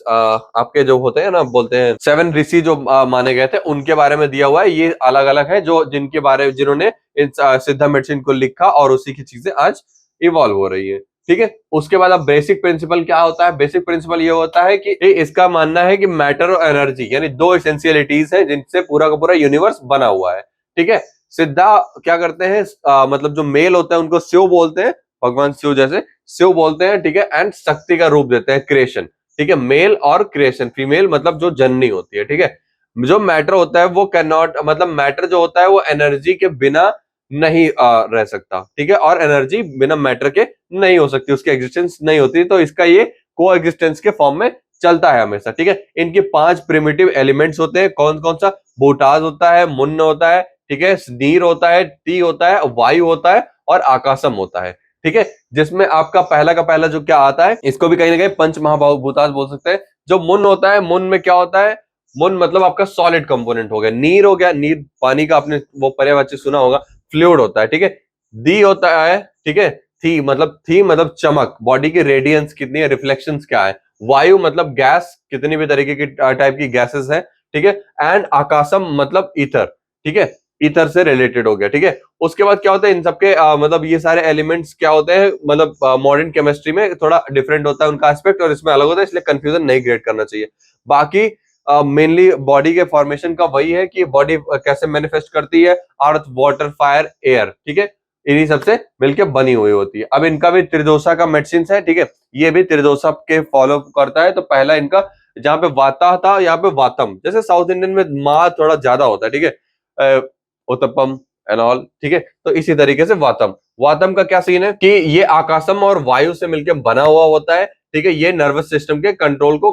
आपके जो होते हैं ना, बोलते हैं 7 ऋषि जो माने गए थे, उनके बारे में दिया हुआ है। ये अलग अलग है जो जिनके बारे जिन्होंने इन सिद्धा मेडिसिन को लिखा, और उसी की चीजें आज इवॉल्व हो रही है। ठीक है, उसके बाद अब बेसिक प्रिंसिपल क्या होता है? बेसिक प्रिंसिपल ये होता है कि इसका मानना है कि मैटर और एनर्जी यानी दो एसेंशियलिटीज हैं जिनसे पूरा का पूरा यूनिवर्स बना हुआ है। ठीक है, सिद्धा क्या करते हैं, मतलब जो मेल होता है उनको शिव बोलते हैं, भगवान शिव जैसे शिव बोलते हैं। ठीक है, एंड शक्ति का रूप देते हैं क्रिएशन। ठीक है, मेल और क्रिएशन, फीमेल मतलब जो जननी होती है। ठीक है, जो मैटर होता है वो कैन नॉट, मतलब मैटर जो होता है वो एनर्जी के बिना नहीं रह सकता। ठीक है, और एनर्जी बिना मैटर के नहीं हो सकती, उसकी एग्जिस्टेंस नहीं होती। तो इसका ये को एग्जिस्टेंस के फॉर्म में चलता है हमेशा। ठीक है, इनके 5 प्रिमिटिव एलिमेंट्स होते हैं। कौन कौन सा? बोटाज होता है, मुन्न होता है, ठीक है, नीर होता है, टी होता है, वायु होता है, और आकाशम होता है। ठीक है, जिसमें आपका पहला का पहला जो क्या आता है, इसको भी कहीं ना कहीं पंच महाभूतास बोल सकते हैं। जो मुन्न होता है, मुन्न में क्या होता है? मुन्न मतलब आपका सॉलिड कंपोनेंट हो गया। नीर हो गया, नीर पानी का, आपने वो पर्यायवाची सुना होगा, फ्लूइड होता है। ठीक है, दी होता है, ठीक है, थी मतलब चमक, बॉडी की रेडियंस कितनी है, रिफ्लेक्शंस क्या है। वायु मतलब गैस, कितनी भी तरीके की टाइप की गैसेस है। ठीक है, एंड आकाशम मतलब ईथर। ठीक है, ईथर से रिलेटेड हो गया। ठीक है, उसके बाद क्या होता है इन सबके मतलब ये सारे एलिमेंट्स क्या होते हैं, मतलब मॉडर्न केमिस्ट्री में थोड़ा डिफरेंट होता है उनका एस्पेक्ट, और इसमें अलग होता है, इसलिए कंफ्यूजन नहीं क्रिएट करना चाहिए। बाकी मेनली बॉडी के फॉर्मेशन का वही है कि बॉडी कैसे मैनिफेस्ट करती है, अर्थ, वाटर, फायर, एयर। ठीक है, इन्हीं सबसे मिलकर बनी हुई होती है। अब इनका भी त्रिदोषा का मेडिसिन है। ठीक है, ये भी त्रिदोषा के फॉलो करता है। तो पहला इनका जहां पे वाता था, यहाँ पे वातम, जैसे साउथ इंडियन में मा थोड़ा ज्यादा होता है। ठीक है, उत्तपम एंड ऑल। ठीक है, तो इसी तरीके से वातम, वातम का क्या सीन है कि ये आकाशम और वायु से मिलकर बना हुआ होता है। ठीक है, ये नर्वस सिस्टम के कंट्रोल को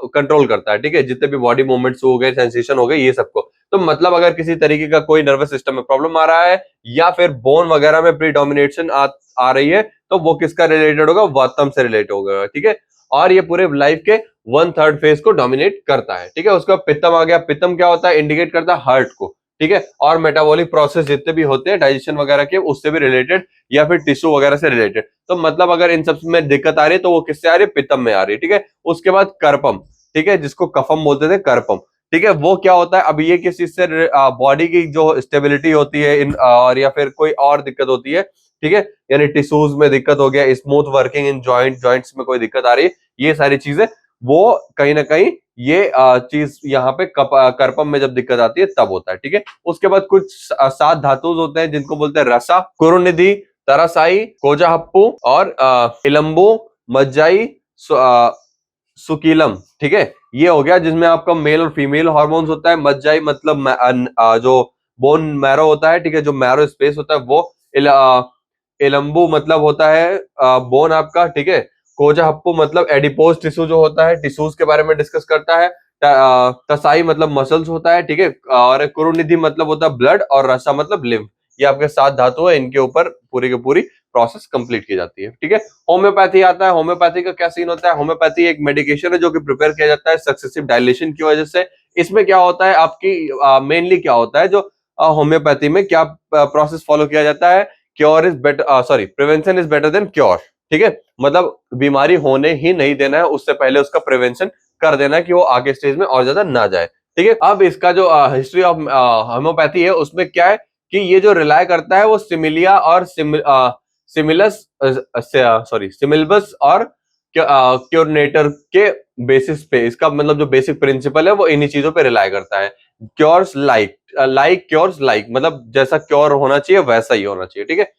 कंट्रोल करता है। ठीक है, जितने भी बॉडी मूवमेंट्स हो गए, सेंसेशन हो गए, ये सबको। तो मतलब अगर किसी तरीके का कोई नर्वस सिस्टम में प्रॉब्लम आ रहा है, या फिर बोन वगैरह में प्रीडोमिनेशन आ रही है, तो वो किसका रिलेटेड होगा? वातम से रिलेटेड होगा। ठीक है, और ये पूरे लाइफ के 1/3 फेज को डोमिनेट करता है। ठीक है, उसका पित्तम आ गया। पित्तम क्या होता है? इंडिकेट करता है हार्ट को। ठीक है, और मेटाबॉलिक प्रोसेस जितने भी होते हैं डाइजेशन वगैरह के, उससे भी रिलेटेड, या फिर टिश्यू वगैरह से रिलेटेड। तो मतलब अगर इन सब में दिक्कत आ रही है तो वो किससे आ रही है? पित्तम में आ रही है। ठीक है, उसके बाद कर्पम। ठीक है, जिसको कफम बोलते थे, कर्पम। ठीक है, वो क्या होता है? अब ये किस चीज से, बॉडी की जो स्टेबिलिटी होती है इन और या फिर कोई और दिक्कत होती है। ठीक है, यानी टिश्यूज में दिक्कत हो गया, स्मूथ वर्किंग इन जॉइंट्स में कोई दिक्कत आ रही है, ये सारी चीजें वो कहीं ना कहीं ये चीज यहाँ पे कर्पम में जब दिक्कत आती है तब होता है। ठीक है, उसके बाद कुछ 7 धातु होते हैं जिनको बोलते हैं रसा, कुरुनिधि, तरासाई, कोजाहप्पू, और इलम्बु, मज्जाई, सुकीलम। ठीक है, ये हो गया जिसमें आपका मेल और फीमेल हार्मोन्स होता है। मज्जाई मतलब जो बोन मैरो होता है। ठीक है, जो मैरो स्पेस होता है वो। इलम्बु मतलब होता है बोन आपका। ठीक है, कोजाहप्पू मतलब एडिपोज टिश्यू जो होता है, टिश्यूज के बारे में डिस्कस करता है। तसाई मतलब मसल्स होता है। ठीक है, और कुरुनिधि मतलब होता है ब्लड, और रसा मतलब लिम्फ। ये आपके 7 धातु है, इनके ऊपर पूरी की पूरी प्रोसेस कंप्लीट की जाती है। ठीक है, होम्योपैथी आता है। होम्योपैथी का क्या सीन होता है? होम्योपैथी एक मेडिकेशन है जो कि प्रिपेयर किया जाता है सक्सेसिव डायलेशन की वजह से। इसमें क्या होता है आपकी, मेनली क्या होता है जो होम्योपैथी में क्या प्रोसेस फॉलो किया जाता है? Cure is better, sorry, prevention is better than cure. ठीक है, मतलब बीमारी होने ही नहीं देना है, उससे पहले उसका प्रिवेंशन कर देना है कि वो आगे स्टेज में और ज्यादा ना जाए। ठीक है, अब इसका जो हिस्ट्री ऑफ होम्योपैथी है उसमें क्या है कि ये जो रिलाय करता है वो सिमिलिया और सिमिलस, सॉरी, सिमिलबस और क्योरनेटर के बेसिस पे, इसका मतलब जो बेसिक प्रिंसिपल है वो इन्हीं चीजों पे रिलाय करता है। क्योर्स लाइक, क्योर्स लाइक मतलब जैसा क्योर होना चाहिए वैसा ही होना चाहिए। ठीक है,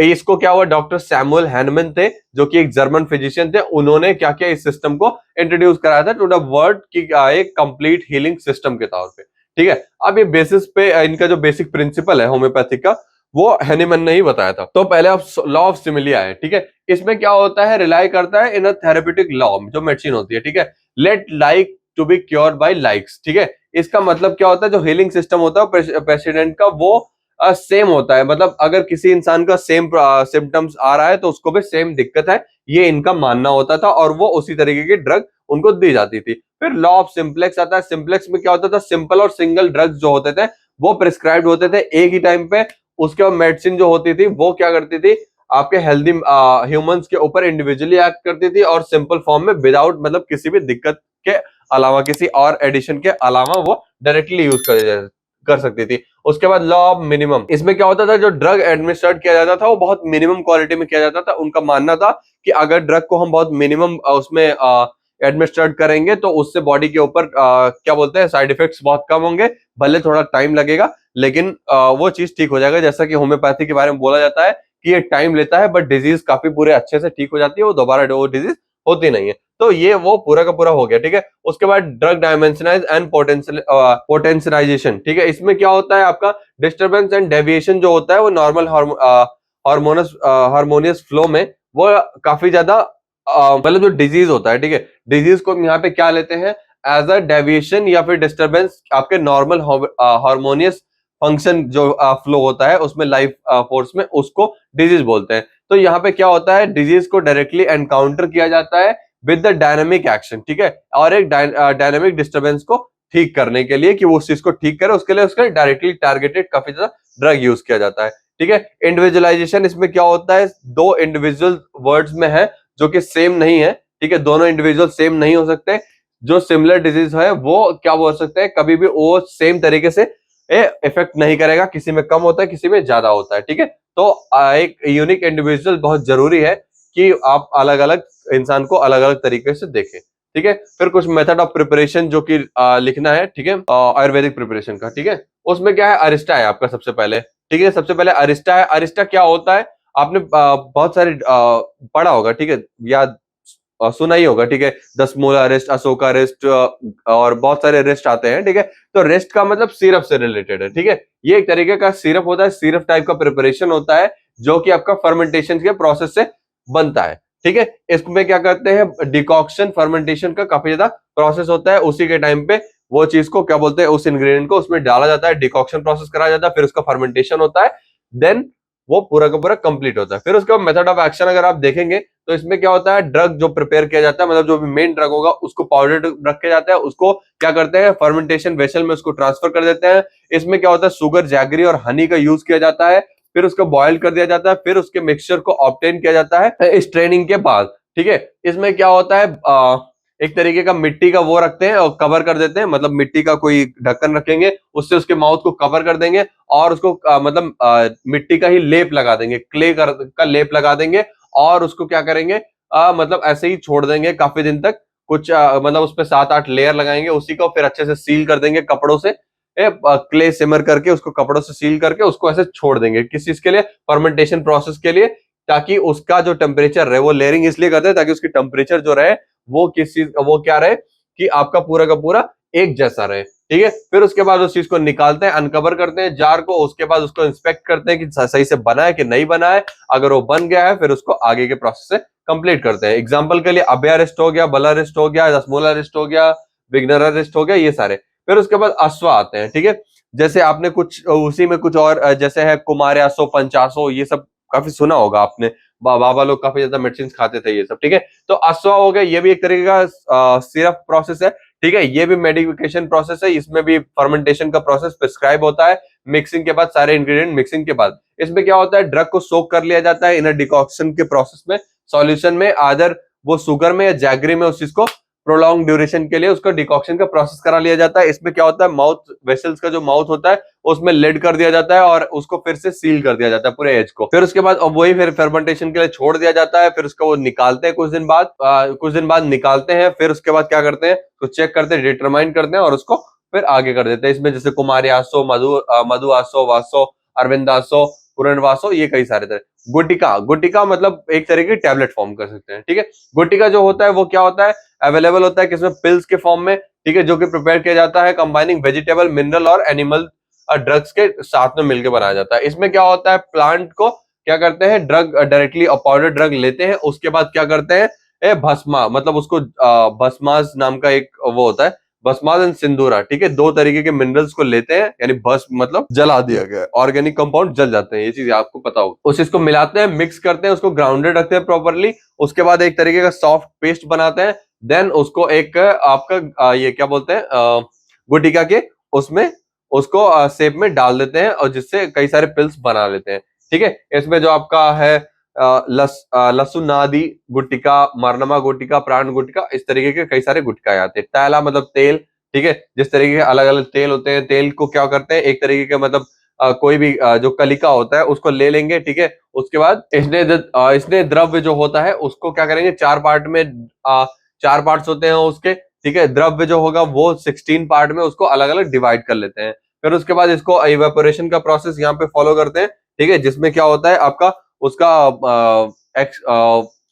इसको क्या हुआ, डॉक्टर सैमुअल हैनमन थे जो कि एक जर्मन फिजिशियन थे, उन्होंने क्या किया, इस सिस्टम को इंट्रोड्यूस कराया था टू द वर्ल्ड की एक कंप्लीट हीलिंग सिस्टम के तौर पे। ठीक है, अब ये बेसिस पे इनका जो बेसिक प्रिंसिपल है होम्योपैथिक का, वो हैनिमन ने ही बताया था। तो पहले आप लॉ ऑफ सिमिलिया है। ठीक है, इसमें क्या होता है, रिलाई करता है इन अ थेरेप्यूटिक लॉ, जो मेडिसिन होती है। ठीक है, let like to be cured by likes. ठीक है, इसका मतलब क्या होता है, जो हीलिंग सिस्टम होता है पेशेंट का वो सेम होता है। मतलब अगर किसी इंसान का सेम सिम्टम्स आ रहा है तो उसको भी सेम दिक्कत है, ये इनका मानना होता था, और वो उसी तरीके की ड्रग उनको दी जाती थी। फिर लॉ ऑफ सिंप्लेक्स आता है। सिंप्लेक्स में क्या होता था, सिंपल और सिंगल ड्रग्स जो होते थे वो प्रिस्क्राइब्ड होते थे एक ही टाइम पे। उसके बाद मेडिसिन जो होती थी वो क्या करती थी, आपके हेल्दी ह्यूमंस के ऊपर इंडिविजुअली एक्ट करती थी और सिंपल फॉर्म में विदाउट मतलब किसी भी दिक्कत के अलावा, किसी और एडिशन के अलावा वो डायरेक्टली यूज कर सकती थी। उसके बाद लॉ ऑफ मिनिमम, इसमें क्या होता था, जो ड्रग एडमिनिस्ट्रेट किया जाता था वो बहुत मिनिमम क्वालिटी में किया जाता था। उनका मानना था कि अगर ड्रग को हम बहुत मिनिमम उसमें एडमिनिस्ट्रेट करेंगे तो उससे बॉडी के ऊपर क्या बोलते हैं, साइड इफेक्ट्स बहुत कम होंगे, भले थोड़ा टाइम लगेगा लेकिन वो चीज ठीक हो जाएगा। जैसा कि होम्योपैथी के बारे में बोला जाता है कि ये टाइम लेता है बट डिजीज काफी पूरे अच्छे से ठीक हो जाती है, वो दोबारा वो डिजीज होती नहीं है। तो ये वो पूरा का पूरा हो गया, ठीक है। उसके बाद ड्रग डायमेंशनाइज एंड पोटेंशियलाइजेशन, ठीक है। इसमें क्या होता है, आपका डिस्टर्बेंस एंड डेविएशन जो होता है वो नॉर्मल हार्मोनियस फ्लो में वो काफी ज्यादा मतलब जो डिजीज होता है, ठीक है, डिजीज को हम यहाँ पे क्या लेते हैं, एज अ डेविएशन या फिर डिस्टर्बेंस आपके नॉर्मल हार्मोनियस फंक्शन जो फ्लो होता है उसमें लाइफ फोर्स में, उसको डिजीज बोलते हैं। तो यहाँ पे क्या होता है, डिजीज को डायरेक्टली एनकाउंटर किया जाता है विद द डायनेमिक एक्शन, ठीक है, और एक डायनेमिक डिस्टर्बेंस को ठीक करने के लिए कि वो उस चीज को ठीक करे, उसके लिए उसका डायरेक्टली टारगेटेड काफी ज्यादा ड्रग यूज किया जाता है, ठीक है। इंडिविजुअलाइजेशन, इसमें क्या होता है, दो इंडिविजुअल वर्ड्स में है जो कि सेम नहीं है, ठीक है, दोनों इंडिविजुअल सेम नहीं हो सकते। जो सिमिलर डिजीज है वो क्या बोल सकते हैं, कभी भी वो सेम तरीके से इफेक्ट नहीं करेगा, किसी में कम होता है किसी में ज्यादा होता है, ठीक है। तो एक यूनिक इंडिविजुअल बहुत जरूरी है कि आप अलग अलग इंसान को अलग अलग तरीके से देखें, ठीक है। फिर कुछ मेथड ऑफ प्रिपरेशन जो कि लिखना है, ठीक है, आयुर्वेदिक प्रिपरेशन का, ठीक है। उसमें क्या है, अरिस्टा है आपका सबसे पहले, ठीक है। सबसे पहले अरिस्टा है। अरिस्टा क्या होता है, आपने बहुत सारे पढ़ा होगा, ठीक है, या सुना ही होगा, ठीक है। दस मूला रेस्ट, अशोका रेस्ट और बहुत सारे रेस्ट आते हैं, ठीक है। तो रेस्ट का मतलब सिरप से रिलेटेड है, ठीक है। ये एक तरीके का सिरप होता है, सिरप टाइप का प्रिपरेशन होता है जो कि आपका फर्मेंटेशन के प्रोसेस से बनता है, ठीक है। इसमें क्या करते हैं, डिकॉक्शन फर्मेंटेशन का काफी ज्यादा प्रोसेस होता है, उसी के टाइम पे वो चीज को क्या बोलते हैं, उस इंग्रेडिएंट को उसमें डाला जाता है, डिकॉक्शन प्रोसेस कराया जाता है, फिर उसका फर्मेंटेशन होता है, देन वो पूरा का पूरा कंप्लीट होता है। फिर उसका मेथड ऑफ एक्शन अगर आप देखेंगे तो इसमें क्या होता है, ड्रग जो प्रिपेयर किया जाता है, मतलब जो भी मेन ड्रग होगा उसको पाउडर रखे जाता है, उसको क्या करते हैं, फर्मेंटेशन वेसल में उसको ट्रांसफर कर देते हैं। इसमें क्या होता है, शुगर, जैगरी और हनी का यूज किया जाता है, फिर उसको बॉयल कर दिया जाता है, फिर उसके मिक्सचर को ऑब्टेन किया जाता है स्ट्रेनिंग के बाद, ठीक है। इसमें क्या होता है, एक तरीके का मिट्टी का वो रखते हैं और कवर कर देते हैं, मतलब मिट्टी का कोई ढक्कन रखेंगे, उससे उसके माउथ को कवर कर देंगे और उसको मतलब मिट्टी का ही लेप लगा देंगे, क्ले का लेप लगा देंगे और उसको क्या करेंगे, मतलब ऐसे ही छोड़ देंगे काफी दिन तक, कुछ मतलब उस पर 7-8 लेयर लगाएंगे, उसी को फिर अच्छे से सील कर देंगे कपड़ों से, क्ले सिमर करके उसको कपड़ों से सील करके उसको ऐसे छोड़ देंगे, किस चीज के लिए, फर्मेंटेशन प्रोसेस के लिए, ताकि उसका जो टेम्परेचर रहे, वो लेयरिंग इसलिए करते हैं ताकि उसकी टेम्परेचर जो रहे वो किस चीज, वो क्या रहे कि आपका पूरा का पूरा एक जैसा रहे, ठीक है। फिर उसके बाद उस चीज को निकालते हैं, अनकवर करते हैं जार को, उसके बाद उसको इंस्पेक्ट करते हैं कि सही से बना है कि नहीं बना है। अगर वो बन गया है फिर उसको आगे के प्रोसेस से कंप्लीट करते हैं। एग्जांपल के लिए अभया रेस्ट हो गया, बला रेस्ट हो गया, दसमोला रेस्ट हो गया, विग्नरा रेस्ट हो गया, ये सारे। फिर उसके बाद अश्वा आते हैं, ठीक है। जैसे आपने कुछ उसी में कुछ और जैसे है कुमार्यासो, पंचासो, ये सब काफी सुना होगा आपने, बाबा लोग काफी ज्यादा मेडिसिन खाते थे ये सब, ठीक है। तो अश्वा हो गया, ये भी एक तरीके का सिरप प्रोसेस है, ठीक है। ये भी मेडिकेशन प्रोसेस है, इसमें भी फर्मेंटेशन का प्रोसेस प्रिस्क्राइब होता है, मिक्सिंग के बाद सारे इंग्रेडिएंट मिक्सिंग के बाद। इसमें क्या होता है, ड्रग को सोक कर लिया जाता है इन डिकॉक्शन के प्रोसेस में, सॉल्यूशन में, आदर वो शुगर में या जैगरी में, उस चीज को प्रोलॉन्ग ड्यूरेशन के लिए उसका डिकॉक्शन का प्रोसेस करा लिया जाता है। इसमें क्या होता है, माउथ वेसल्स का जो माउथ होता है उसमें लेड कर दिया जाता है और उसको फिर से सील कर दिया जाता है पूरे एज को। फिर उसके बाद अब वही फिर फर्मेंटेशन के लिए छोड़ दिया जाता है, फिर उसका वो निकालते हैं कुछ दिन बाद निकालते हैं। फिर उसके बाद क्या करते हैं, तो चेक करते हैं, डिटरमाइन करते हैं और उसको फिर आगे कर देते हैं। इसमें जैसे कुमार्यासो, मधु आसो, वासो, अरविंदासो, पुरनवासो, ये कई सारे तरह। गुटिका, गुटिका मतलब एक तरह की टैबलेट फॉर्म कर सकते हैं, ठीक है। गुटिका जो होता है वो क्या होता है, अवेलेबल होता है किसमें, पिल्स के फॉर्म में, ठीक है, जो कि प्रिपेयर किया जाता है कंबाइनिंग वेजिटेबल, मिनरल और एनिमल ड्रग्स के साथ में मिलकर बनाया जाता है। इसमें क्या होता है, प्लांट को क्या करते हैं, ड्रग डायरेक्टली पाउडर ड्रग लेते हैं, उसके बाद क्या करते हैं, भस्मा, मतलब उसको भस्मास नाम का एक वो होता है, भस्मास एंड सिंदूरा, ठीक है, दो तरीके के मिनरल्स को लेते हैं, यानी भस्म मतलब जला दिया गया, ऑर्गेनिक कंपाउंड जल जाते हैं, ये चीज आपको पता होगा। उस चीज को मिलाते हैं, मिक्स करते हैं, उसको ग्राउंडेड रखते हैं प्रॉपरली, उसके बाद एक तरीके का सॉफ्ट पेस्ट बनाते हैं, देन उसको एक आपका ये क्या बोलते हैं, गुटिका के उसमें उसको शेप में डाल देते हैं और जिससे कई सारे पिल्स बना लेते हैं, ठीक है। इसमें जो आपका है लहसुन नादी गुटखा, मरनमा गुटखा, प्राण गुटखा, इस तरीके के कई सारे गुटखाएं आते हैं। तैला मतलब तेल, ठीक है। जिस तरीके के अलग अलग तेल होते हैं, तेल को क्या करते हैं, एक तरीके के मतलब कोई भी जो कलिका होता है उसको ले लेंगे, ठीक है। उसके बाद इसने द्रव्य जो होता है उसको क्या करेंगे, चार पार्ट में, चार पार्ट्स होते हैं उसके, ठीक है। द्रव्य जो होगा वो 16 पार्ट में उसको अलग अलग डिवाइड कर लेते हैं। फिर उसके बाद इसको इवेपोरेशन का प्रोसेस यहाँ पे फॉलो करते हैं, ठीक है। जिसमें क्या होता है आपका उसका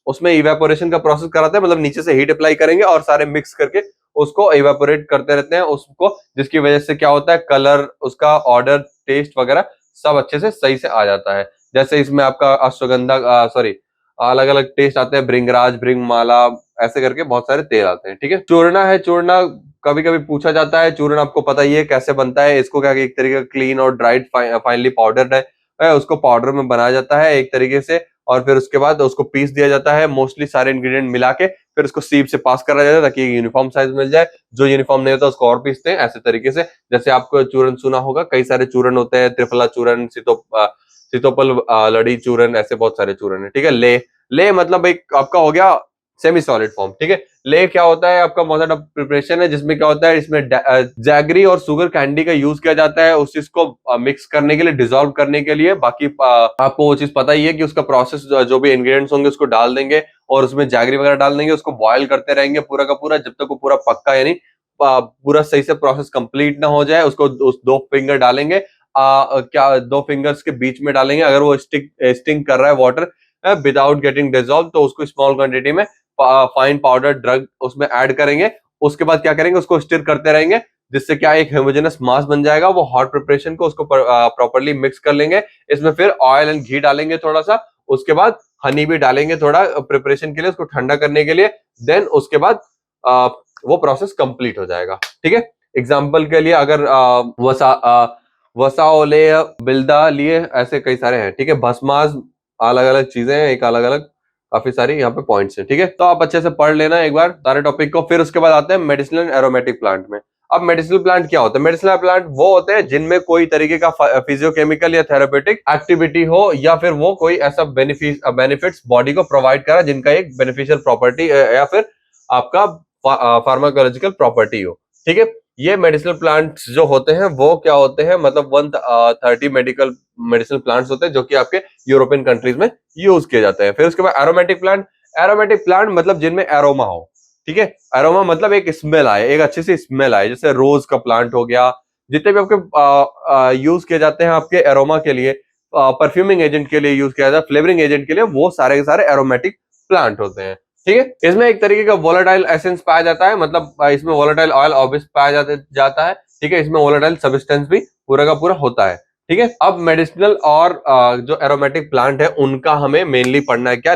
उसमें इवेपोरेशन का प्रोसेस कराते हैं, मतलब नीचे से हीट अप्लाई करेंगे और सारे मिक्स करके उसको इवेपोरेट करते रहते हैं उसको, जिसकी वजह से क्या होता है, कलर, उसका ऑर्डर, टेस्ट वगैरह सब अच्छे से सही से आ जाता है। जैसे इसमें आपका अश्वगंधा, सॉरी, अलग अलग टेस्ट आते हैं, भृंगराज, भृंगमाला, ऐसे करके बहुत सारे तेल आते हैं, ठीक है। चूर्णा है, चूर्णा कभी कभी पूछा जाता है। चूर्ण आपको पता ही है कैसे बनता है। इसको क्या, एक तरीके का क्लीन और ड्राइड फाइनली पाउडर है, उसको पाउडर में बनाया जाता है एक तरीके से, और फिर उसके बाद उसको पीस दिया जाता है, मोस्टली सारे इंग्रेडिएंट मिला के, फिर उसको सीप से पास करा जाता है ताकि यूनिफॉर्म साइज मिल जाए। जो यूनिफॉर्म नहीं होता उसको और पीसते हैं, ऐसे तरीके से। जैसे आपको चूर्ण सुना होगा, कई सारे चूर्ण होते हैं, त्रिफला चूर्ण, सीतोपल लड़ी चूर्ण, ऐसे बहुत सारे चूर्ण है, ठीक है। ले मतलब एक आपका हो गया सेमी सॉलिड फॉर्म, ठीक है। ले क्या होता है, आपका मेथड ऑफ प्रिपरेशन है, जिसमें क्या होता है, इसमें जैगरी और शुगर कैंडी का यूज किया जाता है उस चीज को मिक्स करने के लिए, डिसॉल्व करने के लिए। बाकी आपको वो चीज पता ही है कि उसका प्रोसेस, जो भी इंग्रेडिएंट्स होंगे उसको डाल देंगे और उसमें जैगरी वगैरह डाल देंगे, उसको बॉयल करते रहेंगे पूरा का पूरा, जब तक वो पूरा पक्का, यानी पूरा सही से प्रोसेस कंप्लीट ना हो जाए। उसको उस दो फिंगर डालेंगे, क्या दो फिंगर्स के बीच में डालेंगे, अगर वो स्टिंग कर रहा है वाटर विदाउट गेटिंग डिसॉल्व, तो उसको स्मॉल क्वांटिटी में फाइन पाउडर ड्रग उसमें ऐड करेंगे। उसके बाद क्या करेंगे, उसको स्टिर करते रहेंगे, जिससे क्या एक होमोजेनस मास बन जाएगा। वो हॉट प्रिपरेशन को उसको प्रॉपर्ली मिक्स कर लेंगे। इसमें फिर ऑयल एंड घी डालेंगे थोड़ा सा, उसके बाद हनी भी डालेंगे थोड़ा प्रिपरेशन के लिए, उसको ठंडा करने के लिए। देन उसके बाद वो प्रोसेस कंप्लीट हो जाएगा, ठीक है। एग्जाम्पल के लिए अगर वसा ओले, बिल्दा लिए, ऐसे कई सारे हैं, ठीक है। भस्मास, अलग अलग चीजें हैं, एक अलग अलग काफी सारी यहाँ पे पॉइंट्स हैं, ठीक है। तो आप अच्छे से पढ़ लेना एक बार सारे टॉपिक को। फिर उसके बाद आते हैं मेडिसिनल एरोमेटिक प्लांट में। अब मेडिसिनल प्लांट क्या होता है? मेडिसिनल प्लांट वो होते हैं जिनमें कोई तरीके का फिजियोकेमिकल या थेरापेटिक एक्टिविटी हो, या फिर वो कोई ऐसा बेनिफिट्स बॉडी को प्रोवाइड करा जिनका एक बेनिफिशियल प्रॉपर्टी या फिर आपका फार्माकोलॉजिकल प्रॉपर्टी हो, ठीक है। ये मेडिसिनल प्लांट्स जो होते हैं वो क्या होते हैं, मतलब 130 मेडिसिनल प्लांट्स होते हैं जो कि आपके यूरोपियन कंट्रीज में यूज किए जाते हैं। फिर उसके बाद एरोमेटिक प्लांट मतलब जिनमें एरोमा हो, ठीक है। एरोमा मतलब एक स्मेल आए, एक अच्छी सी स्मेल आए, जैसे रोज का प्लांट हो गया। जितने भी आपके यूज किए जाते हैं आपके एरोमा के लिए, परफ्यूमिंग एजेंट के लिए यूज किया जाता है, फ्लेवरिंग एजेंट के लिए, वो सारे के सारे एरोमेटिक प्लांट होते हैं, ठीक है। इसमें एक तरीके का वोलेटाइल एसेंस पाया जाता है, मतलब इसमें वोलेटाइल ऑयल ऑब्वियस पाया जाता है, ठीक है। इसमें वोलेटाइल सब्सटेंस भी पूरा का पूरा होता है, ठीक है। अब मेडिसिनल और जो एरोमेटिक प्लांट है उनका हमें मेनली पढ़ना है, क्या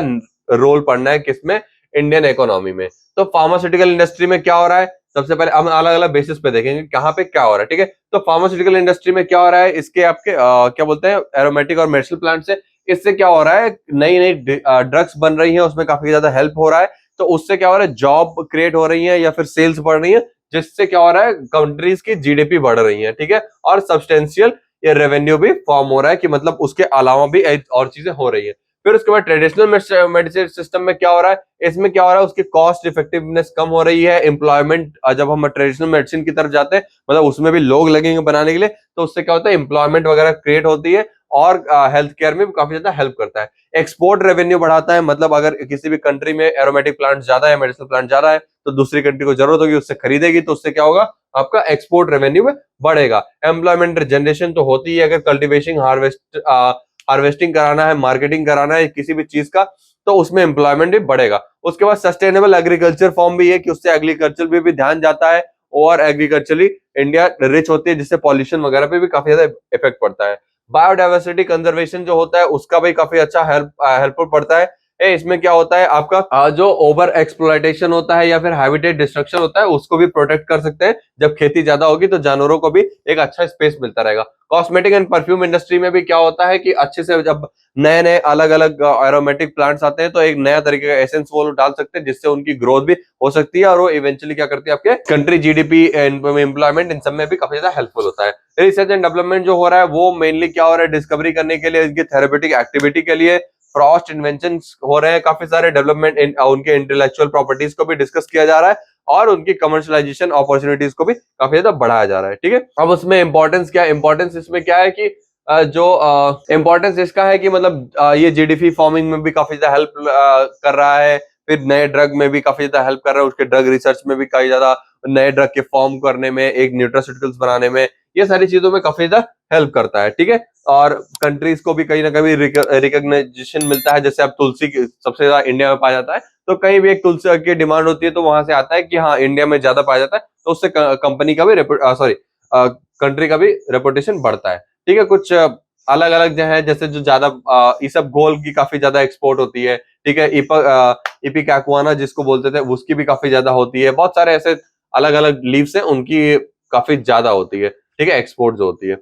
रोल पढ़ना है किसमें, इंडियन इकोनॉमी में। तो फार्मास्यूटिकल इंडस्ट्री में क्या हो रहा है, सबसे पहले हम अलग अलग बेसिस पे देखेंगे कहाँ पे क्या हो रहा है, ठीक है। तो फार्मास्यूटिकल इंडस्ट्री में क्या हो रहा है, इसके आपके क्या बोलते हैं, एरोमेटिक और मेडिसिनल प्लांट से इससे क्या हो रहा है, नई नई ड्रग्स बन रही हैं, उसमें काफी ज्यादा हेल्प हो रहा है। तो उससे क्या हो रहा है, जॉब क्रिएट हो रही है या फिर सेल्स बढ़ रही है, जिससे क्या हो रहा है, कंट्रीज की जीडीपी बढ़ रही है, ठीक है। और सब्सटेंशियल ये रेवेन्यू भी फॉर्म हो रहा है, कि मतलब उसके अलावा भी और चीजें हो रही है। फिर उसके बाद ट्रेडिशनल मेडिसिन सिस्टम में क्या हो रहा है, इसमें क्या हो रहा है, उसकी कॉस्ट इफेक्टिवनेस कम हो रही है। एम्प्लॉयमेंट, जब हम ट्रेडिशनल मेडिसिन की तरफ जाते हैं, मतलब उसमें भी लोग लगेंगे बनाने के लिए, तो उससे क्या होता है, एम्प्लॉयमेंट वगैरह क्रिएट होती है और हेल्थ केयर में भी काफी ज्यादा हेल्प करता है। एक्सपोर्ट रेवेन्यू बढ़ाता है, मतलब अगर किसी भी कंट्री में एरोमेटिक प्लांट ज्यादा है, मेडिसिनल प्लांट ज्यादा है, तो दूसरी कंट्री को जरूरत होगी, उससे खरीदेगी, तो उससे क्या होगा, आपका एक्सपोर्ट रेवेन्यू में बढ़ेगा। एम्प्लॉयमेंट जनरेशन तो होती है, अगर कल्टीवेशन, हार्वेस्टिंग कराना है, मार्केटिंग कराना है किसी भी चीज का, तो उसमें एम्प्लॉयमेंट भी बढ़ेगा। उसके बाद सस्टेनेबल एग्रीकल्चर फॉर्म भी है, कि उससे एग्रीकल्चर भी ध्यान जाता है, और एग्रीकल्चरली इंडिया रिच होती है, जिससे पॉल्यूशन वगैरह पे भी काफी ज्यादा इफेक्ट पड़ता है। बायोडाइवर्सिटी कंजर्वेशन जो होता है उसका भी काफी अच्छा हेल्पफुल पड़ता है। इसमें क्या होता है आपका, जो ओवर एक्सप्लॉयटेशन होता है या फिर हैबिटेट डिस्ट्रक्शन होता है, उसको भी प्रोटेक्ट कर सकते हैं। जब खेती ज्यादा होगी तो जानवरों को भी एक अच्छा स्पेस मिलता रहेगा। कॉस्मेटिक एंड परफ्यूम इंडस्ट्री में भी क्या होता है कि अच्छे से जब नए नए अलग अलग एरोमेटिक प्लांट्स आते हैं, तो एक नया तरीके का एसेंस वो डाल सकते हैं, जिससे उनकी ग्रोथ भी हो सकती है, और वो इवेंचुअली क्या करती है, आपके कंट्री जीडीपी, एम्प्लॉयमेंट, इन सब में भी काफी ज्यादा हेल्पफुल होता है। रिसर्च एंड डेवलपमेंट जो हो रहा है वो मेनली क्या हो रहा है, डिस्कवरी करने के लिए, इनकी थेरेपेटिक एक्टिविटी के लिए, फ्रॉस्ट इन्वेंशन हो रहे हैं, काफी सारे डेवलपमेंट उनके इंटेलेक्चुअल प्रॉपर्टीज को भी डिस्कस किया जा रहा है और उनकी कमर्शियलाइजेशन अपॉर्चुनिटीज को भी काफी ज्यादा बढ़ाया जा रहा है। ठीक है, अब उसमें इंपॉर्टेंस क्या है, इंपॉर्टेंस इसमें क्या है कि जो इम्पोर्टेंस इसका है कि मतलब ये जीडीपी फॉर्मिंग में भी काफी ज्यादा हेल्प कर रहा है, फिर नए ड्रग में भी काफी ज्यादा हेल्प कर रहा है, उसके ड्रग रिसर्च में भी काफी ज्यादा, नए ड्रग के फॉर्म करने में, एक न्यूट्रास्यूटिकल्स बनाने में, ये सारी चीजों में काफी ज्यादा हेल्प करता है। ठीक है, और कंट्रीज को भी कहीं ना कहीं रिकॉग्नाइजेशन मिलता है। जैसे अब तुलसी सबसे ज्यादा इंडिया में पाया जाता है, तो कहीं भी एक तुलसी की डिमांड होती है तो वहां से आता है कि हाँ इंडिया में ज्यादा पाया जाता है, तो उससे कंपनी का भी सॉरी कंट्री का भी रेपुटेशन बढ़ता है। ठीक है, कुछ अलग अलग जो है, जैसे जो ज्यादा इसबगोल की काफी ज्यादा एक्सपोर्ट होती है। ठीक है, इपिकैकुआना जिसको बोलते थे उसकी भी काफी ज्यादा होती है। बहुत सारे ऐसे अलग अलग लीव्स हैं उनकी काफी ज्यादा होती है। ठीक है, एक्सपोर्ट जो होती है।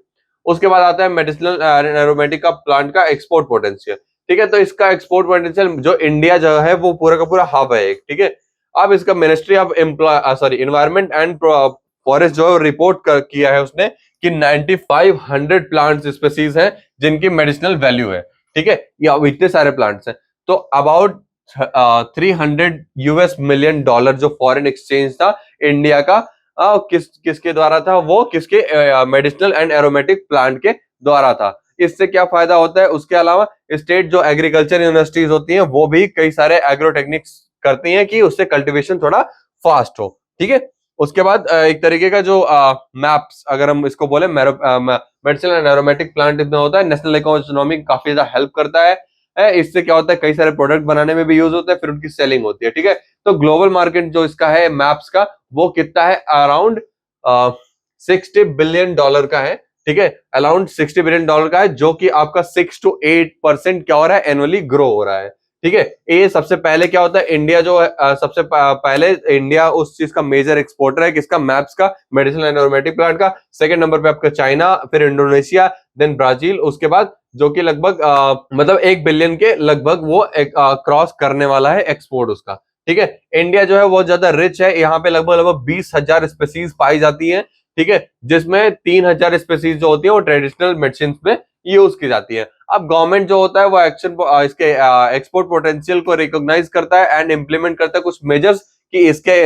उसके बाद आता है मेडिसिनल एरोमेटिक का प्लांट का एक्सपोर्ट पोटेंशियल। ठीक है, तो इसका एक्सपोर्ट पोटेंशियल जो इंडिया जो है वो पूरा का पूरा हब है एक। ठीक है, अब इसका ministry of environment and forest जो रिपोर्ट किया है उसने कि 9500 प्लांट्स स्पीसीज हैं जिनकी मेडिसिनल वैल्यू है। ठीक है, ये इतने सारे प्लांट्स हैं, तो अबाउट 300 यूएस मिलियन डॉलर जो फॉरेन एक्सचेंज था इंडिया का, किसके द्वारा था, वो किसके मेडिसिनल एंड एरोमेटिक प्लांट के द्वारा था। इससे क्या फायदा होता है, उसके अलावा स्टेट जो एग्रीकल्चर यूनिवर्सिटीज होती हैं वो भी कई सारे एग्रो टेक्निक्स करती हैं कि उससे कल्टीवेशन थोड़ा फास्ट हो। ठीक है, उसके बाद एक तरीके का जो मैप्स, अगर हम इसको बोले मेडिसिनल एंड एरोमेटिक प्लांट इसमें होता है, नेशनल इकोनॉमी काफी ज्यादा हेल्प करता है। इससे क्या होता है, कई सारे प्रोडक्ट बनाने में भी यूज होता है, फिर उनकी सेलिंग होती है। ठीक है, तो ग्लोबल मार्केट जो इसका है मैप्स का, वो कितना है, अराउंड $60 बिलियन का है। ठीक है, अराउंड $60 बिलियन का है, जो कि आपका 6 to 8% क्या हो रहा है, एनुअली ग्रो हो रहा है। ठीक है, ये सबसे पहले क्या होता है, इंडिया जो है सबसे पहले इंडिया उस चीज का मेजर एक्सपोर्टर है, किसका, मैप्स का, मेडिसिनल एंड एरोमेटिक प्लांट का। सेकंड नंबर पे आपका चाइना, फिर इंडोनेशिया, देन ब्राजील, उसके बाद जो कि लगभग मतलब 1 बिलियन के लगभग वो क्रॉस करने वाला है एक्सपोर्ट उसका। ठीक है, इंडिया जो है वो ज्यादा रिच है, यहाँ पे लगभग लगभग 20,000 स्पीसीज पाई जाती है। ठीक है, जिसमें 3,000 स्पीसीज जो होती है वो ट्रेडिशनल मेडिसिन में यूज की जाती है। अब गवर्नमेंट जो होता है वो इसके एक्सपोर्ट पोटेंशियल को रिकॉग्नाइज करता है एंड इंप्लीमेंट करता है कुछ मेजर्स कि इसके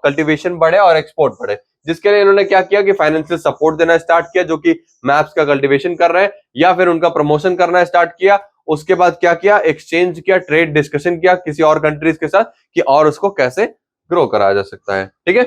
कल्टीवेशन बढ़े और एक्सपोर्ट बढ़े, जिसके लिए इन्होंने क्या किया कि फाइनेंशियल सपोर्ट देना स्टार्ट किया, जो कि मैप्स का कल्टीवेशन कर रहे हैं, या फिर उनका प्रमोशन करना स्टार्ट किया। उसके बाद क्या किया, एक्सचेंज किया, ट्रेड डिस्कशन किया किसी और कंट्रीज के साथ कि और उसको कैसे ग्रो कराया जा सकता है। ठीक है,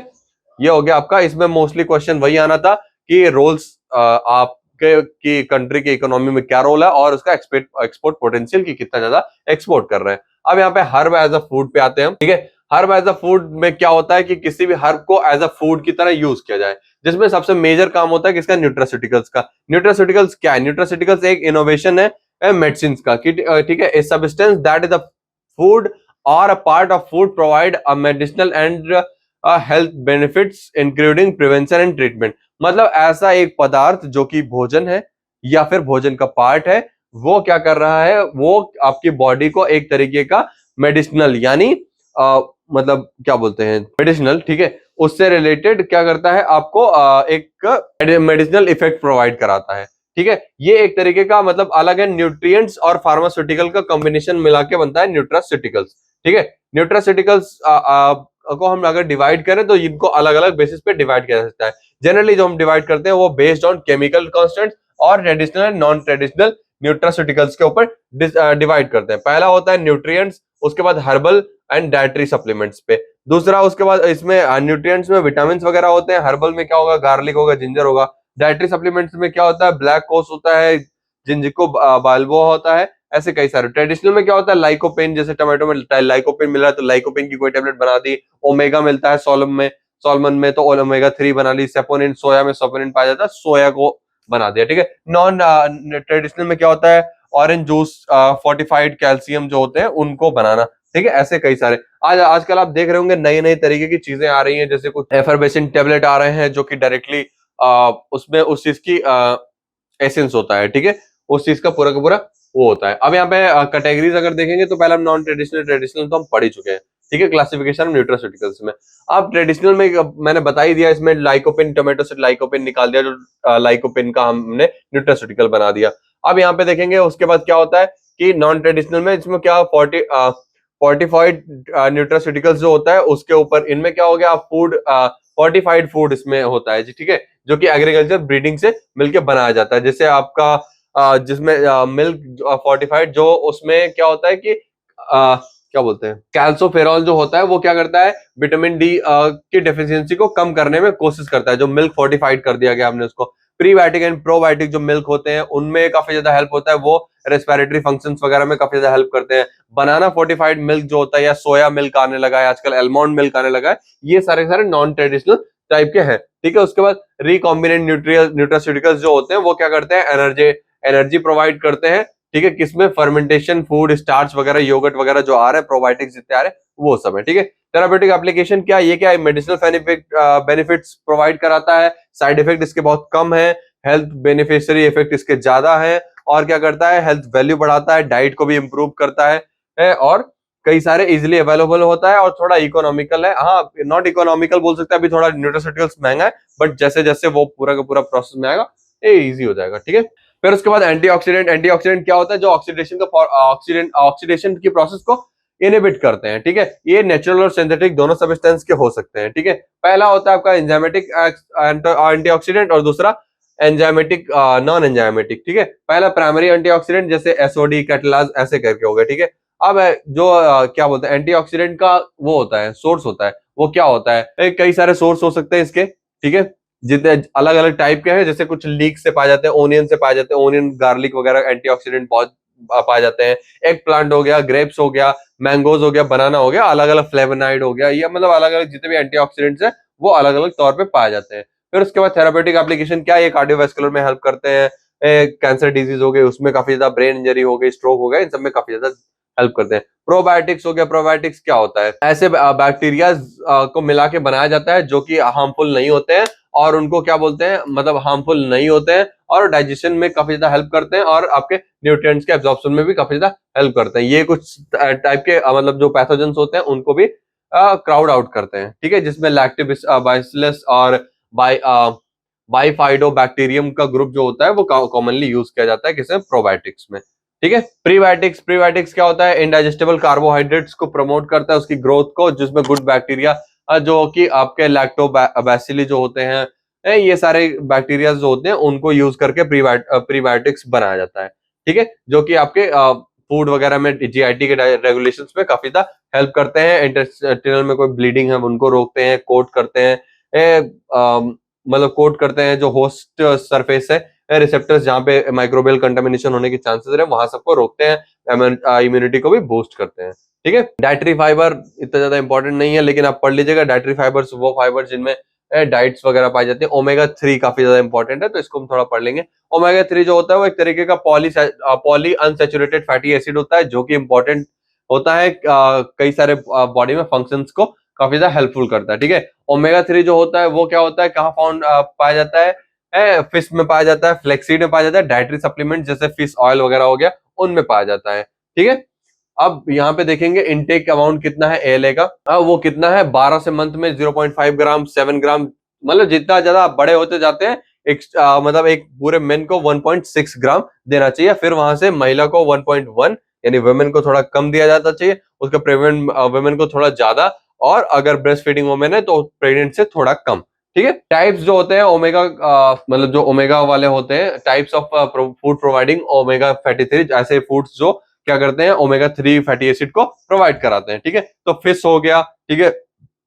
ये हो गया आपका। इसमें मोस्टली क्वेश्चन वही आना था कि रोल्स आपके की कंट्री की इकोनॉमी में क्या रोल है और उसका एक्सपोर्ट पोटेंशियल की कितना ज्यादा एक्सपोर्ट कर रहे हैं। अब यहाँ पे हर्ब एज अ फूड पे आते हैं हम। ठीक है, हर्ब एज अ फूड में क्या होता है कि किसी भी हर्ब को एज अ फूड की तरह यूज किया जाए, जिसमें सबसे मेजर काम होता है किसका, न्यूट्रास्यूटिकल्स का। न्यूट्रास्यूटिकल्स क्या है, न्यूट्रास्यूटिकल्स एक इनोवेशन है मेडिसिन का। ठीक है, a substance that is a food or a part of food provide a medicinal and health benefits including prevention and treatment. मतलब ऐसा एक पदार्थ जो कि भोजन है या फिर भोजन का पार्ट है, वो क्या कर रहा है, वो आपकी बॉडी को एक तरीके का मेडिसिनल, यानी मतलब क्या बोलते हैं, मेडिसिनल, ठीक है, उससे रिलेटेड क्या करता है, आपको एक मेडिसिनल इफेक्ट प्रोवाइड कराता है। ठीक है, ये एक तरीके का मतलब अलग है, न्यूट्रिएंट्स और फार्मास्यूटिकल का कॉम्बिनेशन मिला के बनता है न्यूट्रास्यूटिकल्स। ठीक है, न्यूट्रास्यूटिकल्स को हम अगर डिवाइड करें तो इनको अलग अलग बेसिस पे डिवाइड किया जा सकता है। जनरली जो हम डिवाइड करते हैं वो बेस्ड ऑन केमिकल कॉन्स्टेंट्स और traditional and non traditional nutraceuticals के ऊपर डिवाइड करते हैं। पहला होता है न्यूट्रिएंट्स, उसके बाद हर्बल एंड डाइटरी सप्लीमेंट्स पे। दूसरा, उसके बाद इसमें न्यूट्रिएंट्स में विटामिन वगैरह होते हैं, हर्बल में क्या होगा, गार्लिक होगा, जिंजर होगा। डाइटरी सप्लीमेंट्स में क्या होता है, ब्लैक कोस होता है, जिंजिको बाल्बो होता है, ऐसे कई सारे। ट्रेडिशनल में क्या होता है, लाइकोपेन, जैसे टमाटो में लाइकोपेन मिल रहा है तो लाइकोपेन की कोई टेबलेट बना दी। ओमेगा मिलता है सॉल्मन में तो ओमेगा 3 बना ली। सेपोनिन, सोया में सेपोनिन पाया जाता है, सोया को बना दिया। ठीक है, नॉन ट्रेडिशनल में क्या होता है, ऑरेंज जूस, फोर्टिफाइड कैल्शियम जो होते हैं उनको बनाना। ठीक है, ऐसे कई सारे आजकल आप देख रहे होंगे नई नई तरीके की चीजें आ रही हैं, जैसे कुछ एफरबेसेंट टेबलेट आ रहे हैं जो कि डायरेक्टली उसमें उस चीज की एसेंस होता है। ठीक है, उस चीज का पूरा वो होता है। अब यहाँ पे कैटेगरीज अगर देखेंगे तो पहले हम नॉन ट्रेडिशनल, ट्रेडिशनल तो हम पढ़ ही चुके हैं। ठीक है, क्लासिफिकेशन न्यूट्रास्यूटिकल्स में। अब ट्रेडिशनल में मैंने बता ही दिया, इसमें लाइकोपिन, टोमेटो से लाइकोपिन निकाल दिया, जो लाइकोपिन का हमने न्यूट्रास्यूटिकल बना दिया। अब यहाँ पे देखेंगे उसके बाद क्या होता है कि नॉन ट्रेडिशनल में इसमें क्या फोर्टिफाइड न्यूट्रास्यूटिकल्स जो होता है उसके ऊपर इनमें क्या हो गया फूड फोर्टिफाइड फूड इसमें होता है जी, ठीक है, जो कि एग्रीकल्चर ब्रीडिंग से मिलके बनाया जाता है। जैसे आपका जिसमें मिल्क फोर्टिफाइड जो उसमें क्या होता है कि क्या बोलते हैं कैल्सोफेरॉल जो होता है वो क्या करता है विटामिन डी की डेफिशिएंसी को कम करने में कोशिश करता है, जो मिल्क फोर्टिफाइड कर दिया गया हमने उसको। प्रीबायोटिक एंड प्रोबायोटिक जो मिल्क होते हैं उनमें काफी ज्यादा हेल्प होता है, वो रेस्पिरेटरी फंक्शंस वगैरह में काफी ज्यादा हेल्प करते हैं। बनाना फोर्टिफाइड मिल्क जो होता है या सोया मिल्क आने लगा है आजकल, एलमॉन्ड मिल्क आने लगा है, ये सारे सारे नॉन ट्रेडिशनल टाइप के हैं, ठीक है। उसके बाद रिकॉम्बिनेंट न्यूट्रास्यूटिकल्स जो होते हैं वो क्या करते हैं एनर्जी एनर्जी प्रोवाइड करते हैं, ठीक है, किसमें फर्मेंटेशन फूड स्टार्च वगैरह योगर्ट वगैरह जो आ रहे हैं प्रोबायोटिक्स जितने आ रहे हैं वो सब है, ठीक है। थेरापेटिक एप्लीकेशन क्या ये क्या है मेडिसिनल बेनिफिट्स प्रोवाइड कराता है, साइड इफेक्ट इसके बहुत कम है, हेल्थ बेनिफिशियरी इफेक्ट इसके ज्यादा है, और क्या करता है हेल्थ वैल्यू बढ़ाता है, डाइट को भी इंप्रूव करता और कई सारे इजिली अवेलेबल होता है और थोड़ा इकोनॉमिकल है। हाँ नॉट इकोनॉमिकल बोल सकते हैं, अभी थोड़ा न्यूट्रास्यूटिकल्स महंगा है, बट जैसे जैसे वो पूरा का पूरा प्रोसेस में आएगा ये इजी हो जाएगा, ठीक है। फिर उसके बाद एंटीऑक्सीडेंट, एंटीऑक्सीडेंट क्या होता है जो ऑक्सीडेशन का ऑक्सीडेशन की प्रोसेस को इनहिबिट करते हैं, ठीक है। ये नेचुरल और सिंथेटिक दोनों सब्सटेंस के हो सकते हैं, ठीक है। पहला होता है आपका एंजाइमेटिक एंटीऑक्सीडेंट और दूसरा एंजाइमेटिक नॉन एंजाइमेटिक, ठीक है। पहला प्राइमरी एंटीऑक्सीडेंट जैसे एसओडी कैटलाज ऐसे करके हो गया, ठीक है। अब जो क्या बोलते हैं एंटीऑक्सीडेंट का वो होता है सोर्स होता है, वो क्या होता है कई सारे सोर्स हो सकते हैं इसके, ठीक है, जितने अलग अलग टाइप के हैं, जैसे कुछ लीक से पाए जाते हैं, ओनियन से पाए जाते हैं, ओनियन गार्लिक वगैरह एंटीऑक्सीडेंट बहुत पाए जाते हैं। एग प्लांट हो गया, ग्रेप्स हो गया, मैंगोज हो गया, बनाना हो गया, अलग अलग फ्लेवोनाइड हो गया, ये मतलब अलग अलग जितने भी एंटीऑक्सीडेंट्स हैं वो अलग अलग तौर पे पाए जाते हैं। फिर उसके बाद थेरापेटिक एप्लीकेशन क्या है, ये कार्डियोवास्कुलर में हेल्प करते हैं, कैंसर डिजीज हो गए उसमें काफी ज्यादा, ब्रेन इंजरी हो गई, स्ट्रोक हो गया, इन सब में काफी ज्यादा हेल्प करते हैं। प्रोबायोटिक्स हो गया, प्रोबायोटिक्स क्या होता है ऐसे बैक्टीरिया को मिला के बनाया जाता है जो कि हार्मफुल नहीं होते हैं, और उनको क्या बोलते हैं मतलब हार्मफुल नहीं होते हैं, और डाइजेशन में काफी ज्यादा हेल्प करते हैं, और आपके न्यूट्रिएंट्स के एब्जॉर्प्शन में भी काफी ज्यादा हेल्प करते हैं। ये कुछ टाइप के मतलब जो पैथोजेंस होते हैं उनको भी क्राउड आउट करते हैं, ठीक है, जिसमें लैक्टोबैसिलस और बाई बाइफाइडो बैक्टीरियम का ग्रुप जो होता है वो कॉमनली यूज किया जाता है किसी प्रोबायोटिक्स में, ठीक है। प्रीबायोटिक्स, प्रीबायोटिक्स क्या होता है इनडाइजेस्टेबल कार्बोहाइड्रेट्स को प्रमोट करता है, उसकी ग्रोथ को, जिसमें गुड बैक्टीरिया जो कि आपके लैक्टोबैसिली जो होते हैं ये सारे बैक्टीरिया जो होते हैं उनको यूज करके प्रीबायोटिक्स बनाया जाता है, ठीक है, जो कि आपके फूड वगैरह में जीआईटी के रेगुलेशंस में काफी ज्यादा हेल्प करते हैं। इंटेस्टाइनल में कोई ब्लीडिंग है उनको रोकते हैं, कोट करते हैं, मतलब कोट करते हैं जो होस्ट सरफेस है रिसेप्टर्स जहां पे माइक्रोबियल कंटामिनेशन होने के चांसेस रहे वहां सबको रोकते हैं, इम्यूनिटी को भी बूस्ट करते हैं, ठीक है। डाइटरी फाइबर इतना ज्यादा इंपॉर्टेंट नहीं है, लेकिन आप पढ़ लीजिएगा डाइटरी फाइबर्स वो फाइबर जिनमें डाइट्स वगैरह पाई जाती है। ओमेगा 3 काफी ज्यादा इंपॉर्टेंट है तो इसको हम थोड़ा पढ़ लेंगे। ओमेगा 3 जो होता है वो एक तरीके का पॉली अनसैचुरेटेड फैटी एसिड होता है जो कि इंपॉर्टेंट होता है कई सारे बॉडी में फंक्शंस को काफी ज्यादा हेल्पफुल करता है, ठीक है। ओमेगा 3 जो होता है वो क्या होता है कहाँ फाउंड पाया जाता है फिश में पाया जाता है, फ्लेक्सीड में पाया जाता है, डाइटरी सप्लीमेंट जैसे फिश ऑयल वगैरह हो गया उनमें पाया जाता है, ठीक है। अब यहाँ पे देखेंगे इनटेक अमाउंट कितना है एएलए का, अब वो कितना है 12 से मंथ में 0.5 ग्राम 7 ग्राम, मतलब जितना ज्यादा आप बड़े होते जाते हैं एक मतलब एक पूरे मेन को 1.6 ग्राम देना चाहिए, फिर वहां से महिला को 1.1 यानी वुमेन को थोड़ा कम दिया जाता चाहिए, उसका प्रेग्नेंट वुमेन को थोड़ा ज्यादा, और अगर ब्रेस्ट फीडिंग वुमेन है तो प्रेग्नेंट से थोड़ा कम, ठीक है। टाइप्स जो होते हैं ओमेगा मतलब जो ओमेगा वाले होते हैं types of food providing omega fatty acid, ऐसे फूड्स जो क्या करते हैं ओमेगा 3 फैटी एसिड को प्रोवाइड कराते हैं, ठीक है। तो फिश हो गया, ठीक है,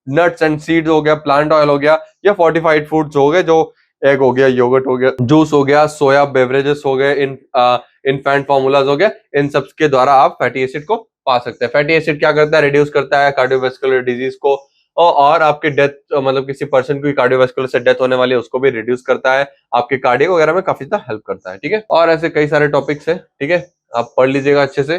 नट्स एंड सीड्स हो गया, प्लांट ऑयल हो गया, या फोर्टिफाइड फूड्स हो गए जो एग हो गया, योगर्ट हो गया, जूस हो गया, सोया बेवरेजेस हो गए, इनफैंट फॉर्मूलाज हो गए, इन सब के द्वारा आप फैटी एसिड को पा सकते हैं। फैटी एसिड क्या करता है रिड्यूस करता है कार्डियोवास्कुलर डिजीज को, और आपके डेथ मतलब किसी पर्सन की कार्डियोवास्कुलर से डेथ होने वाली है उसको भी रिड्यूस करता है, आपके कार्डियो वगैरह में काफी ज्यादा हेल्प करता है, ठीक है। और ऐसे कई सारे टॉपिक्स है, ठीक है, आप पढ़ लीजिएगा अच्छे से।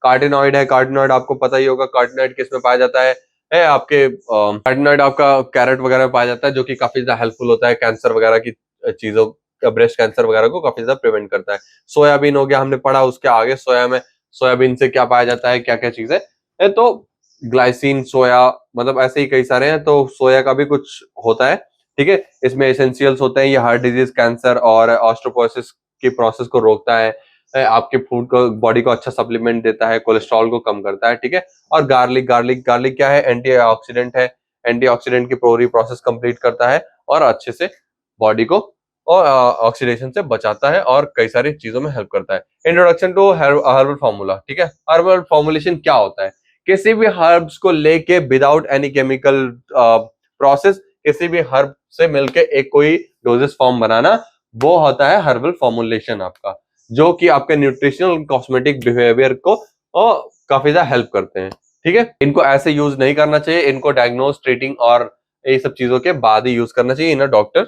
कार्टिनॉइड है, कार्टिनॉइड आपको पता ही होगा कार्टिनॉइड किस में पाया जाता है आपके कार्टिनॉइड आपका कैरेट वगैरह में पाया जाता है जो कि काफी ज्यादा हेल्पफुल होता है कैंसर वगैरह की चीजों, ब्रेस्ट कैंसर वगैरह को काफी ज्यादा प्रिवेंट करता है। सोयाबीन हो गया हमने पढ़ा, उसके आगे सोयाबीन से क्या पाया जाता है, क्या क्या चीजें है, तो ग्लाइसिन सोया मतलब ऐसे ही कई सारे हैं, तो सोया का भी कुछ होता है, ठीक है। इसमें एसेंशियल्स होते हैं, ये हार्ट डिजीज कैंसर और ऑस्टियोपोरोसिस की प्रोसेस को रोकता है, आपके फूड को, बॉडी को अच्छा सप्लीमेंट देता है, कोलेस्ट्रॉल को कम करता है, ठीक है। और गार्लिक गार्लिक गार्लिक क्या है, एंटीऑक्सीडेंट है, एंटीऑक्सीडेंट की पूरी प्रोसेस कंप्लीट करता है और अच्छे से बॉडी को और ऑक्सीडेशन से बचाता है और कई सारी चीजों में हेल्प करता है। इंट्रोडक्शन टू हर्बल फॉर्मूला, ठीक है। हर्बल फॉर्मुलेशन क्या होता है, किसी भी हर्ब्स को लेके विदाउट एनी केमिकल प्रोसेस किसी भी हर्ब से मिलके एक कोई डोजेस फॉर्म बनाना, वो होता है हर्बल फॉर्मुलेशन आपका, जो कि आपके न्यूट्रिशनल कॉस्मेटिक बिहेवियर को काफी ज्यादा हेल्प करते हैं, ठीक है। इनको ऐसे यूज नहीं करना चाहिए, इनको डायग्नोस, ट्रीटिंग और ये सब चीजों के बाद ही यूज करना चाहिए इन डॉक्टर,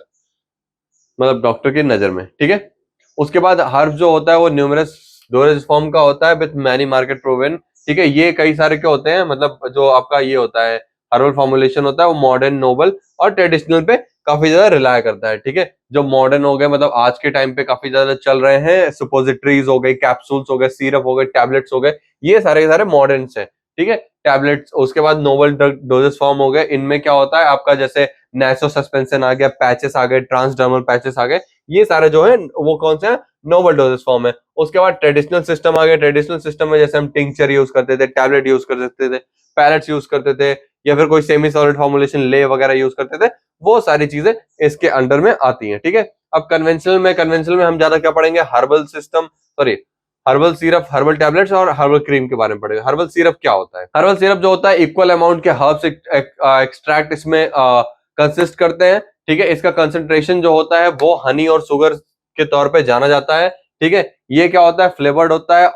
मतलब डॉक्टर की नजर में, ठीक है। उसके बाद हर्ब जो होता है वो न्यूमरस डोजेज फॉर्म का होता है विद मैनी मार्केट प्रूवन, ठीक है। ये कई सारे के होते हैं, मतलब जो आपका ये होता है हर्बल फॉर्मुलेशन होता है वो मॉडर्न, नोबल और ट्रेडिशनल पे काफी ज्यादा रिलाय करता है, ठीक है। जो मॉडर्न हो गए, मतलब आज के टाइम पे काफी ज्यादा चल रहे हैं, सुपोजिटरीज हो गई, कैप्सूल्स हो गए, सिरप हो गए, टैबलेट्स हो गए, ये सारे के सारे मॉडर्न है, ठीक है। टैबलेट्स, उसके बाद नोबल डोजेस फॉर्म हो गए, इनमें क्या होता है आपका, जैसे नैसो सस्पेंशन आ गया, पैचेस आ गए, ट्रांसडर्मल पैचेस आ गए, ये सारे जो है वो कौन से हैं, नोबल डोजेस फॉर्म है। उसके बाद ट्रेडिशनल सिस्टम आ गया, ट्रेडिशनल सिस्टम में जैसे हम टिंक्चर यूज करते थे, टैबलेट यूज कर सकते थे, पैलेट्स यूज करते थे, या फिर कोई सेमी सॉलिड फॉर्मुलेशन ले वगैरह यूज करते थे, वो सारी चीजें इसके अंडर में आती हैं, ठीक है। अब कन्वेंशनल में हम ज्यादा क्या पढ़ेंगे, herbal system, sorry herbal syrup, herbal tablets और हर्बल क्रीम के बारे में पढ़ेंगे। हर्बल सिरप क्या होता है, हर्बल सिरप जो होता है इक्वल अमाउंट के हर्ब्स एक्सट्रैक्ट इसमें कंसिस्ट करते हैं, ठीक है। इसका कंसंट्रेशन जो होता है वो हनी और शुगर के तौर पे जाना जाता है, ठीक है। ये क्या होता है, फ्लेवर्ड होता है,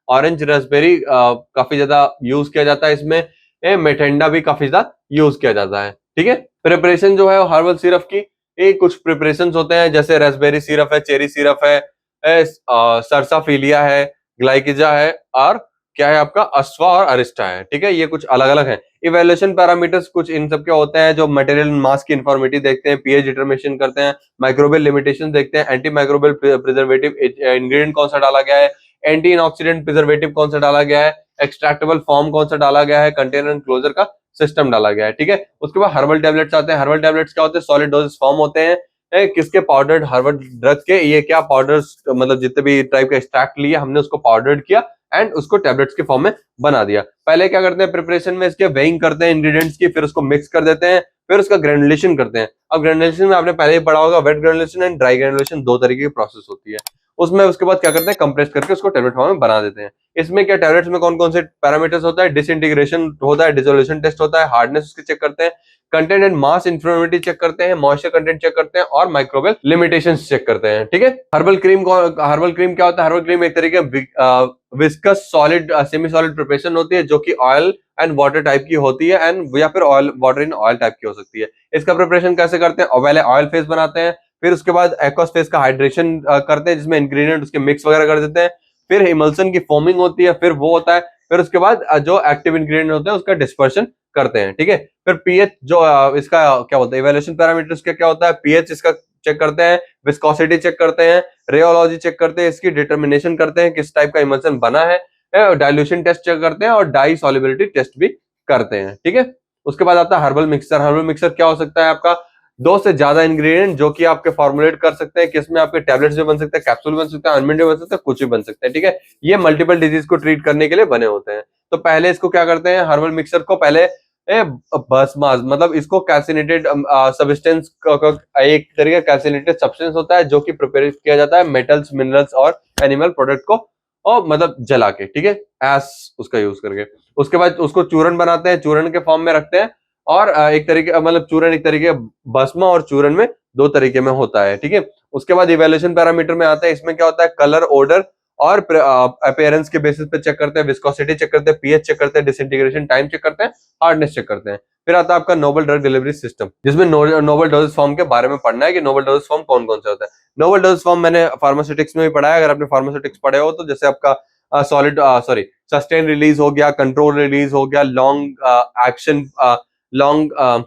ऑरेंज रसबेरी काफी ज्यादा यूज किया जाता है इसमें, मेठेंडा भी काफी ज्यादा यूज किया जाता है, ठीक है। प्रिपरेशन जो है हर्बल सिरप की, ये कुछ प्रिपरेशन होते हैं, जैसे रेसबेरी सिरप है, चेरी सिरप है, सरसाफिलिया है, ग्लाइकिजा है, और क्या है आपका अस्वा और अरिस्टा है, ठीक है। ये कुछ अलग अलग है। इवेल्युएशन पैरामीटर्स कुछ इन सब के होते हैं, जो मटेरियल मास की इन्फॉर्मेटिव देखते हैं, पीएच डिटरमिनेशन करते हैं, माइक्रोबियल लिमिटेशन देखते हैं, एंटी माइक्रोबियल प्रिजर्वेटिव इंग्रेडिएंट कौन सा डाला गया है, एंटी इनऑक्सीडेंट प्रिजर्वेटिव कौन सा डाला गया है, एक्सट्रैक्टेबल फॉर्म कौन सा डाला गया है, कंटेनर एंड क्लोजर का सिस्टम डाला गया है, ठीक है। उसके बाद हर्बल टैबलेट्स आते हैं। हर्बल टैबलेट्स क्या होते हैं, सॉलिड डोजेस फॉर्म होते हैं, किसके, पाउडर्ड हर्बल ड्रग्स के। ये क्या पाउडर्स, मतलब जितने भी टाइप का एक्सट्रैक्ट लिया हमने उसको पाउडर्ड किया एंड उसको टैबलेट्स के फॉर्म में बना दिया। पहले क्या करते हैं, प्रिपरेशन में इसके वेइंग करते हैं इंग्रेडिएंट्स की, फिर उसको मिक्स कर देते हैं, फिर उसका ग्रेनुलेशन करते हैं। अब ग्रेनुलेशन में आपने पहले ही पढ़ा होगा, wet granulation and dry granulation, दो तरीके की प्रोसेस होती है। उसमें उसके बाद क्या करते हैं, कंप्रेस करके उसको टैबलेट फॉर्म में बना देते हैं। इसमें क्या, टैबलेट्स में कौन कौन से पैरामीटर्स होता है, डिसइंटीग्रेशन होता है, डिसोल्यूशन टेस्ट होता है, हार्डनेस उसके चेक करते हैं, content and mass informative check करते हैं, मॉइस्चर कंटेंट चेक करते हैं, और माइक्रोबियल लिमिटेशंस चेक करते हैं, ठीक है। हर्बल क्रीम क्या होता है, हर्बल क्रीम एक तरीके viscous solid semi solid preparation होती है, जो कि ऑयल एंड वाटर टाइप की होती है, एंड या फिर oil water in oil type की हो सकती है। इसका प्रिपरेशन कैसे करते हैं, पहले ऑयल फेस बनाते हैं, फिर उसके बाद एक्वस फेस का हाइड्रेशन करते हैं, जिसमें इंग्रेडिएंट उसके मिक्स वगैरह कर देते हैं, फिर इमल्सन की फॉर्मिंग होती है, फिर वो होता है, फिर उसके बाद जो एक्टिव इंग्रेडिएंट होते हैं उसका डिस्पर्शन करते हैं, ठीक है। फिर पीएच जो इसका क्या बोलते हैं, इवैल्यूएशन पैरामीटर्स का क्या होता है, पीएच इसका चेक करते हैं, विस्कोसिटी चेक करते हैं, रेयोलॉजी चेक करते हैं, इसकी डिटर्मिनेशन करते हैं किस टाइप का इमल्सन बना है, डाइल्यूशन टेस्ट चेक करते हैं, और डाई सॉल्युबिलिटी टेस्ट भी करते हैं, ठीक है। उसके बाद आता है हर्बल मिक्सर। हर्बल मिक्सर क्या हो सकता है, आपका दो से ज्यादा इंग्रेडिएंट जो कि आपके फॉर्मुलेट कर सकते हैं, किसमें आपके टैबलेट्स भी बन सकते हैं, कैप्सूल बन सकते हैं, ऑइंटमेंट भी बन सकते हैं, कुछ भी बन सकते हैं, ठीक है। ये मल्टीपल डिजीज को ट्रीट करने के लिए बने होते हैं। तो पहले इसको क्या करते हैं, हर्बल मिक्सर को पहले भस्मास, मतलब इसको कैल्सिनेटेड सब्सटेंस, एक तरीके का कैल्सिनेटेड सब्सटेंस होता है, जो कि प्रिपेयर किया जाता है मेटल्स, मिनरल्स और एनिमल प्रोडक्ट को, और मतलब जला के, ठीक है, एस उसका यूज करके। उसके बाद उसको चूरन बनाते हैं, चूरन के फॉर्म में रखते हैं, और एक तरीके, मतलब चूरन एक तरीके, भस्म और चूरन में दो तरीके में होता है, ठीक है। उसके बाद इवैल्यूएशन पैरामीटर में आता है, इसमें क्या होता है, कलर, ऑर्डर और अपीयरेंस के बेसिस पे चेक करते हैं, विस्कोसिटी चेक करते हैं, पीएच चेक करते हैं, डिसइंटीग्रेशन टाइम चेक करते हैं, हार्डनेस चेक करते हैं। फिर आता है आपका नोबल ड्रग डिलीवरी सिस्टम, जिसमें नोबल डोजेस फॉर्म के बारे में पढ़ना है कि नोबल डोजेस फॉर्म कौन कौन से होता है। नोबल डोजेस फॉर्म मैंने फार्मास्यूटिक्स में भी पढ़ा है, अगर आपने फार्मास्यूटिक्स पढ़े हो तो, जैसे आपका सॉलिड सस्टेन रिलीज हो गया, कंट्रोल रिलीज हो गया, long action, long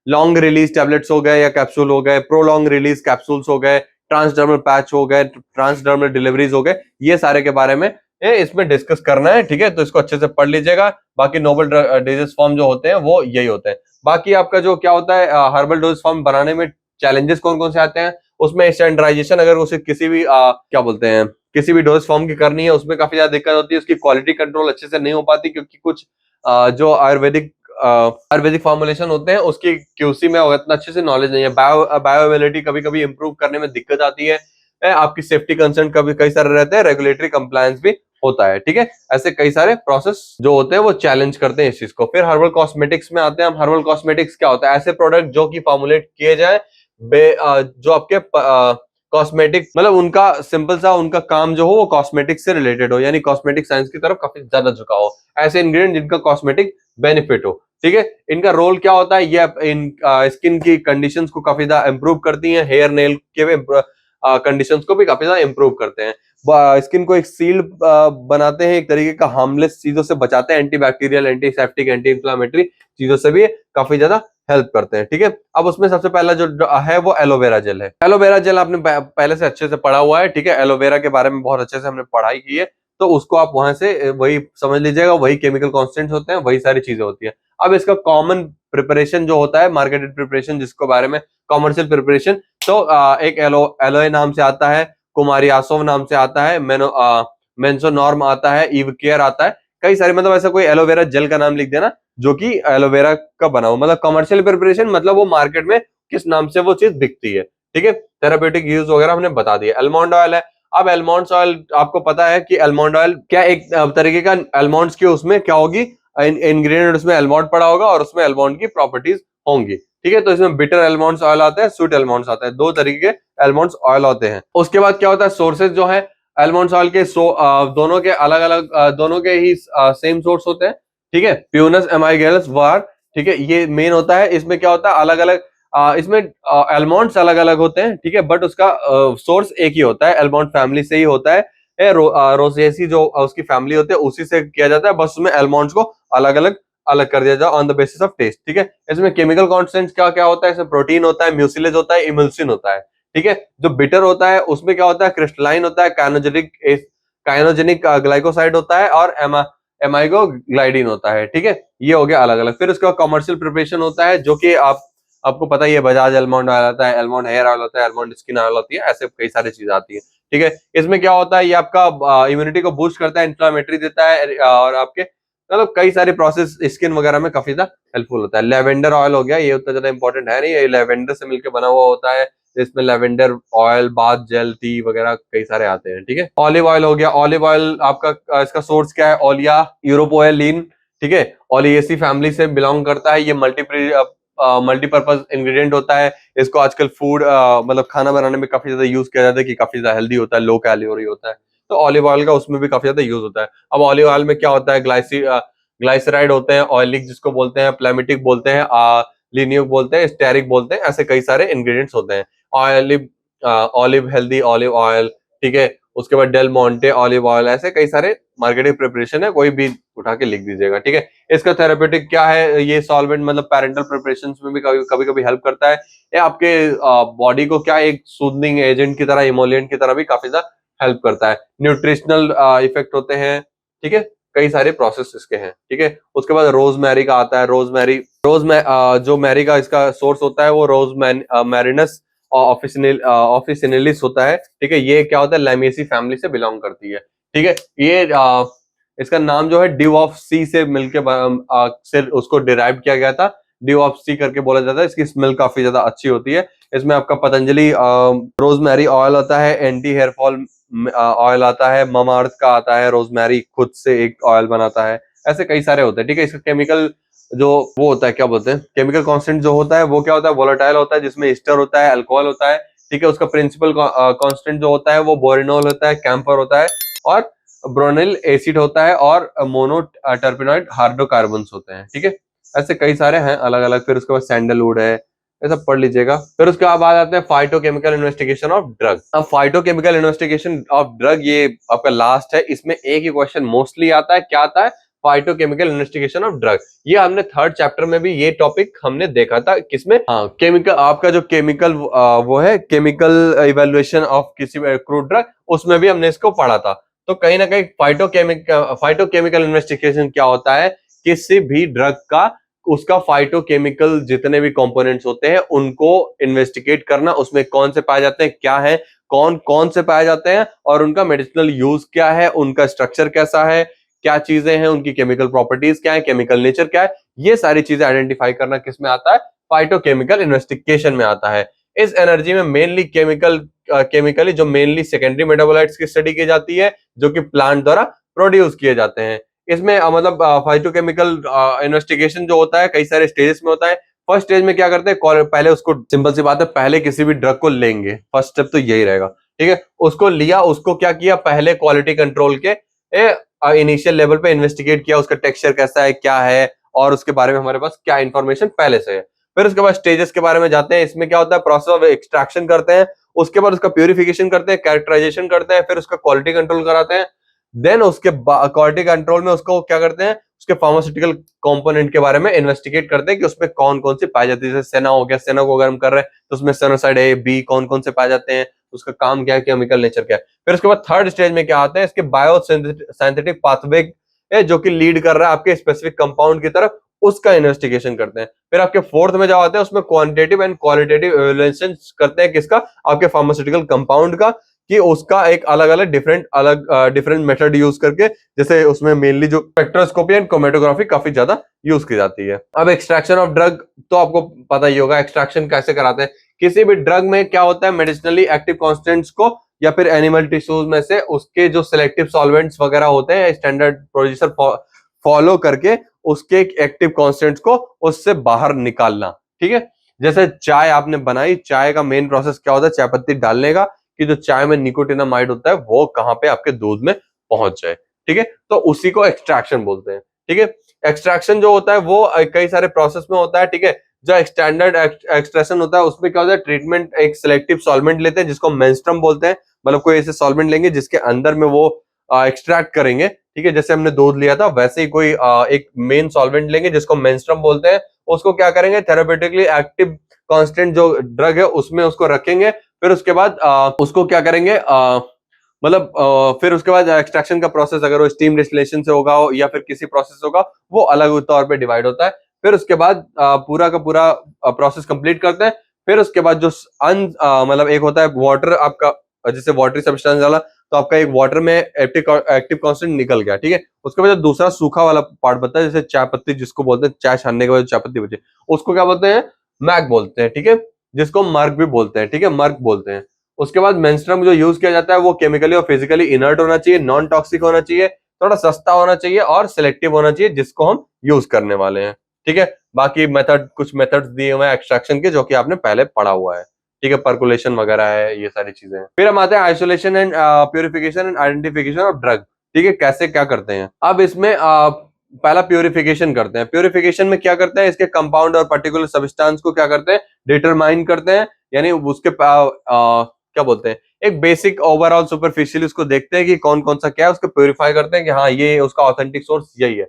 long release tablets हो गए या कैप्सूल हो गए, प्रोलॉन्ग रिलीज कैप्सूल्स हो गए, ट्रांसडर्मल पैच हो गए, ट्रांसडर्मल डिलीवरीज हो गए, ये सारे के बारे में इसमें डिस्कस करना है, ठीक है। तो इसको अच्छे से पढ़ लीजिएगा। बाकी नोबल डोजेस फॉर्म जो होते हैं वो यही होते हैं। बाकी आपका जो क्या होता है, हर्बल डोजेस फॉर्म बनाने में चैलेंजेस कौन कौन से आते हैं, उसमें स्टैंडर्डाइजेशन अगर उसे किसी भी क्या बोलते हैं किसी भी डोज फॉर्म की करनी है, उसमें काफी ज्यादा दिक्कत होती है, उसकी क्वालिटी कंट्रोल अच्छे से नहीं हो पाती, क्योंकि कुछ जो आयुर्वेदिक फॉर्मुलेशन होते हैं उसकी क्यूसी में उतना अच्छे से नॉलेज नहीं है। बायोअवेलेबिलिटी कभी कभी इंप्रूव करने में दिक्कत आती है। आपकी सेफ्टी कंसर्न कभी कई सारे रहते हैं, रेगुलेटरी कंप्लायंस भी होता है, ठीक है। ऐसे कई सारे प्रोसेस जो होते हैं वो चैलेंज करते हैं इस चीज को। फिर हर्बल कॉस्मेटिक्स में आते हैं हम। हर्बल कॉस्मेटिक्स क्या होता है? ऐसे प्रोडक्ट जो कि फॉर्मुलेट किए जाए जो आपके कॉस्मेटिक मतलब उनका सिंपल सा उनका काम जो हो वो कॉस्मेटिक से रिलेटेड हो, यानी कॉस्मेटिक साइंस की तरफ काफी ज्यादा झुकाव हो। ऐसे इंग्रेडिएंट जिनका कॉस्मेटिक बेनिफिट हो, ठीक है। इनका रोल क्या होता है? ये इन स्किन की कंडीशंस को काफी ज्यादा इंप्रूव करती हैं, हेयर नेल के कंडीशंस को भी काफी ज्यादा इंप्रूव करते हैं, स्किन को एक सील्ड बनाते हैं, एक तरीके का हार्मलेस चीजों से बचाते हैं, एंटीबैक्टीरियल, एंटीसेप्टिक, एंटी इंफ्लेमेटरी चीजों से भी काफी ज्यादा हेल्प करते हैं, ठीक है। अब उसमें सबसे पहला जो है वो एलोवेरा जेल है। एलोवेरा जेल आपने पहले से अच्छे से पढ़ा हुआ है, ठीक है। एलोवेरा के बारे में बहुत अच्छे से हमने पढ़ाई की है, तो उसको आप वहां से वही समझ लीजिएगा, वही केमिकल कॉन्स्टेंट्स होते हैं, वही सारी चीजें होती है। अब इसका कॉमन प्रिपरेशन जो होता है, मार्केटेड प्रिपरेशन जिसको बारे में कॉमर्शियल प्रिपरेशन, तो एक एलोए नाम से आता है, कुमारियासोव नाम से आता है, मेंसोनॉर्म आता है, ईव केयर आता है, कई सारे। मतलब ऐसा कोई एलोवेरा जेल का नाम लिख देना जो कि एलोवेरा का बना हो, मतलब कमर्शियल प्रिपरेशन, मतलब वो मार्केट में किस नाम से वो चीज बिकती है, ठीक है। थेरापेटिक यूज वगैरह हमने बता दिया। एलमंड ऑयल है। अब एलमंड्स ऑयल आपको पता है कि एलमंड ऑयल क्या एक तरीके का एलमंड्स की उसमें क्या होगी, इंग्रेडिएंट उसमें एलमंड पड़ा होगा और उसमें एलमंड की प्रॉपर्टीज होंगी, ठीक है। तो इसमें बिटर एलमंड्स ऑयल आता है, स्वीट एलमंड्स आता है, दो तरीके के एलमंड्स ऑयल होते हैं। उसके बाद क्या होता है? सोर्सेज जो है एलमंड्स ऑयल के, दोनों के अलग अलग, दोनों के ही सेम सोर्स होते हैं, ठीक है। प्यूनस एमाइगेलस वार, ठीक है, ये मेन होता है। इसमें क्या होता है? अलग अलग इसमें एलमंड्स अलग अलग होते हैं, ठीक है, बट उसका सोर्स एक ही होता है, एलमंड फैमिली से ही होता है। रोसेसी जो उसकी फैमिली होती है उसी से किया जाता है, बस उसमें एलमंड्स को अलग अलग अलग कर दिया जाए on the basis of test, ठीक है। इसमें केमिकल कॉन्स्टेंट्स क्या क्या होता है? इसमें प्रोटीन होता है, म्यूसिलेज होता है, इमल्सिन होता है, ठीक है। जो बिटर होता है उसमें क्या होता है? क्रिस्टलाइन होता है, काइनोजेनिक ग्लाइकोसाइड होता है, और एमाइगो ग्लाइडिन होता है, ठीक है। ये हो गया अलग अलग। फिर उसका कमर्शियल प्रिपरेशन होता है जो कि आपको पता ही है, बजाज एलमंड ऑयल आता है, एलमंड हेयर ऑयल होता है, एलमंड स्किन ऑयल होती है, ऐसे कई सारी चीजें आती है, ठीक है। इसमें क्या होता है? ये आपका इम्यूनिटी को बूस्ट करता है, इंफ्लेमेटरी देता है, और आपके मतलब कई सारे प्रोसेस स्किन वगैरह में काफी ज्यादा हेल्पफुल होता है। लेवेंडर ऑयल हो गया, ये उतना ज्यादा इंपॉर्टेंट है नहीं, ये लेवेंडर से मिलकर बना हुआ होता है। इसमें lavender oil, bath gel, tea वगैरह कई सारे आते हैं, ठीक है। ऑलिव ऑयल हो गया। ऑलिव ऑयल आपका इसका सोर्स क्या है? ओलिया यूरोपोएलिन, ठीक है, ओलियेसी फैमिली से बिलोंग करता है। ये मल्टीपर्पज इंग्रेडिएंट होता है। इसको आजकल फूड मतलब खाना बनाने में काफी ज्यादा यूज किया जाता है, कि काफी ज्यादा हेल्दी होता है, लो कैलोरी होता है, तो ऑलिव ऑयल का उसमें भी काफी ज्यादा यूज होता है। अब ऑलिव ऑयल में क्या होता है? ग्लाइसराइड होते हैं, ऑयलिक जिसको बोलते हैं, प्लेमेटिक बोलते हैं, लिनियुक बोलते हैं, स्टेरिक बोलते हैं, ऐसे कई सारे इंग्रेडिएंट्स होते हैं। Olive olive healthy olive oil, ठीक है। उसके बाद डेल मोंटे ऑलिव ऑयल, ऐसे कई सारे मार्केटिंग प्रिपरेशन है, कोई भी उठा के लिख दीजिएगा, ठीक है। इसका थेरापेटिक क्या है? ये सॉल्वेंट मतलब पेरेंटल प्रिपरेशन में भी कभी कभी हेल्प करता है। ये आपके बॉडी को क्या एक सूदनिंग एजेंट की तरह, इमोलिएंट की तरह भी काफी ज्यादा हेल्प करता है। न्यूट्रिशनल इफेक्ट होते हैं, ठीक है, कई सारे प्रोसेस इसके हैं, ठीक है। उसके बाद रोजमेरी का आता है। जो मैरी का इसका सोर्स होता है वो मैरिनस ऑफिसिनेलिस होता है, ठीक है। ये क्या होता है? लैमिएसी फैमिली से बिलोंग करती है, ठीक है। ये इसका नाम जो है ड्यू ऑफ सी से मिलके से उसको डिराइव किया गया था, ड्यू ऑफ सी करके बोला जाता है। इसकी स्मेल काफी ज्यादा अच्छी होती है। इसमें आपका पतंजलि रोजमेरी ऑयल आता है, एंटी हेयर फॉल ऑयल आता है, ममा अर्थ का आता है, रोजमेरी खुद से एक ऑयल बनाता है, ऐसे कई सारे होते हैं, ठीक है। इसका केमिकल जो वो होता है, क्या बोलते हैं, केमिकल कांस्टेंट जो होता है वो क्या होता है? वोलेटाइल होता है, जिसमें ईस्टर होता है, अल्कोहल होता है, ठीक है। उसका प्रिंसिपल कांस्टेंट जो होता है वो बोरिनोल होता है, कैंपर होता है, और ब्रोनिल एसिड होता है, और मोनो टर्पिनॉइड हाइड्रोकार्बन्स होते हैं, ठीक है। ऐसे कई सारे हैं अलग अलग। फिर उसके बाद सैंडलवुड है, ये सब पढ़ लीजिएगा। फिर उसके बाद आते हैं फाइटोकेमिकल इन्वेस्टिगेशन ऑफ ड्रग। अब फाइटोकेमिकल इन्वेस्टिगेशन ऑफ ड्रग ये आपका लास्ट है। इसमें एक ही क्वेश्चन मोस्टली आता है, क्या आता है? Phytochemical investigation of drug. ये हमने थर्ड चैप्टर में भी ये टॉपिक हमने देखा था, किसमें? हाँ, केमिकल, आपका जो केमिकल वो है केमिकल इवेल्युएशन ऑफ किसी क्रूड ड्रग, उसमें भी हमने इसको पढ़ा था। तो कहीं ना कहीं फाइटोकेमिकल इन्वेस्टिगेशन क्या होता है? किसी भी ड्रग का उसका फाइटोकेमिकल जितने भी कंपोनेंट्स होते हैं उनको इन्वेस्टिगेट करना, उसमें कौन से पाए जाते हैं, क्या है, कौन कौन से पाए जाते हैं और उनका मेडिसिनल यूज क्या है, उनका स्ट्रक्चर कैसा है, क्या चीजें हैं, उनकी केमिकल प्रॉपर्टीज क्या है, केमिकल नेचर क्या है, ये सारी चीजें आइडेंटिफाई करना किस में आता है, फाइटोकेमिकल इन्वेस्टिगेशन में आता है। इस एनर्जी में मेनली केमिकली जो मेनली सेकेंडरी मेटाबोलाइट्स की स्टडी की जाती है जो कि प्लांट द्वारा प्रोड्यूस किए जाते हैं। इसमें मतलब फाइटोकेमिकल इन्वेस्टिगेशन जो होता है कई सारे स्टेजेस में होता है। फर्स्ट स्टेज में क्या करते हैं, पहले उसको, सिंपल सी बात है, पहले किसी भी ड्रग को लेंगे, फर्स्ट स्टेप तो यही रहेगा, ठीक है। उसको लिया, उसको क्या किया, पहले क्वालिटी कंट्रोल के इनिशियल लेवल पे इन्वेस्टिगेट किया, उसका टेक्सचर कैसा है, क्या है, और उसके बारे में हमारे पास क्या इंफॉर्मेशन पहले से है। फिर उसके बाद स्टेजेस के बारे में जाते हैं। इसमें क्या होता है, प्रोसेस ऑफ एक्सट्रैक्शन करते हैं, उसके बाद उसका प्यूरिफिकेशन करते हैं, कैरेक्टराइजेशन करते हैं, फिर उसका क्वालिटी कंट्रोल कराते हैं। देन उसके क्वालिटी कंट्रोल में उसको क्या करते हैं, उसके फार्मास्यूटिकल कंपोनेंट के बारे में इन्वेस्टिगेट करते हैं कि उसमें कौन कौन सी पाई जाती है। जैसे सेना हो गया, सेना को अगर हम कर रहे हैं तो उसमें सेनोसाइड ए बी कौन कौन से पाए जाते हैं, उसका काम क्या है, केमिकल नेचर क्या है। फिर उसके बाद थर्ड स्टेज में क्या आता है, इसके बायो सिंथेटिक पाथवे जो कि लीड कर रहा है आपके स्पेसिफिक कंपाउंड की तरफ, उसका इन्वेस्टिगेशन करते हैं। फिर आपके फोर्थ में जो आते हैं उसमें क्वांटिटेटिव एंड क्वालिटेटिव एवेल्युएशन करते हैं, किसका, आपके फार्मास्यूटिकल कंपाउंड का, कि उसका एक अलग अलग डिफरेंट मेथड यूज करके, जैसे उसमें मेनली जो स्पेक्ट्रोस्कोपी एंड क्रोमेटोग्राफी काफी ज्यादा यूज की जाती है। अब एक्सट्रैक्शन ऑफ ड्रग तो आपको पता ही होगा, एक्सट्रैक्शन कैसे कराते हैं। किसी भी ड्रग में क्या होता है, मेडिसिनली एक्टिव कॉन्स्टेंट्स को या फिर एनिमल टिश्यूज में से उसके जो सिलेक्टिव सॉल्वेंट्स वगैरह होते हैं स्टैंडर्ड प्रोसीजर फॉलो करके उसके एक्टिव कॉन्स्टेंट्स को उससे बाहर निकालना, ठीक है। जैसे चाय आपने बनाई, चाय का मेन प्रोसेस क्या होता है, चाय पत्ती डालने का, कि जो चाय में निकोटिनामाइड होता है वो कहां पे आपके दूध में पहुंच जाए, ठीक है। तो उसी को एक्सट्रैक्शन बोलते हैं, ठीक है। एक्सट्रैक्शन जो होता है वो कई सारे प्रोसेस में होता है, ठीक है। जो स्टैंडर्ड एक्सट्रैक्शन होता है उसमें क्या होता है, ट्रीटमेंट एक सिलेक्टिव सॉल्वेंट लेते हैं जिसको मेंस्ट्रुम बोलते हैं, मतलब कोई ऐसे सॉल्वेंट लेंगे जिसके अंदर में वो एक्सट्रैक्ट करेंगे, ठीक है। जैसे हमने दूध लिया था वैसे ही कोई एक मेन सॉल्वेंट लेंगे जिसको मेंस्ट्रुम बोलते हैं, उसको क्या करेंगे, थेरापेटिकली एक्टिव कांस्टेंट जो ड्रग है उसमें उसको रखेंगे। फिर उसके बाद उसको क्या करेंगे, फिर उसके बाद एक्सट्रैक्शन का प्रोसेस अगर वो स्टीम डिस्टिलेशन से होगा या फिर किसी प्रोसेस होगा वो अलग तौर पे डिवाइड होता है। फिर उसके बाद पूरा का पूरा प्रोसेस कंप्लीट करते हैं। फिर उसके बाद जो मतलब एक होता है वाटर आपका, जैसे वाटरी सब्सटेंस वाला, तो आपका एक वाटर में एक्टिव कांस्टेंट निकल गया, ठीक है। उसके बाद दूसरा सूखा वाला पार्ट बता है, जैसे चाय पत्ती जिसको बोलते हैं, चाय छानने के बाद चाय पत्ती बचे उसको क्या बोलते हैं, मैक बोलते हैं, ठीक है। जिसको मर्क भी बोलते हैं, ठीक है, मर्क बोलते हैं। उसके बाद मेंस्ट्रुम जो यूज किया जाता है वो केमिकली और फिजिकली इनर्ट होना चाहिए, नॉन टॉक्सिक होना चाहिए, थोड़ा सस्ता होना चाहिए और सिलेक्टिव होना चाहिए जिसको हम यूज करने वाले हैं, ठीक है। बाकी मेथड, कुछ मेथड्स दिए हुए हैं एक्सट्रैक्शन के जो कि आपने पहले पढ़ा हुआ है, ठीक है, पर्कुलेशन वगैरह है, ये सारी चीजें हैं। फिर हम आते हैं isolation and purification and identification of drug, ठीक है, कैसे क्या करते हैं। अब इसमें पहला प्यूरिफिकेशन करते हैं। प्यूरिफिकेशन में क्या करते हैं, इसके कंपाउंड और पर्टिकुलर सब्सटेंस को क्या करते हैं, डिटरमाइन करते हैं, यानी उसके क्या बोलते हैं, एक बेसिक ओवरऑल सुपरफिशियली उसको देखते हैं कि कौन कौन सा क्या है, उसको प्यूरिफाई करते हैं कि हाँ ये उसका ऑथेंटिक सोर्स यही है।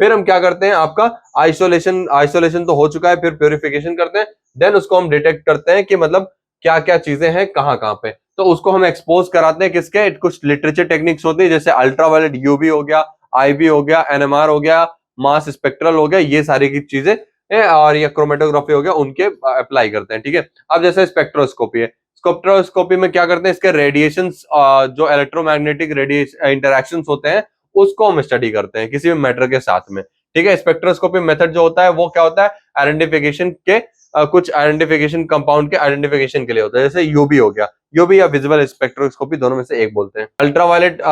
फिर हम क्या करते हैं, आपका आइसोलेशन तो हो चुका है, फिर प्यूरिफिकेशन करते हैं। देन उसको हम डिटेक्ट करते हैं कि मतलब क्या क्या चीजें हैं कहाँ कहाँ पे, तो उसको हम एक्सपोज कराते हैं किसके, कुछ लिटरेचर टेक्निक्स होती है जैसे अल्ट्रावायलेट यूवी हो गया, आईवी हो गया, एनएमआर हो गया, मास स्पेक्ट्रल हो गया, ये सारी की चीजें और ये क्रोमेटोग्राफी हो गया, उनके अप्लाई करते हैं, ठीक है। अब जैसे स्पेक्ट्रोस्कोपी है, स्पेक्ट्रोस्कोपी में क्या करते हैं, इसके रेडिएशंस जो इलेक्ट्रोमैग्नेटिक रेडिएशन इंटरेक्शंस होते हैं उसको हम स्टडी करते हैं किसी भी मैटर के साथ में, ठीक है। स्पेक्ट्रोस्कोपी मेथड जो होता है वो क्या होता है, आइडेंटिफिकेशन के कुछ आइडेंटिफिकेशन कंपाउंड के आइडेंटिफिकेशन के लिए होता है, जैसे यूबी हो गया, यूबी या विजुअल स्पेक्ट्रोस्कोपी दोनों में से एक बोलते हैं। अल्ट्रावायलेट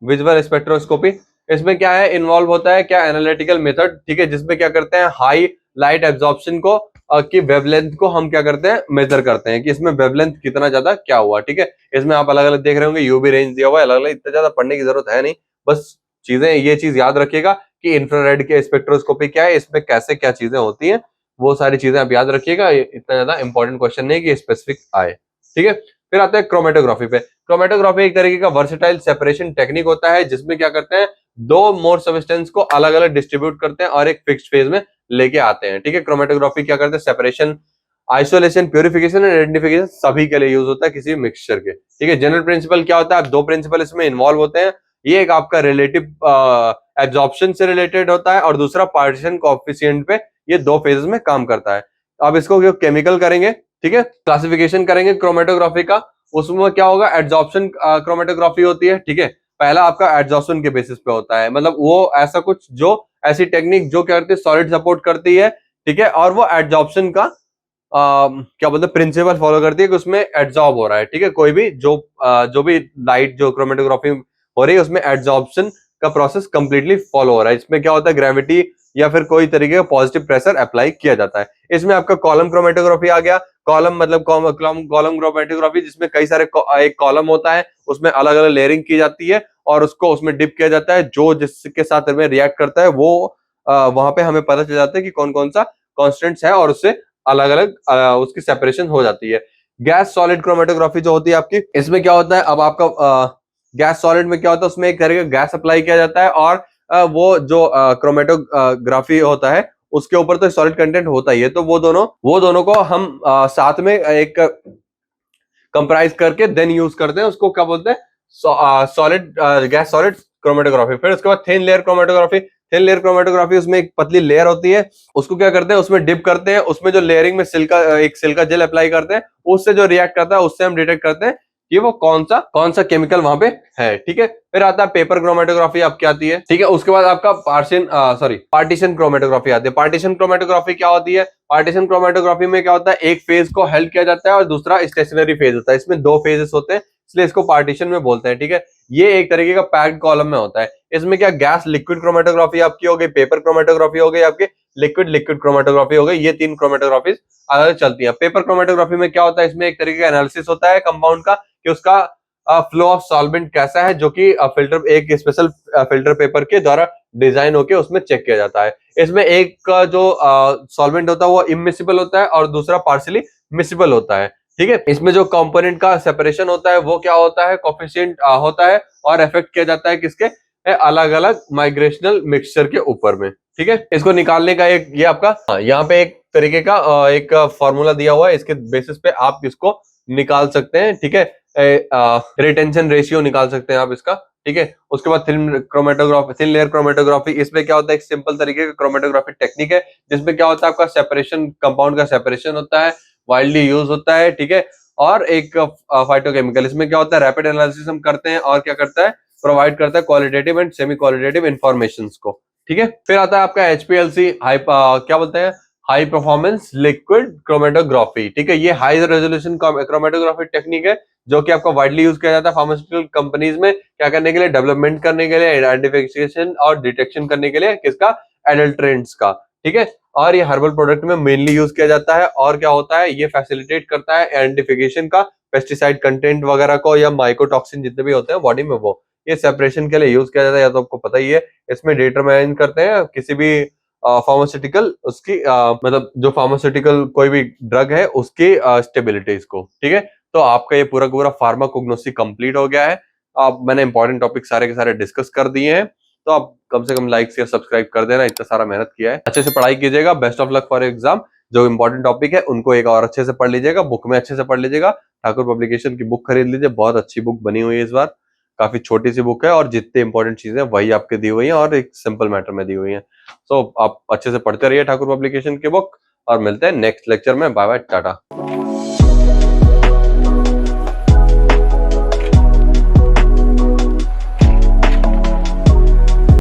विजुअल स्पेक्ट्रोस्कोपी, इसमें क्या है, इन्वॉल्व होता है क्या, एनालिटिकल मेथड, ठीक है, जिसमें क्या करते हैं, हाई लाइट एब्जॉर्प्शन को की वेवलेंथ को हम क्या करते हैं, मेजर करते हैं कि इसमें वेवलेंथ कितना ज्यादा क्या हुआ, ठीक है। इसमें आप अलग अलग देख रहे होंगे, यूवी रेंज दिया हुआ है अलग अलग, इतना ज्यादा पढ़ने की जरूरत है नहीं, बस चीजें ये चीज याद रखिएगा कि इंफ्रारेड के स्पेक्ट्रोस्कोपी क्या है, इसमें कैसे क्या चीजें होती हैं, वो सारी चीजें आप याद रखिएगा, इतना ज्यादा इंपॉर्टेंट क्वेश्चन नहीं कि स्पेसिफिक आए, ठीक है। फिर आता है क्रोमेटोग्राफी पे। क्रोमेटोग्राफी एक तरीके का वर्सेटाइल सेपरेशन टेक्निक होता है जिसमें क्या करते हैं, दो मोर सब्सटेंस को अलग अलग डिस्ट्रीब्यूट करते हैं और एक फिक्स्ड फेज में लेके आते हैं, ठीक है। क्रोमेटोग्राफी क्या करते हैं, separation, isolation, purification and identification सभी के लिए यूज होता है किसी मिक्सचर के, ठीक है। जनरल प्रिंसिपल क्या होता है, दो प्रिंसिपल इसमें इन्वॉल्व होते हैं, ये एक आपका रिलेटिव एब्जॉर्प्शन से रिलेटेड होता है और दूसरा पार्टीशन कोएफिशिएंट पे ये 2 फेजेस में काम करता है। अब इसको जो केमिकल करेंगे, ठीक है, क्लासिफिकेशन करेंगे क्रोमेटोग्राफी का, उसमें क्या होगा, एड्सॉर्प्शन क्रोमेटोग्राफी होती है, ठीक है। पहला आपका एड्सॉर्प्शन के बेसिस पे होता है, मतलब वो ऐसा कुछ जो ऐसी टेक्निक जो क्या करती है, सॉलिड सपोर्ट करती है, ठीक है, और वो एड्सॉर्प्शन का क्या बोलते हैं, प्रिंसिपल फॉलो करती है कि उसमें एड्सॉर्ब हो रहा है, ठीक है। कोई भी जो भी लाइट जो क्रोमेटोग्राफी हो रही है उसमें एड्सॉर्प्शन का प्रोसेस कंप्लीटली फॉलो हो रहा है। इसमें क्या होता है, ग्रेविटी या फिर कोई तरीके का पॉजिटिव प्रेशर अप्लाई किया जाता है। इसमें आपका कॉलम क्रोमेटोग्राफी आ गया। कॉलम मतलब कॉलम क्रोमेटोग्राफी, जिसमें कई सारे एक कॉलम होता है, उसमें अलग अलग लेयरिंग की जाती है और उसको उसमें डिप किया जाता है, जो जिसके साथ में रिएक्ट करता है वो वहां पे हमें पता चल जाता है कि कौन कौन सा कॉन्स्टेंट्स है और उससे अलग अलग उसकी सेपरेशन हो जाती है। गैस सॉलिड क्रोमेटोग्राफी जो होती है आपकी, इसमें क्या होता है, अब आपका गैस सॉलिड में क्या होता है, उसमें एक तरह का गैस अप्लाई किया जाता है और वो जो क्रोमेटोग्राफी होता है उसके ऊपर तो सॉलिड कंटेंट होता ही है, तो वो दोनों को हम साथ में एक कंप्राइज करके देन यूज करते हैं, उसको क्या बोलते हैं, सॉलिड गैस सॉलिड क्रोमेटोग्राफी। फिर उसके बाद thin layer chromatography. Thin layer chromatography, उसमें एक पतली लेयर होती है, उसको क्या करते हैं, उसमें डिप करते हैं, उसमें जो लेयरिंग में एक सिल्का जेल अप्लाई करते हैं, उससे जो रिएक्ट करता है उससे हम डिटेक्ट करते हैं कि वो कौन सा केमिकल वहां पे है, ठीक है। फिर आता है पेपर क्रोमेटोग्राफी आपकी आती है, ठीक है। उसके बाद आपका पार्टीशन क्रोमेटोग्राफी आती है। पार्टीशन क्रोमेटोग्राफी क्या होती है, पार्टीशन क्रोमेटोग्राफी में क्या होता है, एक फेज को हेल्प किया जाता है और दूसरा स्टेशनरी फेज होता है। इसमें 2 फेजेस होते हैं, इसलिए इसको पार्टीशन में बोलते हैं, ठीक है। ये एक तरीके का पैक्ड कॉलम में होता है। इसमें क्या, गैस लिक्विड क्रोमेटोग्राफी आपकी हो गई, पेपर क्रोमेटोग्राफी हो गई, आपकी लिक्विड लिक्विड क्रोमेटोग्राफी हो गई। ये 3 क्रोमेटोग्राफी अलग चलती है। पेपर क्रोमेटोग्राफी में क्या होता है, इसमें एक तरीके का एनालिसिस होता है कंपाउंड का कि उसका फ्लो ऑफ सॉल्वेंट कैसा है, जो कि फिल्टर एक स्पेशल फिल्टर पेपर के द्वारा डिजाइन होके उसमें चेक किया जाता है। इसमें एक का जो सॉल्वेंट होता है वो इमिसिबल होता है और दूसरा पार्शियली मिसिबल होता है, ठीक है। इसमें जो कंपोनेंट का सेपरेशन होता है वो क्या होता है, कोफिशिएंट होता है और इफेक्ट किया जाता है किसके, अलग अलग माइग्रेशनल मिक्सचर के ऊपर में, ठीक है। इसको निकालने का एक ये आपका यहाँ पे एक तरीके का एक फॉर्मूला दिया हुआ है, इसके बेसिस पे आप इसको निकाल सकते हैं, ठीक है। रिटेंशन रेशियो निकाल सकते हैं आप इसका, ठीक है। उसके बाद थिन लेयर क्रोमेटोग्राफी, इसमें क्या होता है, एक सिंपल तरीके का क्रोमेटोग्राफी टेक्निक है, जिसमें क्या होता है, आपका सेपरेशन, कंपाउंड का सेपरेशन होता है, वाइडली यूज होता है, ठीक है। और एक फाइटोकेमिकल, इसमें क्या होता है, रैपिड एनालिसिस हम करते हैं और क्या करता है, प्रोवाइड करता है qualitative and semi qualitative information को, ठीक है। फिर आता है आपका एचपीएलसी, क्या बोलते हैं, हाई परफॉर्मेंस लिक्विड क्रोमेटोग्राफी, ठीक है। ये हाई रेजोल्यूशन क्रोमेटोग्राफी टेक्निक है, जो कि आपका वाइडली यूज किया जाता है फार्मास्यूटिकल कंपनीज में, क्या करने के लिए, डेवलपमेंट करने के लिए, आइडेंटिफिकेशन और डिटेक्शन करने के लिए, किसका, एडल्ट्रेंट्स का, ठीक है। और ये हर्बल प्रोडक्ट में मेनली यूज किया जाता है। और क्या होता है, ये फैसिलिटेट करता है आइडेंटिफिकेशन का, पेस्टिसाइड कंटेंट वगैरह को या माइकोटॉक्सिन जितने भी होते हैं बॉडी में, वो ये सेपरेशन के लिए यूज किया जाता है, या तो आपको पता ही है। इसमें डिटरमाइन करते हैं किसी भी फार्मास्यूटिकल उसकी मतलब जो फार्मास्यूटिकल कोई भी ड्रग है उसकी स्टेबिलिटीज को, ठीक है। तो आपका ये पूरा पूरा फार्माकोग्नोसी कंप्लीट हो गया है। अब मैंने इंपॉर्टेंट टॉपिक सारे के सारे डिस्कस कर दिए हैं, तो आप कम से कम लाइक शेयर सब्सक्राइब कर देना, इतना सारा मेहनत किया है। अच्छे से पढ़ाई कीजिएगा, best of luck for exam. जो इंपॉर्टेंट टॉपिक है उनको एक और अच्छे से पढ़ लीजिएगा, बुक में अच्छे से पढ़ लीजिएगा। ठाकुर पब्लिकेशन की बुक खरीद लीजिए, बहुत अच्छी बुक बनी हुई है इस बार, काफी छोटी सी बुक है और जितने इंपॉर्टेंट चीजें वही आपके दी हुई है और एक सिंपल मैटर में दी हुई है। सो आप अच्छे से पढ़ते रहिए ठाकुर पब्लिकेशन की बुक, और मिलते हैं नेक्स्ट लेक्चर में। Bye bye, Tata.